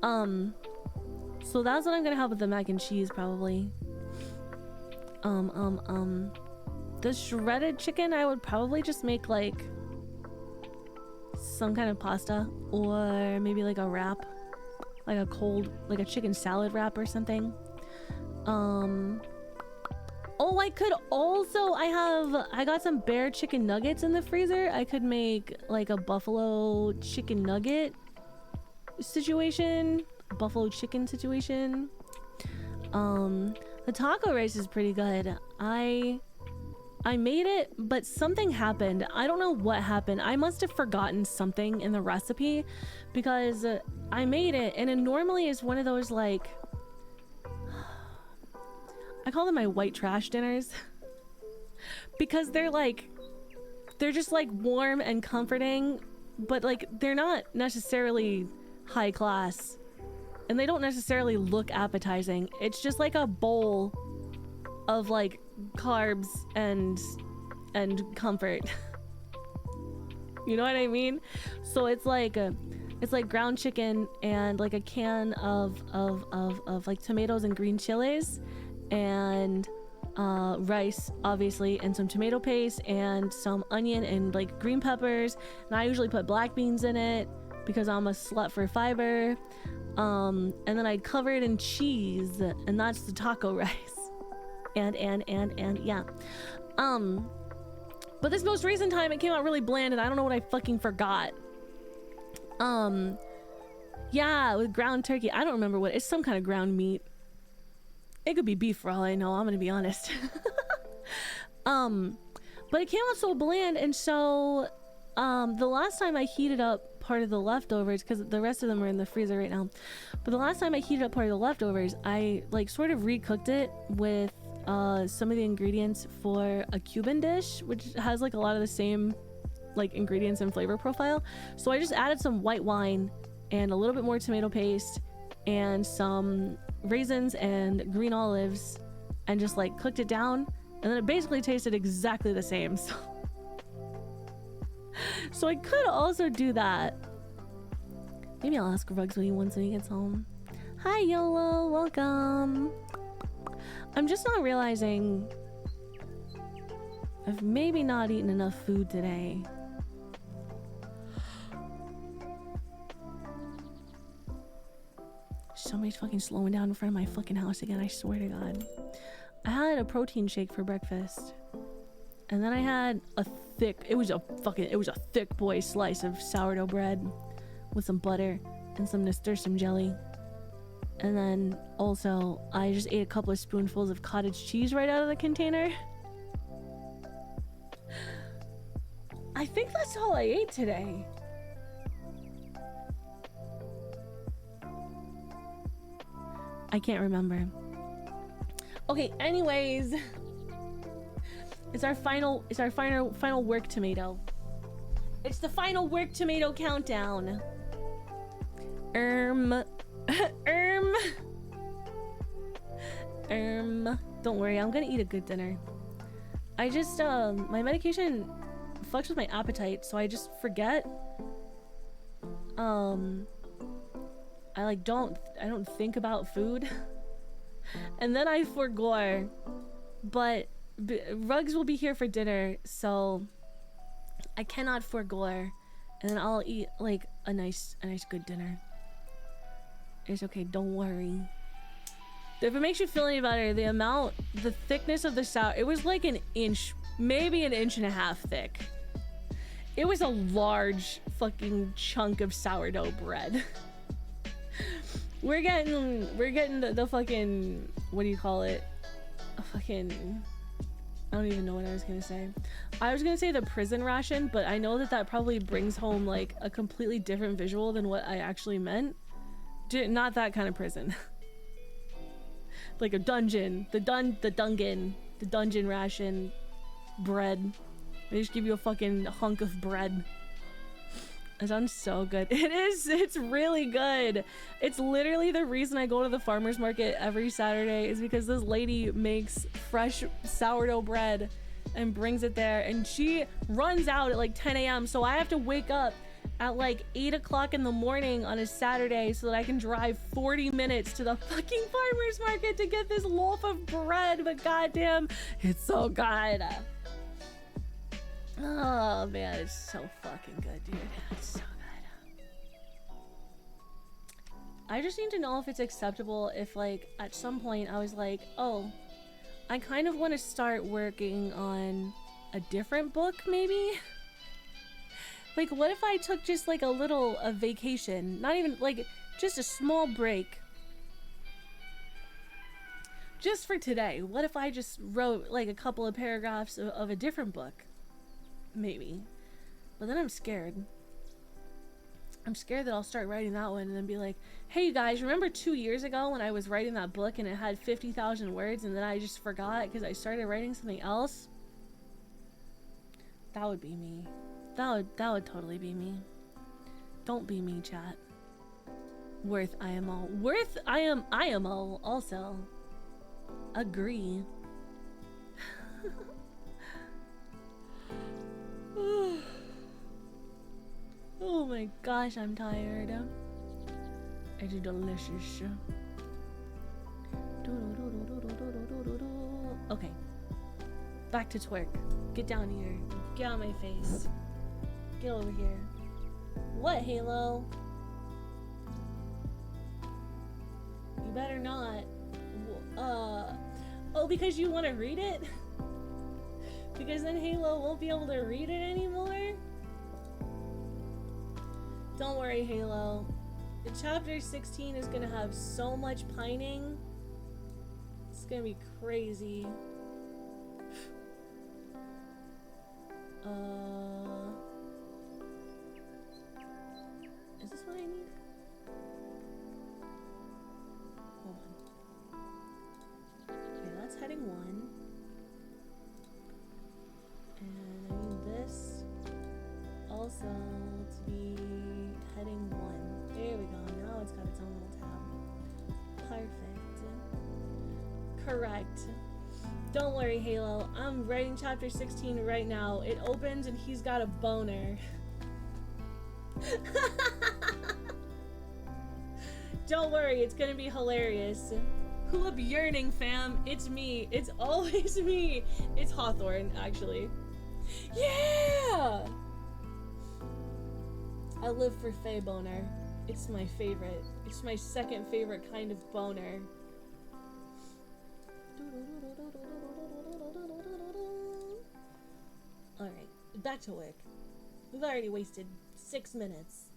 So that's what I'm gonna have with the mac and cheese probably. The shredded chicken, I would probably just make like some kind of pasta, or maybe like a wrap. Like a cold, like a chicken salad wrap or something. Oh, I could also, I got some bear chicken nuggets in the freezer. I could make like a buffalo chicken nugget situation, buffalo chicken situation. The taco rice is pretty good. I made it, but something happened. I don't know what happened. I must have forgotten something in the recipe, because I made it, and it normally is one of those like... I call them my white trash dinners. Because they're just like warm and comforting, but like they're not necessarily high class. And they don't necessarily look appetizing. It's just like a bowl of like carbs and comfort. You know what I mean? So it's like ground chicken and like a can of like tomatoes and green chilies, and rice obviously, and some tomato paste and some onion and like green peppers, and I usually put black beans in it because I'm a slut for fiber. And then I cover it in cheese, and that's the taco rice. And yeah. But this most recent time it came out really bland, and I don't know what I fucking forgot. Yeah, with ground turkey. I don't remember what. It's some kind of ground meat. It could be beef for all I know, I'm gonna be honest. But it came out so bland, and so the last time I heated up part of the leftovers, because the rest of them are in the freezer right now, but the last time I heated up part of the leftovers, I like sort of recooked it with some of the ingredients for a Cuban dish, which has like a lot of the same like ingredients and flavor profile. So I just added some white wine and a little bit more tomato paste and some raisins and green olives and just like cooked it down, and then it basically tasted exactly the same. So I could also do that. Maybe I'll ask Rugs what he wants when he gets home. Hi YOLO, welcome. I'm just not realizing I've maybe not eaten enough food today. Somebody's fucking slowing down in front of my fucking house again, I swear to God. I had a protein shake for breakfast. And then I had a thick, it was a thick boy slice of sourdough bread with some butter and some nasturtium jelly. And then also I just ate a couple of spoonfuls of cottage cheese right out of the container. I think that's all I ate today. I can't remember. Okay, anyways. It's our final work tomato. It's the final work tomato countdown. Don't worry, I'm gonna eat a good dinner. I just my medication fucks with my appetite, so I just forget. I don't think about food. And then I forgore. But Rugs will be here for dinner, so I cannot forgore, and then I'll eat like a nice good dinner. It's okay, don't worry. If it makes you feel any better, the thickness of the sour, it was like an inch, maybe an inch and a half thick. It was a large fucking chunk of sourdough bread. We're getting the fucking, what do you call it? I don't even know what I was gonna say. I was gonna say the prison ration, but I know that probably brings home like a completely different visual than what I actually meant. Not that kind of prison. Like a dungeon, the dungeon ration bread. They just give you a fucking hunk of bread. It sounds so good. It is, it's really good. It's literally the reason I go to the farmer's market every Saturday, is because this lady makes fresh sourdough bread and brings it there, and she runs out at like 10 a.m. so I have to wake up at like 8 o'clock in the morning on a Saturday so that I can drive 40 minutes to the fucking farmer's market to get this loaf of bread. But goddamn, it's so good. Oh man, it's so fucking good, dude. It's so good. I just need to know if it's acceptable if like at some point I was like, oh, I kind of want to start working on a different book maybe. Like what if I took just like a vacation, not even like just a small break just for today. What if I just wrote like a couple of paragraphs of a different book? Maybe. But then I'm scared. I'm scared that I'll start writing that one and then be like, hey you guys, remember 2 years ago when I was writing that book and it had 50,000 words and then I just forgot because I started writing something else? That would be me. That would totally be me. Don't be me, chat. Worth IMO. Worth IMO also. Agree. Oh my gosh, I'm tired. It's delicious. Okay, back to twerk. Get down here. Get out of my face. Get over here. What, Halo? You better not. Oh, because you want to read it? Because then Halo won't be able to read it anymore? Don't worry, Halo. The chapter 16 is gonna have so much pining. It's gonna be crazy. Is this what I need? Hold on. Okay, that's heading 1. And I need this also to be heading 1. There we go. Now it's got its own little tab. Perfect. Correct. Don't worry, Halo. I'm writing chapter 16 right now. It opens and he's got a boner. Don't worry, it's gonna be hilarious. Who up yearning, fam? It's me. It's always me. It's Hawthorne, actually. Yeah! I live for Faye boner. It's my favorite. It's my second favorite kind of boner. Alright, back to work. We've already wasted 6 minutes.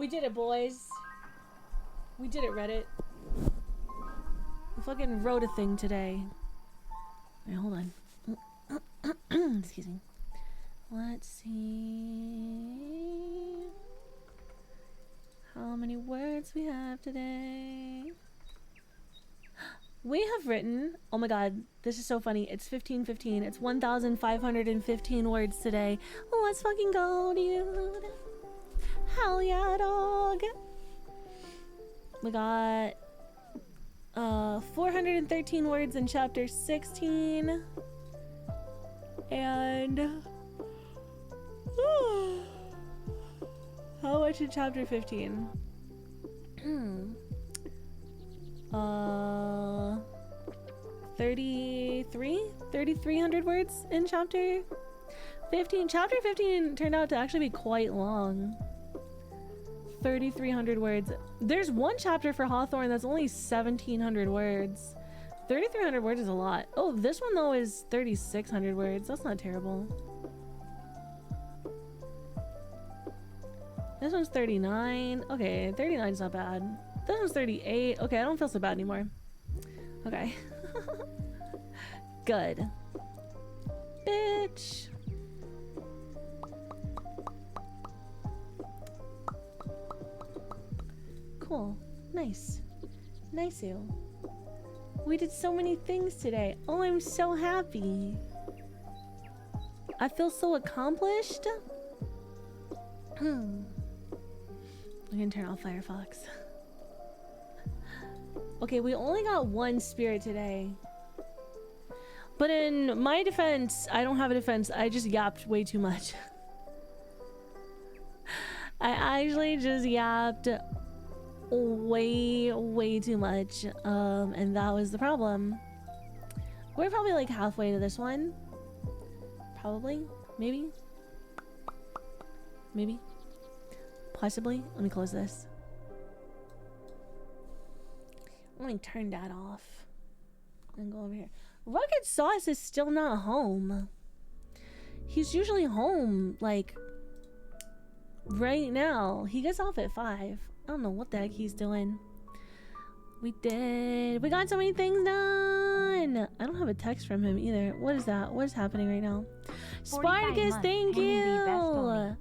We did it, boys. We did it, Reddit. We fucking wrote a thing today. Wait, hold on. Excuse me. Let's see how many words we have today. We have written, oh my god, this is so funny. It's 1515. It's 1,515 words today. Let's fucking go, dude. Hell yeah, dog. We got 413 words in chapter 16. And how much in chapter 15? 3,300 words in chapter 15. Chapter 15 turned out to actually be quite long. 3,300 words. There's one chapter for Hawthorne that's only 1,700 words. 3,300 words is a lot. Oh, this one though is 3,600 words. That's not terrible. This one's 39. Okay, 39 is not bad. This one's 38. Okay, I don't feel so bad anymore. Okay. Good. Bitch. Cool. Nice. Nice-o. We did so many things today. Oh, I'm so happy. I feel so accomplished. I can turn off Firefox. Okay, we only got one spirit today. But in my defense, I don't have a defense. I just yapped way too much. I actually just yapped way too much. And that was the problem. We're probably like halfway to this one. Probably. Maybe. Maybe. Possibly. Let me close this. Let me turn that off and go over here. Rugged Sauce is still not home. He's usually home like right now. He gets off at 5. I don't know what the heck he's doing. We got so many things done. I don't have a text from him either. What is that? What is happening right now? Spartacus, thank you.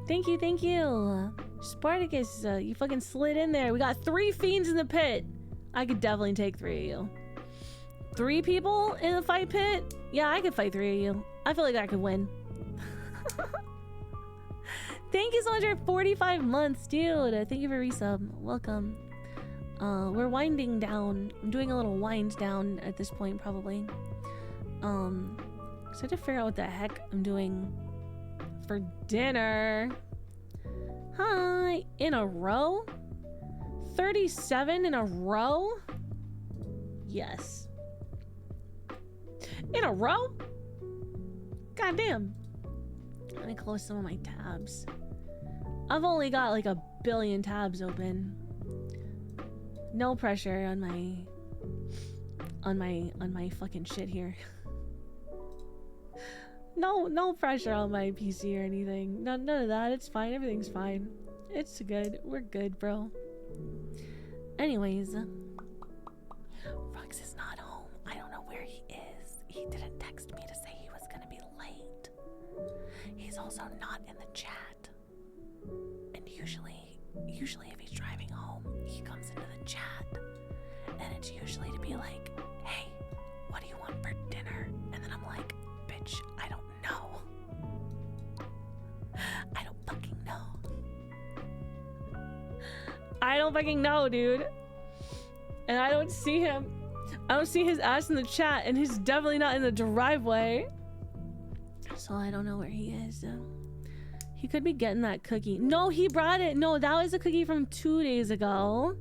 Thank you. Spartacus, you fucking slid in there. We got 3 fiends in the pit. I could definitely take 3 of you. 3 people in the fight pit? Yeah, I could fight 3 of you. I feel like I could win. Thank you so much for 45 months, dude. Thank you for resub. Welcome. We're winding down. I'm doing a little wind down at this point, probably. So I have to figure out what the heck I'm doing for dinner. Hi. In a row? 37 in a row? Yes. In a row? God damn. Let me close some of my tabs. I've only got like a billion tabs open. No pressure on my fucking shit here. No pressure on my PC or anything. None of that. It's fine. Everything's fine. It's good. We're good, bro. Anyways, Rux is not home. I don't know where he is. He didn't text me to say he was gonna be late. He's also not in the chat. And usually if he's driving home, he comes into the chat. And it's usually to be like, hey, what do you want for dinner? And then I'm like, bitch, I don't know. I don't fucking know. I don't fucking know, dude. And I don't see him. I don't see his ass in the chat, and he's definitely not in the driveway. So I don't know where he is. He could be getting that cookie. No, he brought it. No, that was a cookie from 2 days ago.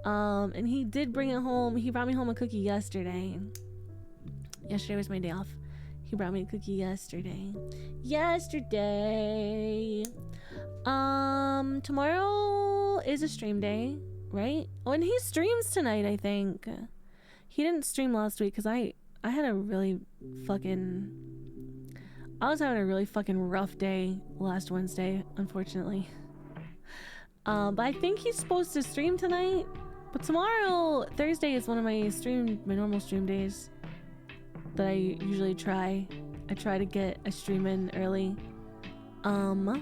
And he did bring it home. He brought me home a cookie yesterday. Yesterday was my day off. He brought me a cookie yesterday. Tomorrow is a stream day, right? Oh, and he streams tonight, I think. He didn't stream last week because I had a really fucking... I was having a really fucking rough day last Wednesday, unfortunately. But I think he's supposed to stream tonight. But tomorrow, Thursday, is one of my normal stream days that I usually try. I try to get a stream in early. I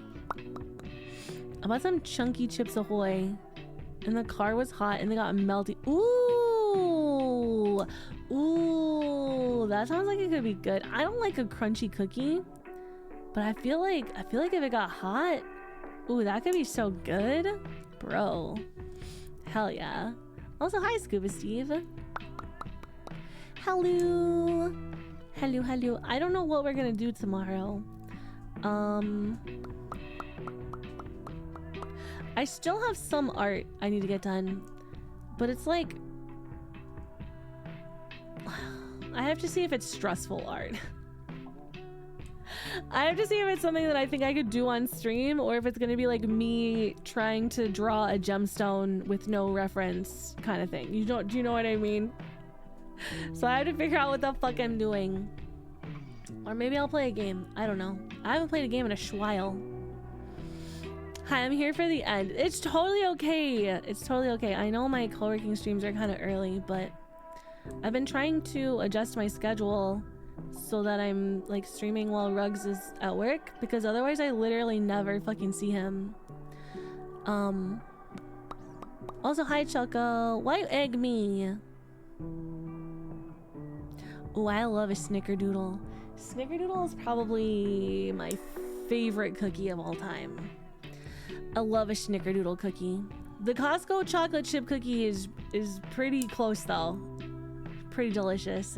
bought some chunky Chips Ahoy, and the car was hot and they got melty. Ooh, ooh, that sounds like it could be good. I don't like a crunchy cookie, but I feel like if it got hot, ooh, that could be so good, bro. Hell yeah. Also, hi, Scuba Steve. Hello. Hello, hello. I don't know what we're gonna do tomorrow. I still have some art I need to get done, but it's like I have to see if it's stressful art. I have to see if it's something that I think I could do on stream, or if it's gonna be like me trying to draw a gemstone with no reference kind of thing. Do you know what I mean? So I have to figure out what the fuck I'm doing. Or maybe I'll play a game. I don't know. I haven't played a game in a while. Hi, I'm here for the end. It's totally okay. It's totally okay. I know my co-working streams are kind of early, but I've been trying to adjust my schedule so that I'm like streaming while Ruggs is at work, because otherwise I literally never fucking see him. Also, hi Choco. Why you egg me? Oh, I love a snickerdoodle. Snickerdoodle is probably my favorite cookie of all time. I love a snickerdoodle cookie. The Costco chocolate chip cookie is pretty close though. Pretty delicious.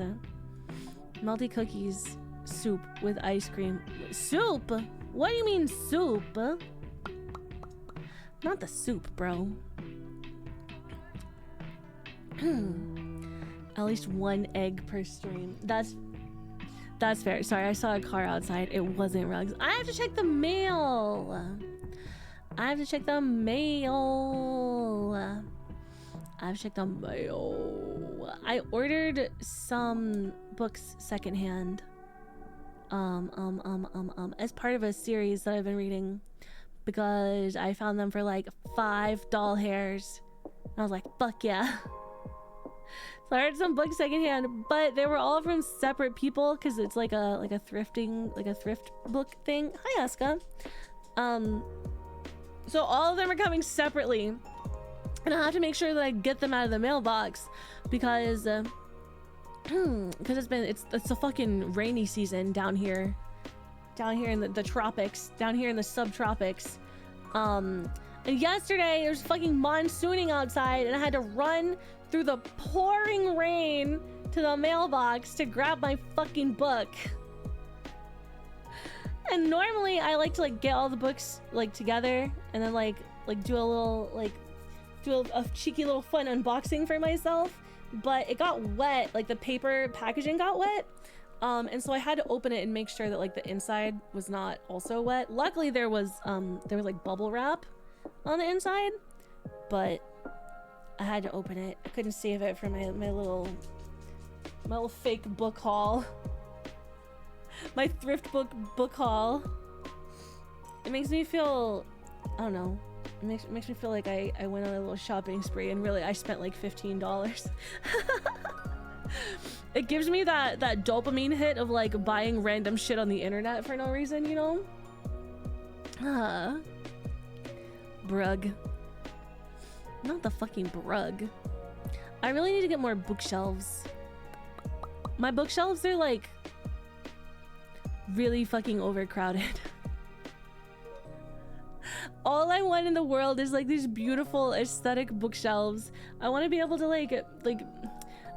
Melty cookies, soup with ice cream. Soup? What do you mean soup? Not the soup, bro. At least one egg per stream. That's fair. Sorry, I saw a car outside. It wasn't Rugs. I have to check the mail. I have to check the mail. I ordered some books secondhand. As part of a series that I've been reading, because I found them for like $5 doll hairs. And I was like, fuck yeah. So I ordered some books secondhand, but they were all from separate people because it's like a thrift book thing. Hi, Asuka. So all of them are coming separately, and I have to make sure that I get them out of the mailbox because it's a fucking rainy season down here in the tropics, down here in the subtropics. And yesterday there's fucking monsooning outside, and I had to run through the pouring rain to the mailbox to grab my fucking book. And normally I like to like get all the books like together and then like do a little do a cheeky little fun unboxing for myself, but it got wet. Like the paper packaging got wet, and so I had to open it and make sure that like the inside was not also wet. Luckily there was like bubble wrap on the inside, but I had to open it. I couldn't save it for my little fake book haul. My thrift book haul. It makes me feel, I don't know, it makes me feel like I went on a little shopping spree and really I spent like $15. It gives me that dopamine hit of like buying random shit on the internet for no reason, you know? Brug. Not the fucking brug. I really need to get more bookshelves. My bookshelves are like really fucking overcrowded. All I want in the world is like these beautiful aesthetic bookshelves. I want to be able to like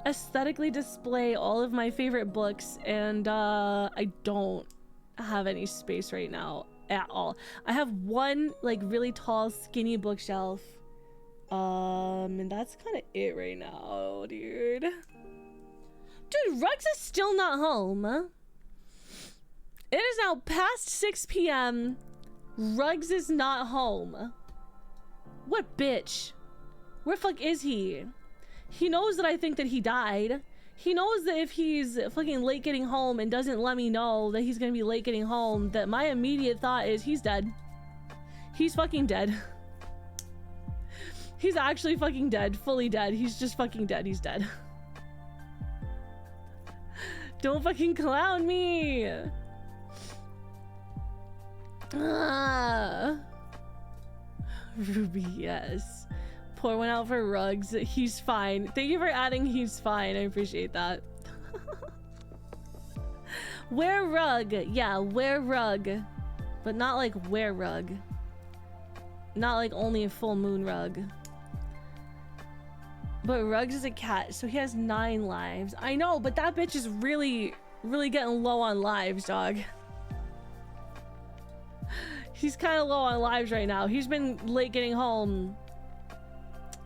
aesthetically display all of my favorite books, and I don't have any space right now at all. I have one like really tall skinny bookshelf, and that's kind of it right now, dude. Dude, Ruggs is still not home. It is now past 6 p.m. Ruggs is not home. What bitch? Where the fuck is he? He knows that I think that he died. He knows that if he's fucking late getting home and doesn't let me know that he's gonna be late getting home, that my immediate thought is he's dead. He's fucking dead. He's actually fucking dead. Fully dead. He's just fucking dead. He's dead. Don't fucking clown me. Ah. Ruby, yes. Pour one out for Rugs. He's fine. Thank you for adding he's fine. I appreciate that. Wear rug. Yeah, wear rug. But not like wear rug. Not like only a full moon rug. But Rugs is a cat, so he has 9 lives. I know, but that bitch is really, really getting low on lives, dog. He's kind of low on lives right now. He's been late getting home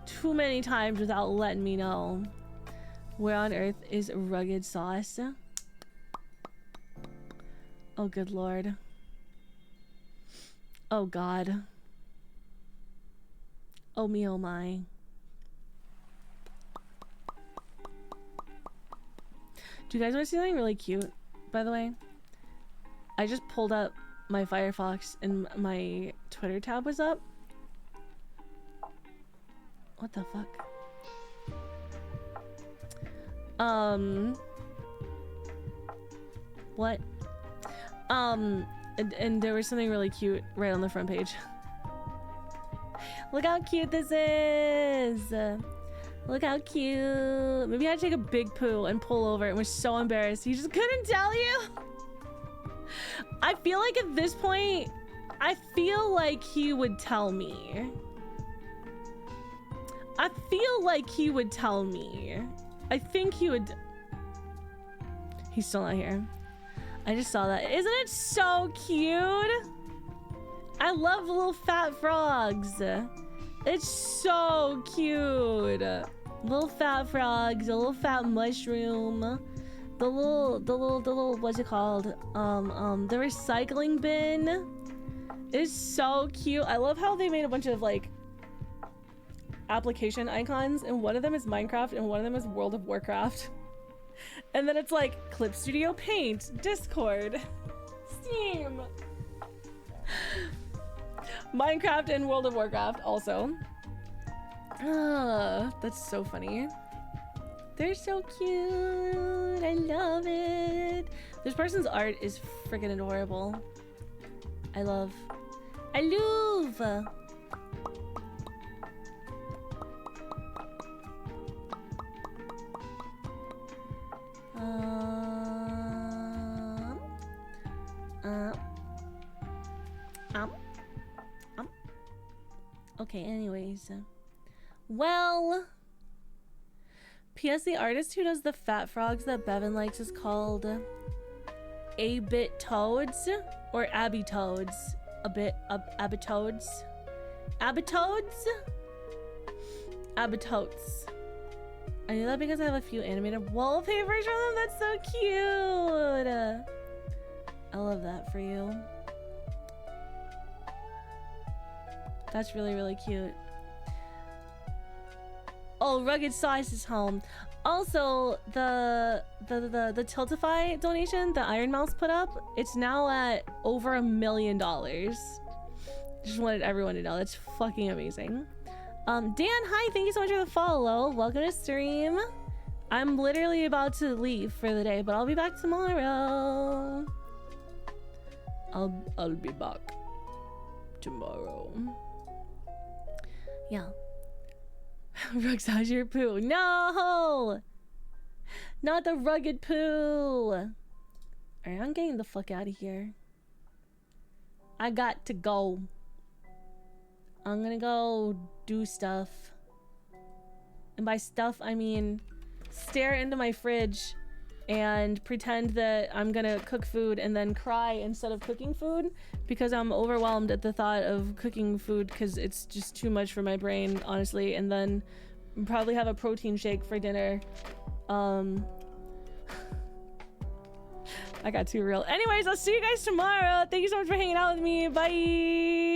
too many times without letting me know. Where on earth is Rugged Sauce? Oh, good lord. Oh, God. Oh, me, oh, my. Do you guys want to see something really cute, by the way? I just pulled up my Firefox and my Twitter tab was up. What the fuck? What? And there was something really cute right on the front page. Look how cute this is! Look how cute. Maybe I had to take a big poo and pull over and was so embarrassed. He just couldn't tell you. I feel like at this point, I feel like he would tell me. I feel like he would tell me. I think he would. He's still not here. I just saw that. Isn't it so cute? I love little fat frogs. It's so cute. Little fat frogs, a little fat mushroom, the little, what's it called? The recycling bin is so cute. I love how they made a bunch of like application icons, and one of them is Minecraft and one of them is World of Warcraft. And then it's like Clip Studio Paint, Discord, Steam, Minecraft and World of Warcraft also. Ah, that's so funny. They're so cute. I love it. This person's art is freaking adorable. I love. Okay, anyways. Well, P.S. the artist who does the fat frogs that Bevan likes is called 𝗏𝐵𝑇oads or 𝗏𝐵𝑇oads. 𝗏𝐵𝑇oads. I knew that because I have a few animated wallpapers from them. That's so cute. I love that for you. That's really, really cute. Oh, Rugged Sauce is home. Also, the Tiltify donation that Iron Mouse put up, it's now at over $1 million. Just wanted everyone to know. That's fucking amazing. Dan, hi, thank you so much for the follow. Welcome to stream. I'm literally about to leave for the day, but I'll be back tomorrow. I'll be back tomorrow. Yeah. Rugs, how's your poo? No! Not the rugged poo! Alright, I'm getting the fuck out of here. I got to go. I'm gonna go do stuff. And by stuff, I mean stare into my fridge and pretend that I'm gonna cook food and then cry instead of cooking food because I'm overwhelmed at the thought of cooking food because it's just too much for my brain, honestly. And then probably have a protein shake for dinner. I got too real. Anyways, I'll see you guys tomorrow. Thank you so much for hanging out with me. Bye.